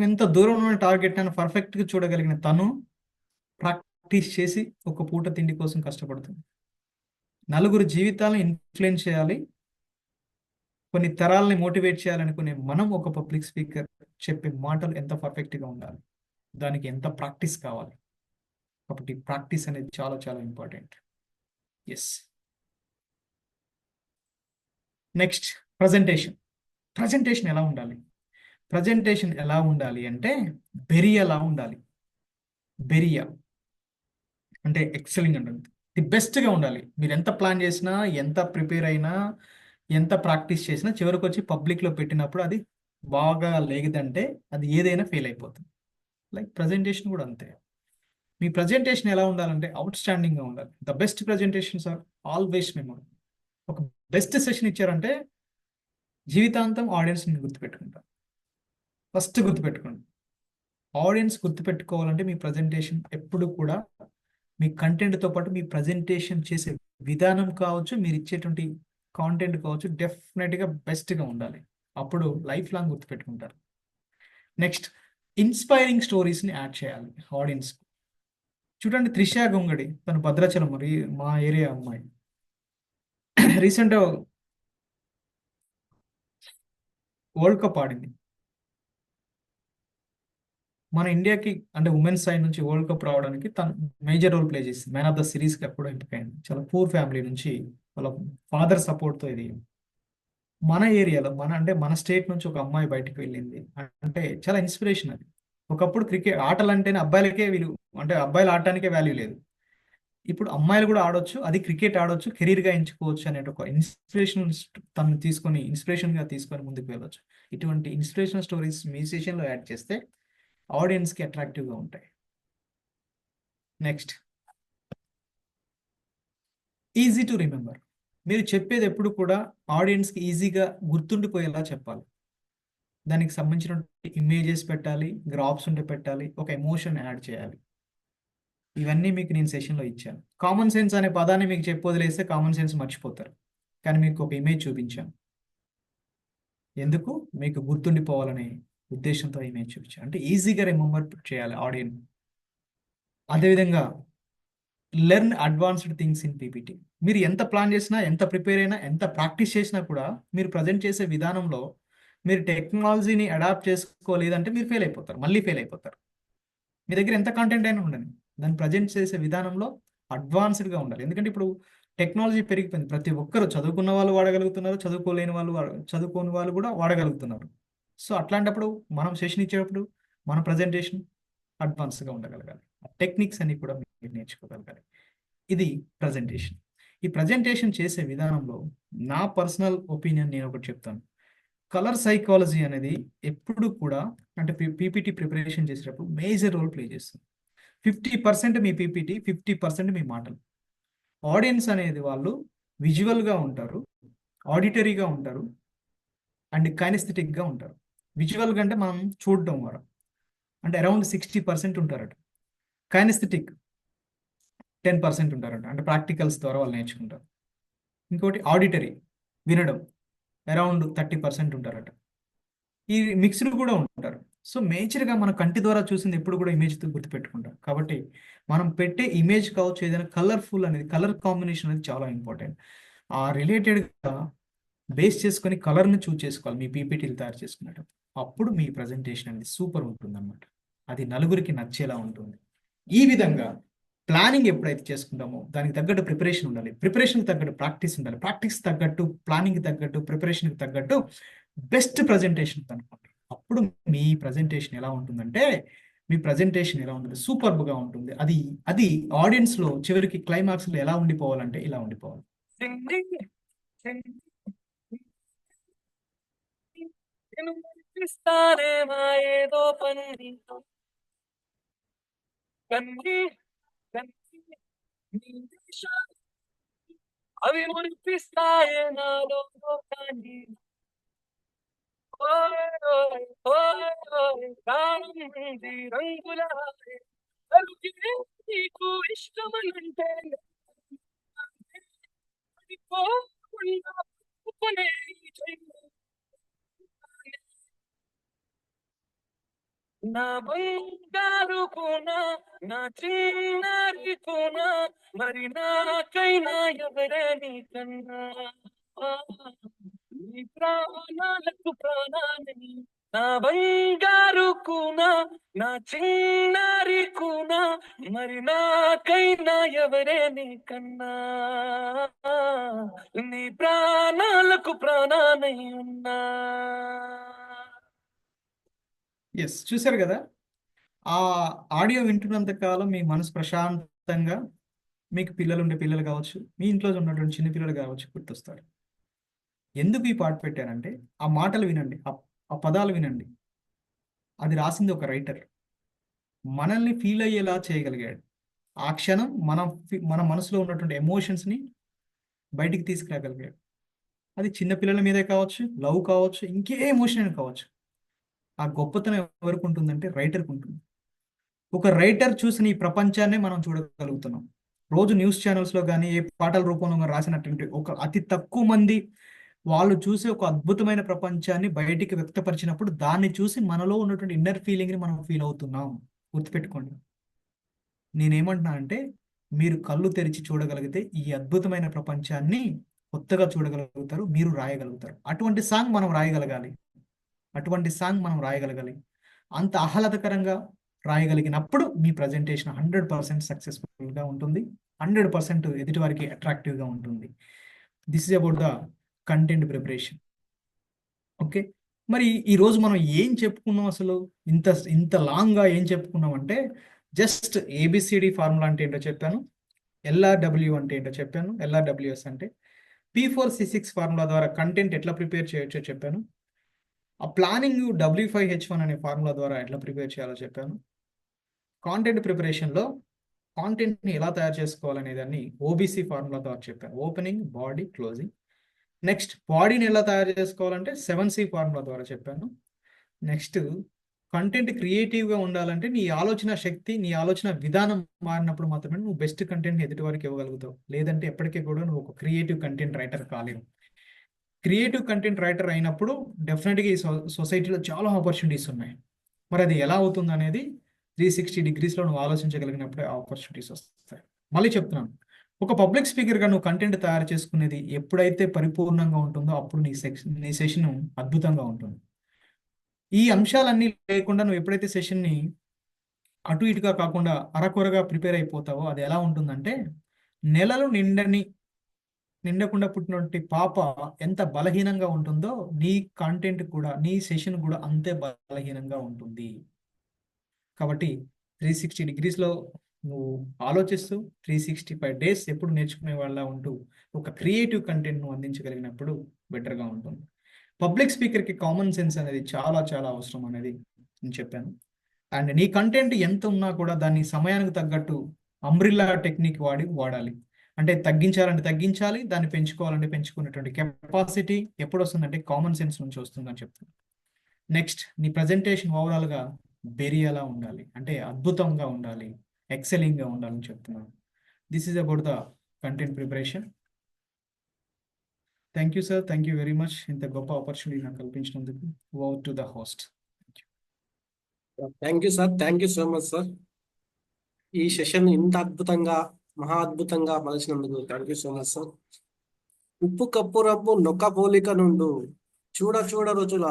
ఎంత దూరం ఉన్న టార్గెట్ అని పర్ఫెక్ట్గా చూడగలిగిన తను ప్రాక్టీస్ చేసి ఒక పూట తిండి కోసం కష్టపడుతుంది. నలుగురు జీవితాలను ఇన్ఫ్లుయెన్స్ చేయాలి, కొన్ని తరాలని మోటివేట్ చేయాలనుకునే మనం ఒక పబ్లిక్ స్పీకర్ చెప్పే మాటలు ఎంత పర్ఫెక్ట్గా ఉండాలి, దానికి ఎంత ప్రాక్టీస్ కావాలి. కాబట్టి ప్రాక్టీస్ అనేది చాలా చాలా important. Yes. Next presentation. Presentation ఎలా ఉండాలి? ప్రజెంటేషన్ ఎలా ఉండాలి అంటే బెరియలా ఉండాలి. బెరియా అంటే ఎక్సెలింగ్ ఉంటుంది, ది బెస్ట్గా ఉండాలి. మీరు ఎంత ప్లాన్ చేసినా, ఎంత ప్రిపేర్ అయినా, ఎంత ప్రాక్టీస్ చేసినా చివరికి వచ్చి పబ్లిక్లో పెట్టినప్పుడు అది బాగా లేదంటే అది ఏదైనా ఫెయిల్ అయిపోతుంది. లైక్ ప్రజెంటేషన్ కూడా అంతే. మీ ప్రజెంటేషన్ ఎలా ఉండాలంటే అవుట్ స్టాండింగ్గా ఉండాలి. The best presentations are always memorable. ఒక బెస్ట్ సెషన్ ఇచ్చారంటే జీవితాంతం ఆడియన్స్ని గుర్తుపెట్టుకుంటారు. ఫస్ట్ గుర్తుపెట్టుకోండి, ఆడియన్స్ గుర్తుపెట్టుకోవాలంటే మీ ప్రజెంటేషన్ ఎప్పుడు కూడా మీ కంటెంట్తో పాటు మీ ప్రజెంటేషన్ చేసే విధానం కావచ్చు, మీరు ఇచ్చేటువంటి కాంటెంట్ కావచ్చు, డెఫినెట్గా బెస్ట్గా ఉండాలి. అప్పుడు లైఫ్ లాంగ్ గుర్తుపెట్టుకుంటారు. నెక్స్ట్ ఇన్స్పైరింగ్ స్టోరీస్ని యాడ్ చేయాలి ఆడియన్స్. చూడండి, త్రిష గొంగడి, తను భద్రాచలం, మా ఏరియా అమ్మాయి, రీసెంట్ వరల్డ్ కప్ ఆడింది. మన ఇండియాకి అంటే ఉమెన్స్ సైడ్ నుంచి వరల్డ్ కప్ రావడానికి తను మేజర్ రోల్ ప్లే చేసింది. మ్యాన్ ఆఫ్ ద సిరీస్కి అప్పుడు ఎంపికైంది. చాలా పూర్ ఫ్యామిలీ నుంచి వాళ్ళ ఫాదర్ సపోర్ట్తో ఇది. మన ఏరియాలో మన స్టేట్ నుంచి ఒక అమ్మాయి బయటకు వెళ్ళింది అంటే చాలా ఇన్స్పిరేషన్ అది. ఒకప్పుడు క్రికెట్ ఆటలు అంటేనే అబ్బాయిలకే అబ్బాయిలు ఆడటానికే వాల్యూ లేదు. ఇప్పుడు అమ్మాయిలు కూడా ఆడొచ్చు, అది క్రికెట్ ఆడొచ్చు, కెరీర్గా ఎంచుకోవచ్చు అనే ఒక ఇన్స్పిరేషన్ తను తీసుకొని ఇన్స్పిరేషన్గా తీసుకొని ముందుకు వెళ్ళొచ్చు. ఇటువంటి ఇన్స్పిరేషనల్ స్టోరీస్ మీ సెషన్లో యాడ్ చేస్తే ఆడియన్స్కి అట్రాక్టివ్గా ఉంటాయి. Next easy to remember. మీరు చెప్పేది ఎప్పుడు కూడా ఆడియన్స్కి ఈజీగా గుర్తుండిపోయేలా చెప్పాలి. దానికి సంబంధించిన ఇమేజెస్ పెట్టాలి, గ్రాఫ్స్ ఉంటే పెట్టాలి, ఒక ఎమోషన్ యాడ్ చేయాలి. ఇవన్నీ మీకు నేను సెషన్లో ఇచ్చాను. కామన్ సెన్స్ అనే పదాన్ని మీకు చెప్పి వదిలేస్తే కామన్ సెన్స్ మర్చిపోతారు. కానీ మీకు ఒక ఇమేజ్ చూపించాను. ఎందుకు? మీకు గుర్తుండిపోవాలనే ఉద్దేశంతో ఇమేజ్ చూపించాను. అంటే ఈజీగా రిమెంబర్ చేయాలి ఆడియన్స్. అదేవిధంగా learn advanced things in PPT. మీరు ఎంత ప్లాన్ చేసినా, ఎంత ప్రిపేర్ అయినా, ఎంత ప్రాక్టీస్ చేసినా కూడా మీరు ప్రజెంట్ చేసే విధానంలో మీరు టెక్నాలజీని అడాప్ట్ చేసుకోలేదంటే మీరు ఫెయిల్ అయిపోతారు, మళ్ళీ ఫెయిల్ అయిపోతారు. మీ దగ్గర ఎంత కంటెంట్ అయినా ఉండండి, దాన్ని ప్రజెంట్ చేసే విధానంలో అడ్వాన్స్డ్గా ఉండాలి. ఎందుకంటే ఇప్పుడు టెక్నాలజీ పెరిగిపోయింది. ప్రతి ఒక్కరు చదువుకున్న వాళ్ళు వాడగలుగుతున్నారు, చదువుకోలేని వాళ్ళు చదువుకోని వాళ్ళు కూడా వాడగలుగుతున్నారు. సో అట్లాంటప్పుడు మనం సెషన్ ఇచ్చేటప్పుడు మన ప్రజెంటేషన్ అడ్వాన్స్గా ఉండగలగాలి. టెక్నిక్స్ అన్ని కూడా మీరు నేర్చుకోగలగాలి. ఇది ప్రజెంటేషన్. ఈ ప్రజెంటేషన్ చేసే విధానంలో నా పర్సనల్ ఒపీనియన్ నేను ఒకటి చెప్తాను. కలర్ సైకాలజీ అనేది ఎప్పుడు కూడా అంటే పీపీటీ ప్రిపరేషన్ చేసేటప్పుడు మేజర్ రోల్ ప్లే చేస్తుంది. 50% మీ పీపీటీ, 50% మీ మాటలు. ఆడియన్స్ అనేది వాళ్ళు విజువల్గా ఉంటారు, ఆడిటరీగా ఉంటారు అండ్ కైనెస్థెటిక్గా ఉంటారు. విజువల్గా అంటే మనం చూడడం ద్వారా అంటే అరౌండ్ 60% ఉంటారట. కైనెస్థెటిక్ 10% ఉంటారట, అంటే ప్రాక్టికల్స్ ద్వారా వాళ్ళు నేర్చుకుంటారు. ఇంకోటి ఆడిటరీ, వినడం, అరౌండ్ 30% ఉంటారట. ఈ మిక్స్డ్ కూడా ఉంటారు. సో మేజర్గా మన కంటి ద్వారా చూసింది ఎప్పుడు కూడా ఇమేజ్తో గుర్తుపెట్టుకుంటాం. కాబట్టి మనం పెట్టే ఇమేజ్ కావచ్చు, ఏదైనా కలర్ఫుల్ అనేది, కలర్ కాంబినేషన్ అనేది చాలా ఇంపార్టెంట్. ఆ రిలేటెడ్గా బేస్ చేసుకొని కలర్ని చూస్ చేసుకోవాలి మీ పీపీటీలు తయారు చేసుకునేటప్పుడు. అప్పుడు మీ ప్రజెంటేషన్ అనేది సూపర్ ఉంటుంది అన్నమాట. అది నలుగురికి నచ్చేలా ఉంటుంది. ఈ విధంగా ప్లానింగ్ ఎప్పుడైతే చేసుకుంటామో దానికి తగ్గట్టు ప్రిపరేషన్ ఉండాలి, ప్రిపరేషన్కి తగ్గట్టు ప్రాక్టీస్ ఉండాలి, ప్రాక్టీస్ తగ్గట్టు ప్లానింగ్కి తగ్గట్టు ప్రిపరేషన్కి తగ్గట్టు బెస్ట్ ప్రజెంటేషన్ అనుకోండి. అప్పుడు మీ ప్రజెంటేషన్ ఎలా ఉంటుందంటే మీ ప్రజెంటేషన్ ఎలా ఉంటుంది, సూపర్బ్గా ఉంటుంది. అది ఆడియన్స్లో చివరికి క్లైమాక్స్లో ఎలా ఉండిపోవాలంటే ఇలా ఉండిపోవాలి. అవి మురిపిస్తాయే నాలో లోకాన్ని. రంగుల నీకు ఇష్టమనంటే నా బంగారు కూన, నా చిన్నారి కూన, మరి నాకైనా ఎవరే నీకన్నా. నీ ప్రాణాలకు ప్రాణాన్ని, నా బంగారు కూన, నా చిన్నారి కూన, మరి నాకైనా ఎవరే నీకన్నా. నీ ప్రాణాలకు ప్రాణానై ఉన్నా. ఎస్, చూశారు కదా, ఆ ఆడియో వింటున్నంత కాలం మీ మనసు ప్రశాంతంగా, మీకు పిల్లలు ఉండే పిల్లలు కావచ్చు, మీ ఇంట్లో ఉన్నటువంటి చిన్న పిల్లలు కావచ్చు గుర్తొస్తారు. ఎందుకు ఈ పాట పెట్టానంటే ఆ మాటలు వినండి, ఆ పదాలు వినండి. అది రాసింది ఒక రైటర్, మనల్ని ఫీల్ అయ్యేలా చేయగలిగాడు. ఆ క్షణం మన మనసులో ఉన్నటువంటి ఎమోషన్స్ని బయటికి తీసుకురాగలిగాడు. అది చిన్నపిల్లల మీదే కావచ్చు, లవ్ కావచ్చు, ఇంకే ఎమోషన్ కావచ్చు. ఆ గొప్పతనం ఎవరికి ఉంటుందంటే రైటర్కి ఉంటుంది. ఒక రైటర్ చూసిన ఈ ప్రపంచాన్ని మనం చూడగలుగుతున్నాం. రోజు న్యూస్ ఛానల్స్లో కానీ ఏ పాటల రూపంలో రాసినటువంటి ఒక అతి తక్కువ మంది వాళ్ళు చూసే ఒక అద్భుతమైన ప్రపంచాన్ని బయటికి వ్యక్తపరిచినప్పుడు దాన్ని చూసి మనలో ఉన్నటువంటి ఇన్నర్ ఫీలింగ్ని మనం ఫీల్ అవుతున్నాం. గుర్తుపెట్టుకోండి, నేనేమంటున్నా అంటే మీరు కళ్ళు తెరిచి చూడగలిగితే ఈ అద్భుతమైన ప్రపంచాన్ని కొత్తగా చూడగలుగుతారు, మీరు రాయగలుగుతారు. అటువంటి సాంగ్ మనం రాయగలగాలి, అంత ఆహ్లాదకరంగా రాయగలిగినప్పుడు మీ ప్రజెంటేషన్ 100% సక్సెస్ఫుల్గా ఉంటుంది, 100% ఎదుటి వారికి అట్రాక్టివ్గా ఉంటుంది. This is about the content preparation. Okay, మరి ఈరోజు మనం ఏం చెప్పుకున్నాం? అసలు ఇంత లాంగ్గా ఏం చెప్పుకున్నాం అంటే జస్ట్ ఏబిసిడి ఫార్ములా అంటే ఏంటో చెప్పాను, ఎల్ఆర్డబ్ల్యూ అంటే ఏంటో చెప్పాను, ఎల్ఆర్డబ్ల్యూఎస్ అంటే P4C6 ఫార్ములా ద్వారా కంటెంట్ ఎట్లా ప్రిపేర్ చేయొచ్చో చెప్పాను, ఆ ప్లానింగ్ W5H1 అనే ఫార్ములా ద్వారా ఎట్లా ప్రిపేర్ చేయాలో చెప్పాను. కాంటెంట్ ప్రిపరేషన్లో కాంటెంట్ని ఎలా తయారు చేసుకోవాలనే దాన్ని OBC ఫార్ములా ద్వారా చెప్పాను, ఓపెనింగ్, బాడీ, క్లోజింగ్. నెక్స్ట్ బాడీని ఎలా తయారు చేసుకోవాలంటే 7C ఫార్ములా ద్వారా చెప్పాను. నెక్స్ట్ కంటెంట్ క్రియేటివ్గా ఉండాలంటే నీ ఆలోచన శక్తి, నీ ఆలోచన విధానం మారినప్పుడు మాత్రమే నువ్వు బెస్ట్ కంటెంట్ ఎదుటి వారికి ఇవ్వగలుగుతావు. లేదంటే ఎప్పటికీ కూడా నువ్వు ఒక క్రియేటివ్ కంటెంట్ రైటర్ కాలేవు. క్రియేటివ్ కంటెంట్ రైటర్ అయినప్పుడు డెఫినెట్గా ఈ సొసైటీలో చాలా ఆపర్చునిటీస్ ఉన్నాయి. మరి అది ఎలా అవుతుంది అనేది 360 డిగ్రీస్లో నువ్వు ఆలోచించగలిగినప్పుడే ఆపర్చునిటీస్ వస్తాయి. మళ్ళీ చెప్తున్నాను, ఒక పబ్లిక్ స్పీకర్గా నువ్వు కంటెంట్ తయారు చేసుకునేది ఎప్పుడైతే పరిపూర్ణంగా ఉంటుందో అప్పుడు నీ సెషన్ అద్భుతంగా ఉంటుంది. ఈ అంశాలన్నీ లేకుండా నువ్వు ఎప్పుడైతే సెషన్ని అటు ఇటుగా కాకుండా అరకొరగా ప్రిపేర్ అయిపోతావో అది ఎలా ఉంటుందంటే, నెలలు నిండకుండా పుట్టినటువంటి పాప ఎంత బలహీనంగా ఉంటుందో నీ కంటెంట్ కూడా, నీ సెషన్ కూడా అంతే బలహీనంగా ఉంటుంది. కాబట్టి 360 డిగ్రీస్లో నువ్వు ఆలోచిస్తూ 365 డేస్ ఎప్పుడు నేర్చుకునే వాళ్ళ ఉంటూ ఒక క్రియేటివ్ కంటెంట్ నువ్వు అందించగలిగినప్పుడు బెటర్గా ఉంటుంది. పబ్లిక్ స్పీకర్కి కామన్ సెన్స్ అనేది చాలా చాలా అవసరం అనేది నేను చెప్పాను. అండ్ నీ కంటెంట్ ఎంత ఉన్నా కూడా దాన్ని సమయానికి తగ్గట్టు అంబ్రిల్లా టెక్నిక్ వాడాలి. అంటే తగ్గించాలంటే తగ్గించాలి, దాన్ని పెంచుకోవాలంటే పెంచుకునేటువంటి కెపాసిటీ ఎప్పుడు వస్తుందంటే కామన్ సెన్స్ నుంచి వస్తుందని చెప్తాను. నెక్స్ట్, నీ ప్రజెంటేషన్ ఓవరాల్గా బెరియలా ఉండాలి, అంటే అద్భుతంగా ఉండాలి, ఎక్సెలింగ్గా ఉండాలని చెప్తున్నాను. This is about the content preparation. Thank you sir, thank you very much. ఇంత గొప్ప ఆపర్చునిటీ నాకు కల్పించినందుకు. Over to the host. Thank you sir, thank you so much sir. ఈ సెషన్ ఇంత అద్భుతంగా, మహా అద్భుతంగా మలిచినందుకు thank you so much sir. ఉప్పు కప్పు రప్పు నొక్క పోలిక నుండు చూడ చూడ రుచుల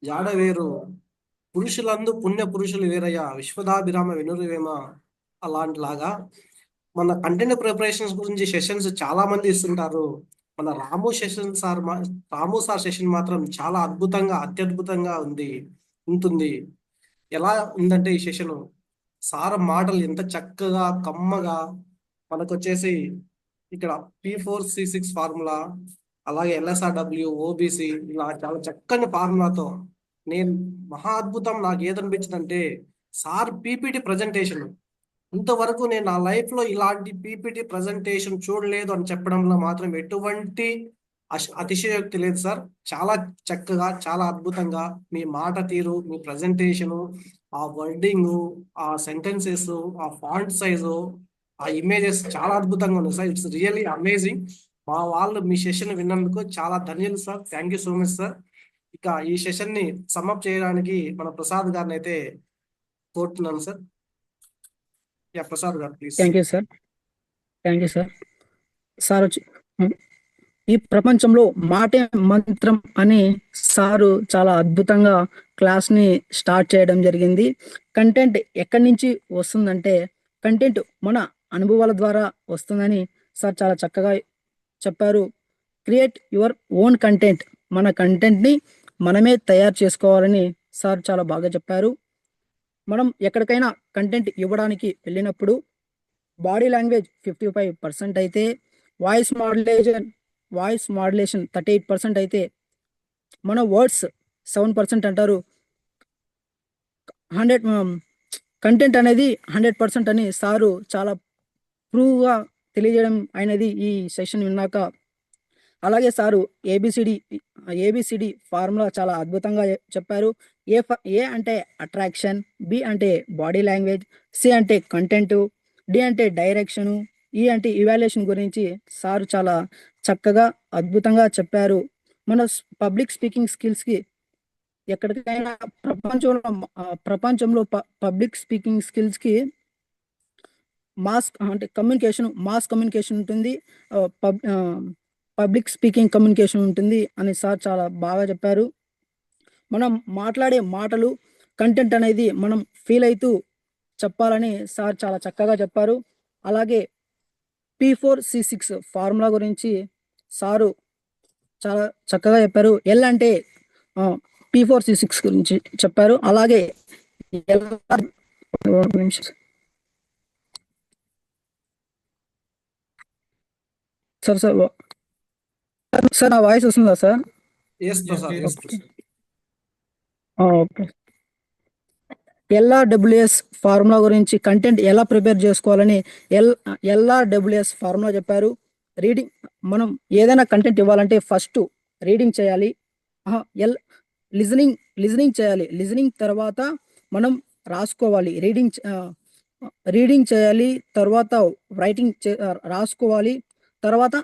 జాడవేరు పురుషులందు పుణ్య పురుషులు వేరయ్య విశ్వదాభిరామ వెనురువేమ అలాంటిలాగా మన కంటెంట్ ప్రిపరేషన్స్ గురించి సెషన్స్ చాలా మంది ఇస్తుంటారు. మన రాము సార్ సెషన్ మాత్రం చాలా అద్భుతంగా, అత్యద్భుతంగా ఉంటుంది. ఎలా ఉందంటే ఈ సెషన్ సార్ మాటలు ఎంత చక్కగా కమ్మగా మనకు వచ్చేసి ఇక్కడ P4C6 ఫార్ములా, అలాగే LSRW, OBC ఇలా చాలా చక్కని ఫార్ములాతో నేను మహా అద్భుతం. నాకు ఏదనిపించిందంటే సార్ పీపీటీ ప్రజెంటేషన్, ఇంతవరకు నేను నా లైఫ్లో ఇలాంటి పీపీటీ ప్రజెంటేషన్ చూడలేదు అని చెప్పడంలో మాత్రం ఎటువంటి అతిశయోక్తి లేదు సార్. చాలా చక్కగా, చాలా అద్భుతంగా మీ మాట తీరు, మీ ప్రజెంటేషను, ఆ వర్డింగ్, ఆ సెంటెన్సెస్, ఆ ఫాంట్ సైజు, ఆ ఇమేజెస్ చాలా అద్భుతంగా ఉన్నాయి సార్. It's really amazing. మా వాళ్ళు మీ సెషన్ విన్నందుకు చాలా ధన్యులు sir. Thank you so much sir. ఇక ఈ సెషన్ని సమ్అప్ చేయడానికి మన ప్రసాద్ గారిని అయితే కోరుతున్నాను సార్. యా ప్రసాద్ గారు please. Thank you sir, thank you sir. Sir వచ్చి ఈ ప్రపంచంలో మాటే మంత్రం అని సారు చాలా అద్భుతంగా క్లాస్ని స్టార్ట్ చేయడం జరిగింది. కంటెంట్ ఎక్కడి నుంచి వస్తుందంటే కంటెంట్ మన అనుభవాల ద్వారా వస్తుందని సార్ చాలా చక్కగా చెప్పారు. క్రియేట్ యువర్ ఓన్ కంటెంట్, మన కంటెంట్ని మనమే తయారు చేసుకోవాలని సార్ చాలా బాగా చెప్పారు. మనం ఎక్కడికైనా కంటెంట్ ఇవ్వడానికి వెళ్ళినప్పుడు బాడీ లాంగ్వేజ్ 55% అయితే, వాయిస్ మాడ్యులేషన్ 38% అయితే, మన వర్డ్స్ 7% అంటారు. 100 కంటెంట్ అనేది 100% అని సారు చాలా ప్రూవ్గా తెలియజేయడం అయినది ఈ సెషన్ విన్నాక. అలాగే సారు ఏబిసిడి ఫార్ములా చాలా అద్భుతంగా చెప్పారు. ఏ అంటే అట్రాక్షన్, బి అంటే బాడీ లాంగ్వేజ్, సి అంటే కంటెంట్, డి అంటే డైరెక్షను, ఈ అంటే ఇవాల్యుయేషన్ గురించి సారు చాలా చక్కగా అద్భుతంగా చెప్పారు. మన పబ్లిక్ స్పీకింగ్ స్కిల్స్కి ఎక్కడికైనా ప్రపంచంలో పబ్లిక్ స్పీకింగ్ స్కిల్స్కి మాస్ కమ్యూనికేషన్ ఉంటుంది, పబ్లిక్ స్పీకింగ్ కమ్యూనికేషన్ ఉంటుంది అని సార్ చాలా బాగా చెప్పారు. మనం మాట్లాడే మాటలు కంటెంట్ అనేది మనం ఫీల్ అవుతూ చెప్పాలని సార్ చాలా చక్కగా చెప్పారు. అలాగే P4C6 ఫార్ములా గురించి సారు చాలా చక్కగా చెప్పారు. ఎల్ అంటే P4C6 గురించి చెప్పారు. అలాగే సార్ నా వాయిస్ వస్తుందా సార్? ఓకే. LRWS ఫార్ములా గురించి కంటెంట్ ఎలా ప్రిపేర్ చేసుకోవాలని LRWS ఫార్ములా చెప్పారు. రీడింగ్, మనం ఏదైనా కంటెంట్ ఇవ్వాలంటే ఫస్ట్ రీడింగ్ చేయాలి, లిజనింగ్ చేయాలి. లిజనింగ్ తర్వాత మనం రాసుకోవాలి, రీడింగ్ చేయాలి, తర్వాత రాసుకోవాలి, తర్వాత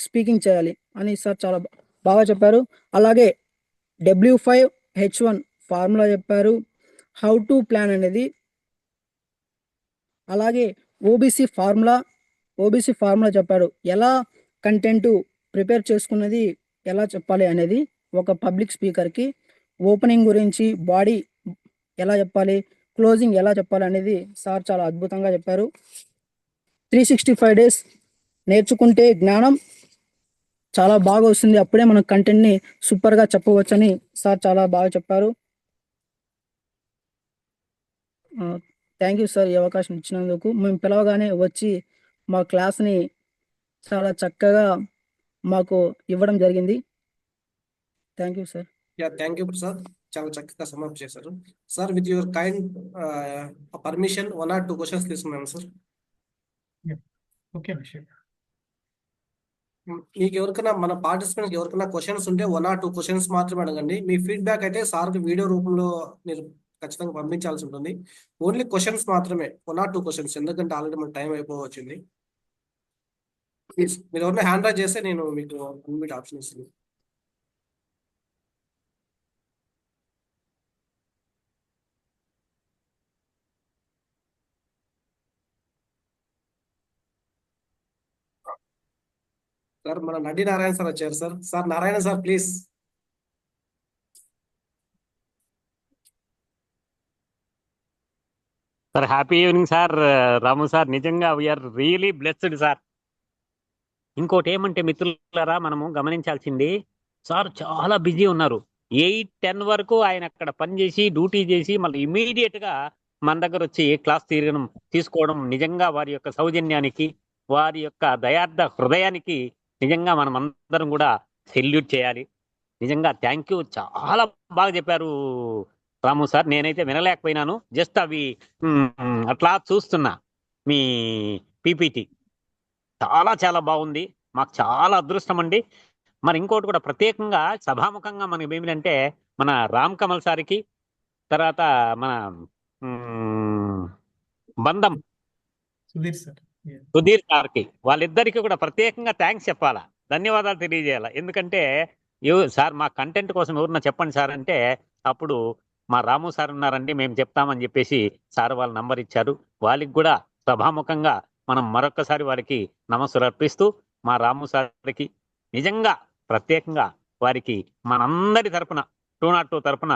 స్పీకింగ్ చేయాలి అని సార్ చాలా బాగా చెప్పారు. అలాగే W5H1 ఫార్ములా చెప్పారు, హౌ టు ప్లాన్ అనేది, అలాగే ఓబీసీ ఫార్ములా చెప్పారు, ఎలా కంటెంట్ ప్రిపేర్ చేసుకున్నది ఎలా చెప్పాలి అనేది, ఒక పబ్లిక్ స్పీకర్కి ఓపెనింగ్ గురించి, బాడీ ఎలా చెప్పాలి, క్లోజింగ్ ఎలా చెప్పాలి అనేది సార్ చాలా అద్భుతంగా చెప్పారు. 365 days నేర్చుకుంటే జ్ఞానం చాలా బాగా వస్తుంది, అప్పుడే మన కంటెంట్ని సూపర్గా చెప్పవచ్చని సార్ చాలా బాగా చెప్పారు. థ్యాంక్ యూ సార్ ఈ అవకాశం ఇచ్చినందుకు. మేము పిలవగానే వచ్చి మా క్లాస్ని చాలా చక్కగా మాకు ఇవ్వడం జరిగింది. Thank you sir. Thank you sir, చాలా చక్కగా సమాప్తి చేశారు sir. With your kind permission 1 or 2 questions తీసుకున్నాను సార్. ఓకే అభిషేక్. మీకు ఎవరికైనా మన పార్టిసిపెంట్స్ ఎవరికైనా క్వశ్చన్స్ ఉంటే 1 or 2 క్వశ్చన్స్ మాత్రమే అడగండి. మీ ఫీడ్బ్యాక్ అయితే సార్కి వీడియో రూపంలో మీరు ఖచ్చితంగా పంపించాల్సి ఉంటుంది. ఓన్లీ క్వశ్చన్స్ మాత్రమే, 1 or 2 క్వశ్చన్స్, ఎందుకంటే ఆల్రెడీ మన టైం అయిపోవచ్చింది. మీరు ఎవరైనా హ్యాండ్ రైజ్ చేస్తే నేను మీకు అన్మ్యూట్ ఆప్షన్ ఇస్తుంది. సార్ మన నడి నారాయణ సార్ వచ్చారు sir. Sir Narayana sir please. Sir happy evening sir. Ramu sir, నిజంగా వీఆర్ రియలీ బ్లెస్డ్ సార్. ఇంకోటి ఏమంటే మిత్రులారా, మనము గమనించాల్సింది, సార్ చాలా బిజీ ఉన్నారు. 8-10 వరకు ఆయన అక్కడ పనిచేసి డ్యూటీ చేసి మళ్ళీ ఇమీడియట్గా మన దగ్గర వచ్చి క్లాస్ తీసుకోవడం నిజంగా వారి యొక్క సౌజన్యానికి, వారి యొక్క దయార్థ హృదయానికి నిజంగా మనం అందరం కూడా సెల్యూట్ చేయాలి. నిజంగా థ్యాంక్ యూ. చాలా బాగా చెప్పారు రాము సార్. నేనైతే వినలేకపోయినాను, జస్ట్ అవి అట్లా చూస్తున్నా. మీ పీపీటీ చాలా చాలా బాగుంది, మాకు చాలా అదృష్టం అండి. మరి ఇంకోటి కూడా ప్రత్యేకంగా సభాముఖంగా మనకి ఏమిటంటే, మన రామ్ కమల్ సార్కి, తర్వాత మన బంధం సుధీర్ సార్కి, వాళ్ళిద్దరికి కూడా ప్రత్యేకంగా థ్యాంక్స్ చెప్పాలా, ధన్యవాదాలు తెలియజేయాలా. ఎందుకంటే సార్ మా కంటెంట్ కోసం ఎవరన్నా చెప్పండి సార్ అంటే, అప్పుడు మా రాము సార్ ఉన్నారండి మేము చెప్తామని చెప్పేసి సార్ వాళ్ళ నంబర్ ఇచ్చారు. వాళ్ళకి కూడా సభాముఖంగా మనం మరొకసారి వారికి నమస్సులు అర్పిస్తూ, మా రాము సార్కి నిజంగా ప్రత్యేకంగా వారికి మనందరి తరపున 202 తరపున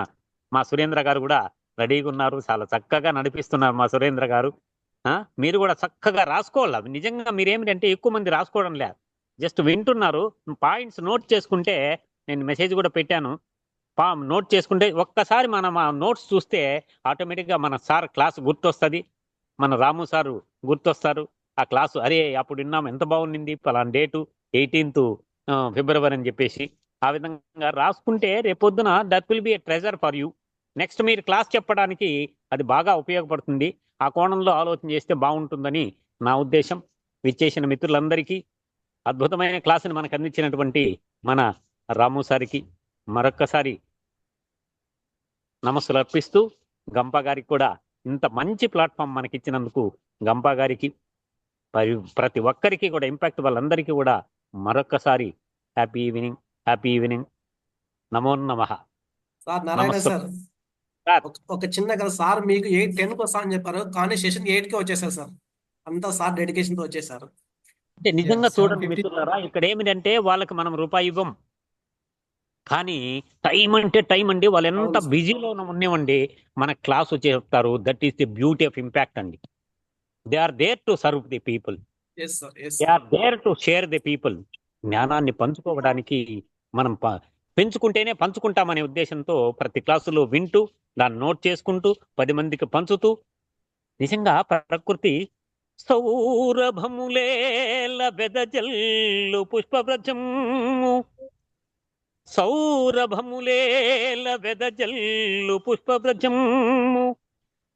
మా సురేంద్ర గారు కూడా రెడీగా ఉన్నారు. చాలా చక్కగా నడిపిస్తున్నారు మా సురేంద్ర గారు. మీరు కూడా చక్కగా రాసుకోవాలి. నిజంగా మీరేమిటంటే ఎక్కువ మంది రాసుకోవడం లేదు, జస్ట్ వింటున్నారు. పాయింట్స్ నోట్ చేసుకుంటే, నేను మెసేజ్ కూడా పెట్టాను, నోట్ చేసుకుంటే ఒక్కసారి మనం ఆ నోట్స్ చూస్తే ఆటోమేటిక్గా మన సార్ క్లాస్ గుర్తొస్తుంది, మన రాము సారు గుర్తొస్తారు. ఆ క్లాసు అరే అప్పుడు విన్నాం, ఎంత బాగుండింది, పలానా డేటు 18th February అని చెప్పేసి ఆ విధంగా రాసుకుంటే రేపొద్దున that will be a treasure for you. Next మీరు క్లాస్ చెప్పడానికి అది బాగా ఉపయోగపడుతుంది. ఆ కోణంలో ఆలోచన చేస్తే బాగుంటుందని నా ఉద్దేశం. విచ్చేసిన మిత్రులందరికీ, అద్భుతమైన క్లాసుని మనకు అందించినటువంటి మన రాము సార్కి మరొక్కసారి నమస్సులు అర్పిస్తూ, గంప గారికి కూడా ఇంత మంచి ప్లాట్ఫామ్ మనకి ఇచ్చినందుకు గంప గారికి, ప్రతి ఒక్కరికి కూడా ఇంపాక్ట్ వాళ్ళందరికీ కూడా మరొక్కసారి హ్యాపీ ఈవినింగ్. నమో నమః. సార్ నారాయణ సార్, ఒక చిన్న కదా సార్, మీకు 8-10 వస్తా అని చెప్పారు, కానీ సెషన్ 8కే వచ్చేసారు సార్. అంతా సార్ డెడికేషన్ తో వచ్చేసారు. అంటే నిజంగా చూడండి మిత్రులారా, ఇక్కడ ఏమిటంటే వాళ్ళకి మనం రూపాయి ఇవ్వం, కానీ టైం అంటే టైం అండి. వాళ్ళు ఎంత బిజీలో ఉన్నవండి, మన క్లాస్ చెప్తారు. That is the beauty of impact అండి. They are there to serve the people, they are there to share the people. జ్ఞానాన్ని పంచుకోవడానికి మనం పెంచుకుంటేనే పంచుకుంటామనే ఉద్దేశంతో ప్రతి క్లాసులో వింటూ, దాన్ని నోట్ చేసుకుంటూ 10 మందికి పంచుతూ, నిజంగా ప్రకృతి సౌరభములేల వెదజల్లు పుష్పవ్రజము, సౌరభములేల వెదజల్లు పుష్పవ్రజము,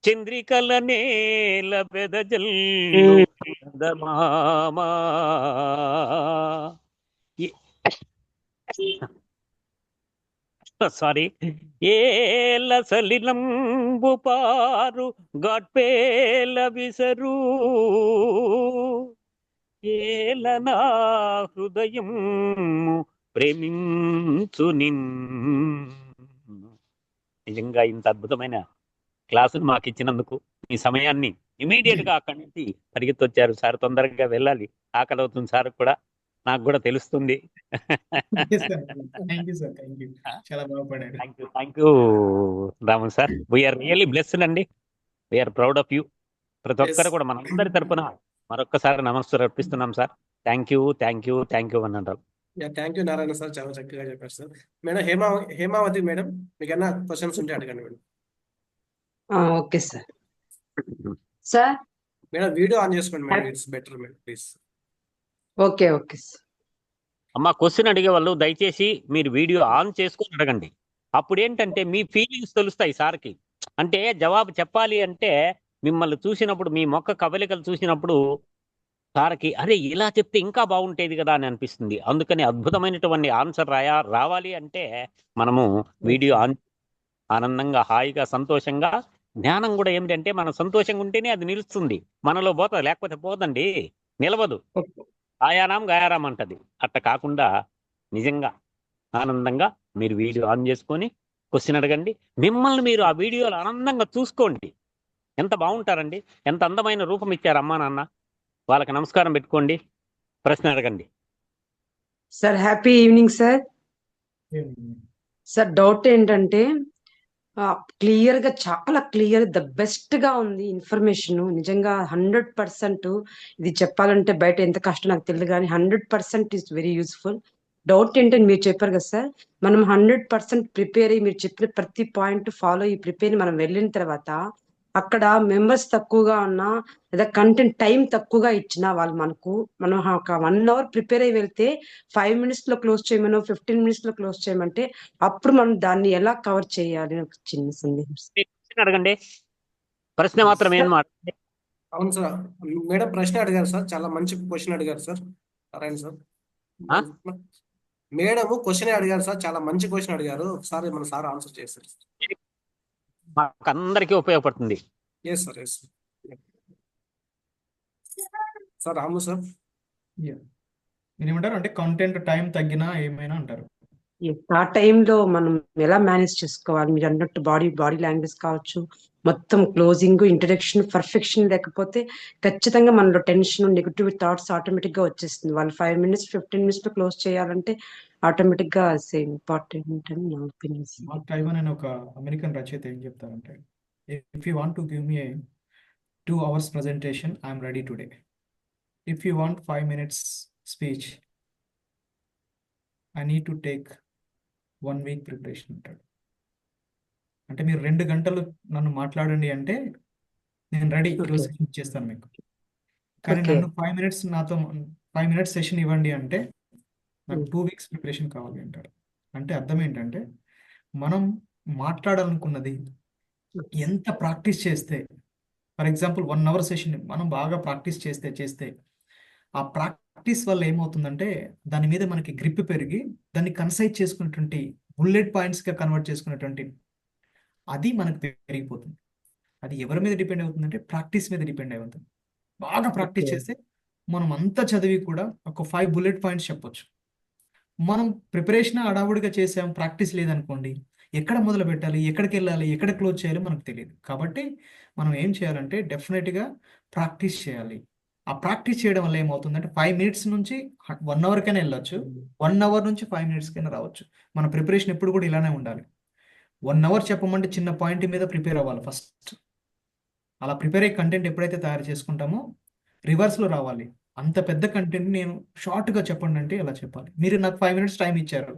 చంద్రికల నేల వెదజల్లు చందమామా. సారీ. ఏల సలిలం పారు గాడ్పేల విసరు ఏలనా హృదయం ప్రేమించు నిజంగా ఇంత అద్భుతమైన క్లాసును మాకు ఇచ్చినందుకు మీ సమయాన్ని ఇమీడియట్ గా అక్కడి నుంచి పరిగెత్తొచ్చారు సార్. తొందరగా వెళ్ళాలి, ఆకలి అవుతుంది సార్ కూడా, నాకు కూడా తెలుస్తుంది. చాలా బాగుపడారు. Thank you Raman sir. We are really blessed అండి, వీఆర్ ప్రౌడ్ ఆఫ్ యూ. ప్రతి ఒక్కరు కూడా మనందరి తరపున మరొక్కసారి నమస్కారం అర్పిస్తున్నాం సార్. థ్యాంక్ యూ అన్నారు. థ్యాంక్ యూ నారాయణ సార్, చాలా చక్కగా చెప్పారు సార్. మేడం హేమావతి మేడం, మీకు ఏమైనా క్వశ్చన్స్ ఉంటే అడగండి madam. Okay sir. Sir madam video on చేసుకోండి madam, it's better madam please. Okay sir. అమ్మా క్వశ్చన్ అడిగే వాళ్ళు దయచేసి మీరు వీడియో ఆన్ చేసుకొని అడగండి. అప్పుడు ఏంటంటే మీ ఫీలింగ్స్ తెలుస్తాయి సార్కి. అంటే జవాబు చెప్పాలి అంటే మిమ్మల్ని చూసినప్పుడు, మీ మొక్క కవలికలు చూసినప్పుడు సార్కి అరే ఇలా చెప్తే ఇంకా బాగుంటేది కదా అని అనిపిస్తుంది. అందుకని అద్భుతమైనటువంటి ఆన్సర్ రావాలి అంటే మనము వీడియో ఆన్ ఆనందంగా, హాయిగా, సంతోషంగా. జ్ఞానం కూడా ఏమిటంటే మనం సంతోషంగా ఉంటేనే అది నిలుస్తుంది, మనలో పోతుంది, లేకపోతే పోదండి, నిలవదు. ఆయానాం గాయారాం అంటది. అట్ట కాకుండా నిజంగా ఆనందంగా మీరు వీడియో ఆన్ చేసుకొని క్వశ్చన్ అడగండి. మిమ్మల్ని మీరు ఆ వీడియోలో ఆనందంగా చూసుకోండి. ఎంత బాగుంటారండి, ఎంత అందమైన రూపం ఇచ్చారు అమ్మా నాన్న. వాళ్ళకి నమస్కారం పెట్టుకోండి, ప్రశ్న అడగండి. Sir happy evening sir. Sir doubt ఏంటంటే క్లియర్ గా, చాలా క్లియర్, ద బెస్ట్ గా ఉంది ఇన్ఫర్మేషన్. నిజంగా 100% ఇది చెప్పాలంటే బయట ఎంత కష్టం నాకు తెలియదు, కానీ 100% ఇస్ వెరీ యూస్ఫుల్. డౌట్ ఏంటంటే మీరు చెప్పారు కదా సార్, మనం 100% ప్రిపేర్ అయ్యి మీరు చెప్పిన ప్రతి పాయింట్ ఫాలో అయ్యి ప్రిపేర్ మనం వెళ్ళిన తర్వాత అక్కడ మెంబర్స్ తక్కువగా ఉన్నా లేదా కంటెంట్ టైం తక్కువగా ఇచ్చినా వాళ్ళు మనం ఒక 1 అవర్ ప్రిపేర్ అయ్యి వెళ్తే 5 minutes లో క్లోజ్ చేయమనో 15 minutes లో క్లోజ్ చేయమంటే అప్పుడు మనం దాన్ని ఎలా కవర్ చేయాలి అని ఒక చిన్న సందేహం. అడగండి, ప్రశ్న మాత్రం ఏం మాట్లాడండి. అవును సార్ మేడం, ప్రశ్న అడిగారు సార్, చాలా మంచి క్వశ్చన్ అడిగారు sir Narayana sir. Madam question అడిగారు సార్, చాలా మంచి క్వశ్చన్ అడిగారు. ఒకసారి మన సార్ ఆన్సర్ చేస్తారు మాకు అందరికీ ఉపయోగపడుతుంది. Yes sir. Sir Ramu sir, మీరు ఏమంటారు అంటే కంటెంట్ టైం తగ్గినా ఏమైనా అంటారు. ఆ టైంలో మనం ఎలా మేనేజ్ చేసుకోవాలి? మీరు అన్నట్టు బాడీ లాంగ్వేజ్ కావచ్చు, మొత్తం క్లోజింగ్, ఇంట్రడక్షన్, పర్ఫెక్షన్ లేకపోతే ఖచ్చితంగా మనలో టెన్షన్, నెగిటివ్ థాట్స్ ఆటోమేటిక్ గా వచ్చేస్తుంది. వాళ్ళు 5 minutes 15 minutes లో క్లోజ్ చేయాలంటే ఆటోమేటిక్ గా ఇంపార్టెంట్ అని నా ఒపీనియన్. మార్క్ ట్వైన్ అనే ఒక అమెరికన్ రచయిత ఏం చెప్తారంటే, if you want to give me 2 hours presentation, I'm ready today. If you want 5 minutes speech, I need to take 1 week preparation అంటాడు. అంటే మీరు 2 గంటలు నన్ను మాట్లాడండి అంటే నేను రెడీ, ఈరోజు ఇచ్చేస్తాను మీకు. కానీ నన్ను 5 minutes నాతో 5 minutes సెషన్ ఇవ్వండి అంటే నాకు 2 weeks ప్రిపరేషన్ కావాలి అంటాడు. అంటే అర్థం ఏంటంటే మనం మాట్లాడాలనుకున్నది ఎంత ప్రాక్టీస్ చేస్తే, ఫర్ ఎగ్జాంపుల్ 1 hour సెషన్ మనం బాగా ప్రాక్టీస్ చేస్తే ఆ ప్రాక్టీస్ వల్ల ఏమవుతుందంటే దాని మీద మనకి గ్రిప్ పెరిగి దాన్ని కన్సైజ్ చేసుకునేటువంటి బుల్లెట్ పాయింట్స్గా కన్వర్ట్ చేసుకునేటువంటి అది మనకు పెరిగిపోతుంది. అది ఎవరి మీద డిపెండ్ అవుతుందంటే ప్రాక్టీస్ మీద డిపెండ్ అవుతుంది. బాగా ప్రాక్టీస్ చేస్తే మనం అంతా చదివి కూడా ఒక 5 bullet points చెప్పొచ్చు. మనం ప్రిపరేషన్ అడావుడిగా చేసాం, ప్రాక్టీస్ లేదనుకోండి, ఎక్కడ మొదలు పెట్టాలి, ఎక్కడికి వెళ్ళాలి, ఎక్కడ క్లోజ్ చేయాలి మనకు తెలియదు. కాబట్టి మనం ఏం చేయాలంటే డెఫినెట్గా ప్రాక్టీస్ చేయాలి. ఆ ప్రాక్టీస్ చేయడం వల్ల ఏమవుతుందంటే 5 minutes నుంచి 1 hour కైనా వెళ్ళొచ్చు, 1 hour నుంచి 5 minutes కైనా రావచ్చు. మన ప్రిపరేషన్ ఎప్పుడు కూడా ఇలానే ఉండాలి. 1 hour చెప్పమంటే చిన్న పాయింట్ మీద ప్రిపేర్ అవ్వాలి ఫస్ట్. అలా ప్రిపేర్ అయ్యే కంటెంట్ ఎప్పుడైతే తయారు చేసుకుంటామో రివర్స్లో రావాలి. అంత పెద్ద కంటెంట్ నేను షార్ట్గా చెప్పండి అంటే ఇలా చెప్పాలి. మీరు నాకు 5 minutes టైం ఇచ్చారు,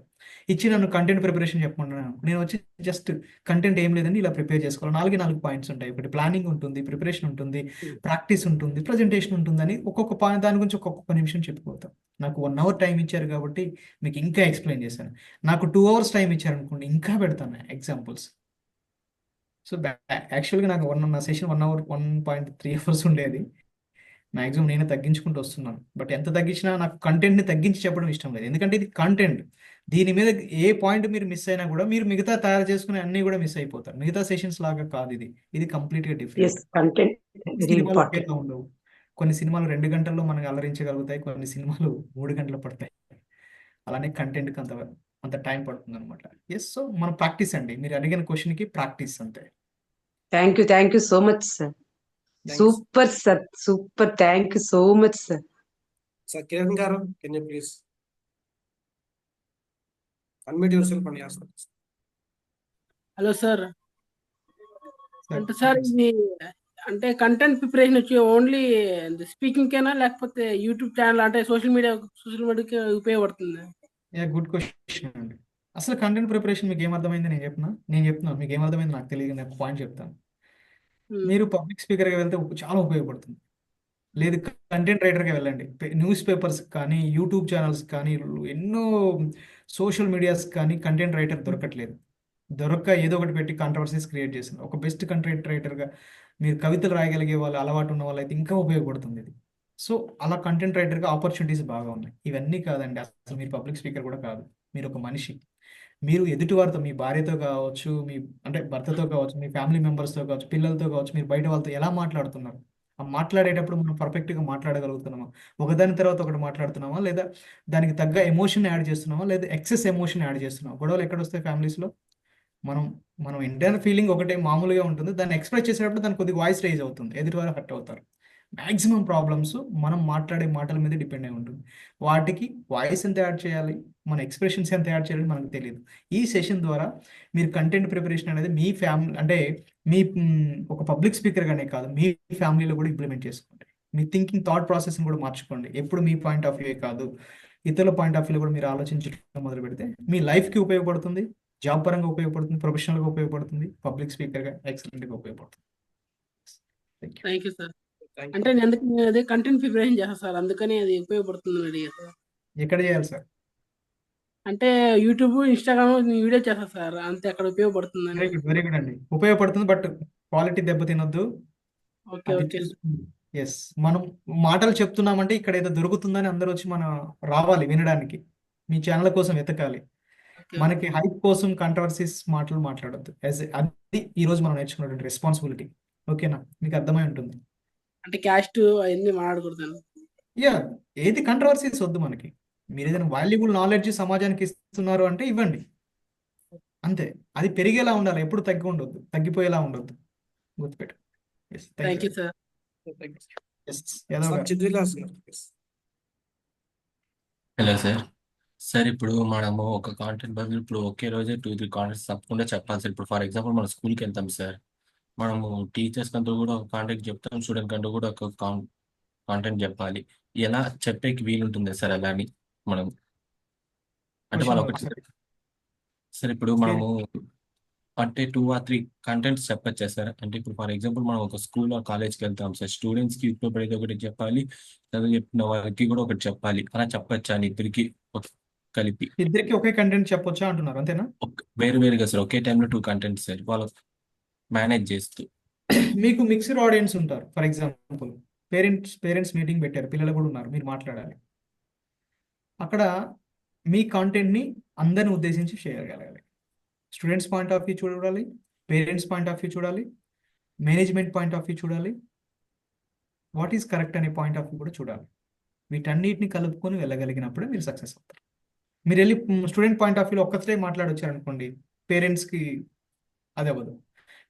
ఇచ్చి నన్ను కంటెంట్ ప్రిపరేషన్ చెప్పమన్నాను. నేను వచ్చి జస్ట్ కంటెంట్ ఏం లేదని ఇలా ప్రిపేర్ చేసుకోవాలి. 4 పాయింట్స్ ఉంటాయి. ఒకటి ప్లానింగ్ ఉంటుంది, ప్రిపరేషన్ ఉంటుంది, ప్రాక్టీస్ ఉంటుంది, ప్రజెంటేషన్ ఉంటుందని ఒక్కొక్క పాయింట్ దాని గురించి ఒక్కొక్క నిమిషం చెప్పుకోతాం. నాకు 1 hour టైం ఇచ్చారు కాబట్టి మీకు ఇంకా ఎక్స్ప్లెయిన్ చేశాను. నాకు 2 hours టైం ఇచ్చారు అనుకోండి, ఇంకా పెడతాను ఎగ్జాంపుల్స్. సో యాక్చువల్గా నాకు నా సెషన్ 1 hour 1.3 hours ఉండేది. మాక్సిమం నేనే తగ్గించుకుంటూ వస్తున్నాను. బట్ ఎంత తగ్గించినా నాకు కంటెంట్ని తగ్గించి చెప్పడం ఇష్టం లేదు. ఎందుకంటే ఇది కంటెంట్. దీని మీద ఏ పాయింట్ మీరు మిస్ అయినా కూడా మీరు మిగతా తయారు చేసుకునే అన్నీ కూడా మిస్ అయిపోతారు. మిగతా సెషన్స్ లాగా కాదు ఇది. ఇది కంప్లీట్గా డిఫరెంట్. కంటెంట్ వెరీ సినిమాలు ఇంపార్టెంట్. ఒకేలా ఉండవు. కొన్ని సినిమాలు 2 గంటల్లో మనకు అలరించగలుగుతాయి, కొన్ని సినిమాలు 3 గంటలు పడతాయి. అలానే కంటెంట్కి అంత టైం పడుతుంది అనమాట. సో మనం ప్రాక్టీస్ అండి. మీరు అడిగిన క్వశ్చన్కి ప్రాక్టీస్ అంతే. Thank you so much sir. Super sir, super. Thank you so much sir. Sir Kiran గారు, can you please unmute yourself and ask. Hello sir. అంటే సార్ ఇది అంటే కంటెంట్ ప్రిపరేషన్ వచ్చి ఓన్లీ స్పీకింగ్ కేనా లేకపోతే యూట్యూబ్ ఛానల్ అంటే social మీడియాకి ఉపయోగపడుతుంది? గుడ్ క్వశ్చన్ అండి. అసలు కంటెంట్ ప్రిపరేషన్ మీకు ఏమర్థమైంది నేను చెప్తున్నాను. మీకు ఏమర్థమైంది నాకు తెలియదు. నేను పాయింట్ చెప్తాను. మీరు పబ్లిక్ స్పీకర్గా వెళ్తే చాలా ఉపయోగపడుతుంది. లేదు కంటెంట్ రైటర్గా వెళ్ళండి. న్యూస్ పేపర్స్ కానీ, యూట్యూబ్ ఛానల్స్ కానీ, ఎన్నో సోషల్ మీడియాస్ కానీ కంటెంట్ రైటర్ దొరకట్లేదు. ఏదో ఒకటి పెట్టి కాంట్రవర్సీస్ క్రియేట్ చేసింది. ఒక బెస్ట్ కంటెంట్ రైటర్గా మీరు కవితలు రాయగలిగే వాళ్ళు, అలవాటు ఉన్న వాళ్ళు అయితే ఇంకా ఉపయోగపడుతుంది ఇది. సో అలా కంటెంట్ రైటర్గా ఆపర్చునిటీస్ బాగా ఉన్నాయి. ఇవన్నీ కాదండి, అసలు మీరు పబ్లిక్ స్పీకర్ కూడా కాదు. మీరు ఒక మనిషి. మీరు ఎదుటి వారితో, మీ భార్యతో కావచ్చు, మీ అంటే భర్తతో కావచ్చు, మీ ఫ్యామిలీ మెంబర్స్తో కావచ్చు, పిల్లలతో కావచ్చు, మీరు బయట వాళ్ళతో ఎలా మాట్లాడుతున్నారు? ఆ మాట్లాడేటప్పుడు మనం పర్ఫెక్ట్గా మాట్లాడగలుగుతున్నామా? ఒకదాని తర్వాత ఒకటి మాట్లాడుతున్నామా, లేదా దానికి తగ్గ ఎమోషన్ యాడ్ చేస్తున్నామా, లేదా ఎక్సెస్ ఎమోషన్ యాడ్ చేస్తున్నామా? గొడవలు ఎక్కడ వస్తాయి ఫ్యామిలీస్లో? మనం ఇంటర్నల్ ఫీలింగ్ ఒకటే మామూలుగా ఉంటుంది. దాన్ని ఎక్స్ప్రెస్ చేసేటప్పుడు దానికి కొద్దిగా వాయిస్ రైజ్ అవుతుంది, ఎదుటి వారు హర్ట్ అవుతారు. మ్యాక్సిమం ప్రాబ్లమ్స్ మనం మాట్లాడే మాటల మీద డిపెండ్ అయి ఉంటుంది. వాటికి వాయిస్ ఎంత యాడ్ చేయాలి, మన ఎక్స్ప్రెషన్స్ ఎంత యాడ్ చేయాలి మనకు తెలియదు. ఈ సెషన్ ద్వారా మీరు కంటెంట్ ప్రిపరేషన్ అనేది మీ ఫ్యామిలీ అంటే మీ ఒక పబ్లిక్ స్పీకర్గానే కాదు, మీ ఫ్యామిలీలో కూడా ఇంప్లిమెంట్ చేసుకోండి. మీ థింకింగ్ థాట్ ప్రాసెస్ని కూడా మార్చుకోండి. ఎప్పుడు మీ పాయింట్ ఆఫ్ వ్యూ కాదు, ఇతరుల పాయింట్ ఆఫ్ వ్యూలో కూడా మీరు ఆలోచించడం మొదలు పెడితే మీ లైఫ్కి ఉపయోగపడుతుంది, జాబ్ పరంగా ఉపయోగపడుతుంది, ప్రొఫెషనల్గా ఉపయోగపడుతుంది, పబ్లిక్ స్పీకర్గా ఎక్సలెంట్గా ఉపయోగపడుతుంది. Thank you sir. అంటే నేను అదే కంటెంట్ ప్రిపరేషన్ చేస్తాను సార్, అందుకని అది ఉపయోగపడుతుంది అడిగా సార్. ఎక్కడ చేయాలి సార్? అంటే యూట్యూబ్, ఇన్స్టాగ్రామ్ వీడియో చేస్తాను సార్, అంతే అక్కడ ఉపయోగపడుతుంది. వెరీ గుడ్ అండి. ఉపయోగపడుతుంది, బట్ క్వాలిటీ దెబ్బతినొద్దు. ఓకే. ఎస్, మనం మాటలు చెప్తున్నామంటే ఇక్కడ ఏదో దొరుకుతుందని అందరూ వచ్చి మనం రావాలి వినడానికి. మీ ఛానల్ కోసం వెతకాలి. మనకి హైప్ కోసం కంట్రవర్సీస్ మాటలు మాట్లాడొద్దు. అది ఈరోజు మనం నేర్చుకున్నటువంటి రెస్పాన్సిబిలిటీ. ఓకేనా? మీకు అర్థమై ఉంటుంది. అంటే క్యాస్ట్ అవన్నీ మాట్లాడకూడదు. ఏది కంట్రవర్సీస్ వద్దు మనకి. మీరు ఏదైనా వాల్యుబుల్ నాలెడ్జ్ సమాజానికి ఇస్తున్నారు అంటే ఇవ్వండి, అంతే. అది పెరిగేలా ఉండాలి, ఎప్పుడు తగ్గిపోయేలా ఉండొద్దు. గుర్తుపెట్టు. Thank you sir. Hello sir. Sir ఇప్పుడు మనము ఒక కాంటెంట్ బదులు ఇప్పుడు ఒకే రోజే 2-3 కాంటెంట్స్ తప్పకుండా చెప్పాలి సార్. ఇప్పుడు ఫర్ ఎగ్జాంపుల్ మనం స్కూల్కి వెళ్తాం సార్, మనము టీచర్స్ కంటూ కూడా ఒక కాంటెంట్ చెప్తాం, స్టూడెంట్ కంటూ కూడా ఒక కాంటెంట్ చెప్పాలి. ఎలా చెప్పేకి వీలుంటుంది సార్ అలా అని మనం అంటే వాళ్ళు ఒకటి సార్ ఇప్పుడు మనము అంటే 2 or 3 కంటెంట్స్ చెప్పచ్చా సార్? అంటే ఇప్పుడు ఫర్ ఎగ్జాంపుల్ మనం ఒక స్కూల్ ఆర్ కాలేజ్కి వెళ్తాం సార్, స్టూడెంట్స్కి ఉపయోగపడేది ఒకటి చెప్పాలి, చదువు చెప్పిన వాళ్ళకి కూడా ఒకటి చెప్పాలి. అలా చెప్పచ్చా అని ఇద్దరికి కలిపి? ఇద్దరికి ఒకే కంటెంట్ చెప్పొచ్చా అంటున్నారు, అంతేనా? వేరువేరుగా సార్, ఒకే టైంలో 2 కంటెంట్స్ సార్, వాళ్ళు మేనేజ్ చేస్తూ. మీకు మిక్స్డ్ ఆడియన్స్ ఉంటారు. ఫర్ ఎగ్జాంపుల్ పేరెంట్స్ మీటింగ్ పెట్టారు, పిల్లలు కూడా ఉన్నారు, మీరు మాట్లాడాలి. అక్కడ మీ కాంటెంట్ని అందరిని ఉద్దేశించి చేయగలగాలి. స్టూడెంట్స్ పాయింట్ ఆఫ్ వ్యూ చూడాలి, పేరెంట్స్ పాయింట్ ఆఫ్ వ్యూ చూడాలి, మేనేజ్మెంట్ పాయింట్ ఆఫ్ వ్యూ చూడాలి, వాట్ ఈస్ కరెక్ట్ అనే పాయింట్ ఆఫ్ వ్యూ కూడా చూడాలి. వీటన్నిటిని కలుపుకొని వెళ్ళగలిగినప్పుడే మీరు సక్సెస్ అవుతారు. మీరు వెళ్ళి స్టూడెంట్ పాయింట్ ఆఫ్ వ్యూలో ఒక్కసారి మాట్లాడొచ్చారు అనుకోండి, పేరెంట్స్కి అది అవ్వదు.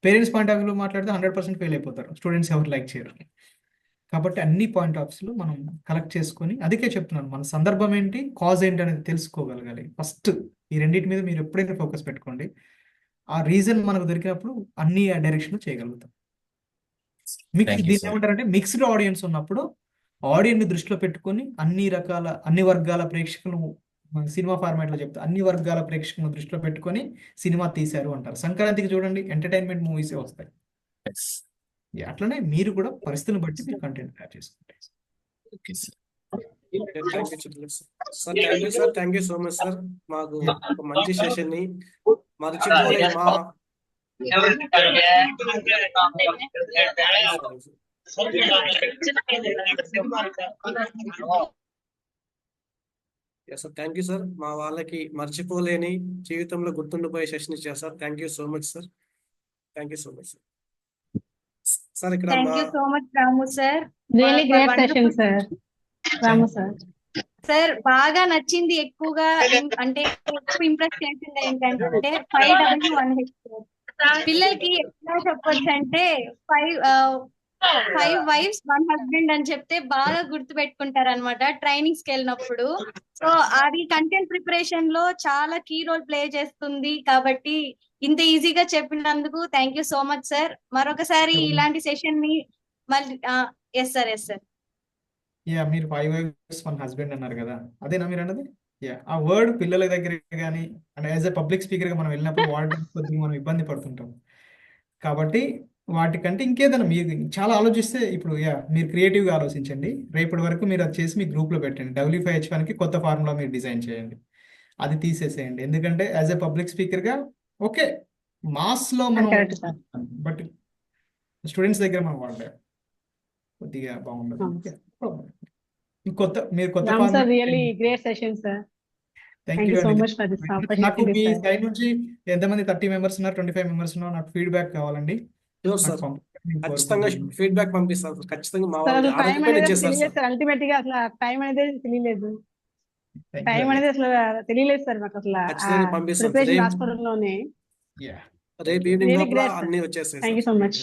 పేరెంట్స్ పాయింట్ ఆఫ్ వ్యూలో మాట్లాడితే 100% ఫెయిల్ అయిపోతారు, స్టూడెంట్స్ ఎవరు లైక్ చేయరు. కాబట్టి అన్ని పాయింట్ ఆఫ్ వ్యూలో మనం కలెక్ట్ చేసుకొని, అందుకే చెప్తున్నాను మన సందర్భం ఏంటి, కాజ్ ఏంటి అనేది తెలుసుకోగలగాలి. ఫస్ట్ ఈ రెండింటి మీద మీరు ఎప్పుడైనా ఫోకస్ పెట్టుకోండి. ఆ రీజన్ మనకు దొరికినప్పుడు అన్ని డైరెక్షన్ చేయగలుగుతాం. దీన్ని ఏమంటారంటే మిక్స్డ్ ఆడియన్స్ ఉన్నప్పుడు ఆడియన్స్ దృష్టిలో పెట్టుకొని అన్ని వర్గాల ప్రేక్షకులను, సినిమా ఫార్మాట్ లో చెప్తా, అన్ని వర్గాల ప్రేక్షకులను దృష్టిలో పెట్టుకొని సినిమా తీశారు అంటారు. సంక్రాంతికి చూడండి ఎంటర్టైన్మెంట్ మూవీసే వస్తాయి. అట్లనే మీరు కూడా పరిస్థితులను బట్టి మీరు కంటెంట్ తయారు చేసుకుంటారు. Thank you so much sir. మాకు ఒక మంచి సెషన్ ని మర్చిపోలే సార్ థ్యాంక్ యూ సార్. మా వాళ్ళకి మర్చిపోలేని జీవితంలో గుర్తుండిపోయే సెషన్ ఇచ్చారు sir. Thank you so much sir. Thank you so much sir. Sir ఇక్కడ థ్యాంక్ మా you so much Ramu sir. Really great session sir Ramu sir. Sir బాగా నచ్చింది ఎక్కువగా అంటే ఎక్కువ ఇంప్రెస్ చేసింది ఏంటంటే 5W1H పిల్లలకి ఎట్లా చెప్పొచ్చు అంటే 5 wives 1 husband అని చెప్తే బాగా గుర్తు పెట్టుకుంటారు అనమాట ట్రైనింగ్స్ కి వెళ్ళినప్పుడు. సో అది కంటెంట్ ప్రిపరేషన్ లో చాలా కీ రోల్ ప్లే చేస్తుంది కాబట్టి ఇంత ఈజీగా చెప్పినందుకు thank you so much sir. మరొకసారి ఇలాంటి సెషన్ ని మళ్ళీ ఎస్ సార్. మీరు 5 wives 1 husband అన్నారు కదా, అదేనా మీరు అన్నది? ఆ వర్డ్ పిల్లల దగ్గర కానీ and as a public speaker గా మనం వెళ్ళినప్పుడు వాడడానికి కొద్దిగా మనం ఇబ్బంది పడుతుంటాం. కాబట్టి వాటికంటే ఇంకేదైనా మీరు చాలా ఆలోచిస్తే ఇప్పుడు మీరు క్రియేటివ్గా ఆలోచించండి. రేపటి వరకు మీరు అది చేసి మీ గ్రూప్లో పెట్టండి. W5H1కి కొత్త ఫార్ములా మీరు డిజైన్ చేయండి, అది తీసేసేయండి. ఎందుకంటే యాజ్ ఎ పబ్లిక్ స్పీకర్గా ఓకే మాస్లో మనం బట్ స్టూడెంట్స్ దగ్గర మనం వాడలేం, కొద్దిగా బాగుండదు. మీరు కొత్త formula really great session sir. Thank thank you you so అండి. మచ్ ఫర్ దిస్ నాకు ఆపర్చునిటీ మీ సార్. సైడ్ నుంచి ఎంతమంది 30 మెంబర్స్ ఉన్నారు, 25 మెంబర్స్ ఉన్నారు, నాకు ఫీడ్బ్యాక్ కావాలండి. షూర్ సార్, ఖచ్చితంగా ఫీడ్బ్యాక్ పంపిస్తాను సార్. ఖచ్చితంగా మా సార్ వాళ్ళు అసలు టైం ఆరోగ్యపై అనేది చేస్తారు తెలియలేదు సార్. సార్. అల్టిమేట్ గా అసలు టైం అనేది తెలియలేదు. టైం అనేది అసలు తెలియలేదు సార్ మాకు అసలు ఖచ్చితంగా పంపిస్తాను సార్. ప్రిపరేషన్ రేపు రాసుకోవడంలోనే. రేపు ఈవినింగ్ రియలీ లోపల గ్రేట్ సార్. అన్ని వచ్చేస్తాయి thank you sir. So much.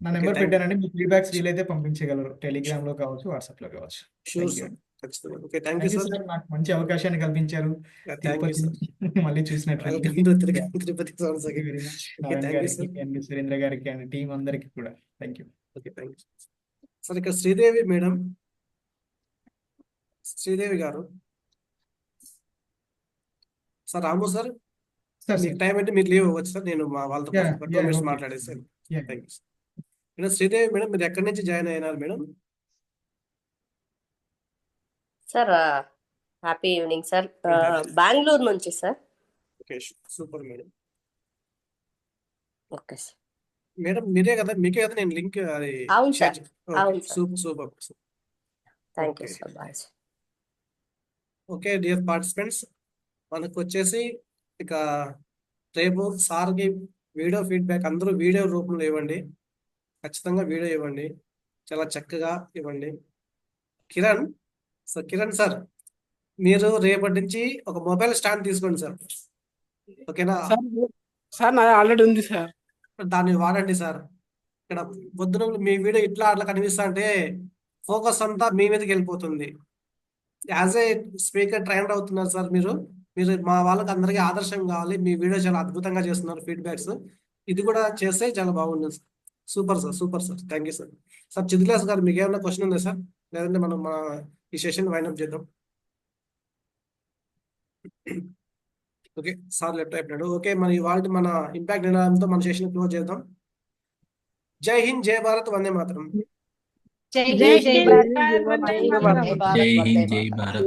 నా నెంబర్ పెట్టానండి, మీ ఫీడ్బ్యాక్స్ వీలైతే పంపించగలరు, టెలిగ్రామ్ లో కావచ్చు, వాట్సాప్ లో కావచ్చు. షూర్ థ్యాంక్ యూ సార్, అండి. ఖచ్చితంగా. Okay, thank thank you you sir. Sir, నాకు మంచి అవకాశాన్ని కల్పించారు. Thank you Tirupati sir. మళ్ళీ చూసినట్టు welcome to Tirupati sir. Very much. Okay, Narayana thank you గారికి సార్. అండ్ సురేంద్ర గారికి అండ్ టీం అందరికి కూడా thank you. Okay, thank you sir. ఇక్కడ శ్రీదేవి మేడం, శ్రీదేవి గారు సార్. రాము సార్, మీకు టైం అంటే మీరు లీవ్ అవ్వచ్చు సార్. నేను మా వాళ్ళతో 2 minutes మాట్లాడేసాను. Thank you sir. Madam Sridevi madam, మీరు ఎక్కడి నుంచి జాయిన్ అయినారు madam? Sir happy evening sir. Bengaluru నుంచి sir. Okay, super madam. Okay sir. Madam మీరే కదా, మీకే కదా నేను లింక్ అది అవును షేర్ సార్, అవును sir. Super. Thank you sir. Bye sir. Okay dear participants, మనకు వచ్చేసి ఇక రేపు సార్కి వీడియో ఫీడ్బ్యాక్ అందరూ వీడియో రూపంలో ఇవ్వండి. ఖచ్చితంగా వీడియో ఇవ్వండి, చాలా చక్కగా ఇవ్వండి. కిరణ్ సార్, మీరు రేపటి నుంచి ఒక మొబైల్ స్టాండ్ తీసుకోండి సార్. ఓకేనా? సార్ నాది ఆల్రెడీ ఉంది సార్. దాన్ని వాడండి సార్. ఇక్కడ పొద్దున మీ వీడియో అట్లా కనిపిస్తా అంటే ఫోకస్ అంతా మీ మీదకి వెళ్ళిపోతుంది. యాజ్ ఏ స్పీకర్ ట్రైనర్ అవుతున్నారు సార్ మీరు. మా వాళ్ళకి అందరికీ ఆదర్శం కావాలి. మీ వీడియో చాలా అద్భుతంగా చేస్తున్నారు, ఫీడ్బ్యాక్స్ ఇది కూడా చేస్తే చాలా బాగుంటుంది sir. Super sir. Thank you sir. Sir చిద్లాస్ గారు, మీకు ఏమైనా క్వశ్చన్ ఉందా సార్? లేదంటే మనం ఈ సెషన్ వైండ్ అప్ చేద్దాం. ఓకే, సార్ లెఫ్ట్ అయిపోయాడు. ఓకే, మన ఇంపాక్ట్ నినాదంతో మన సెషన్ క్లోజ్ చేద్దాం. జై హింద్, జై భారత్, వందే మాతరం. జై హింద్, జై భారత్. జై హింద్, జై భారత్.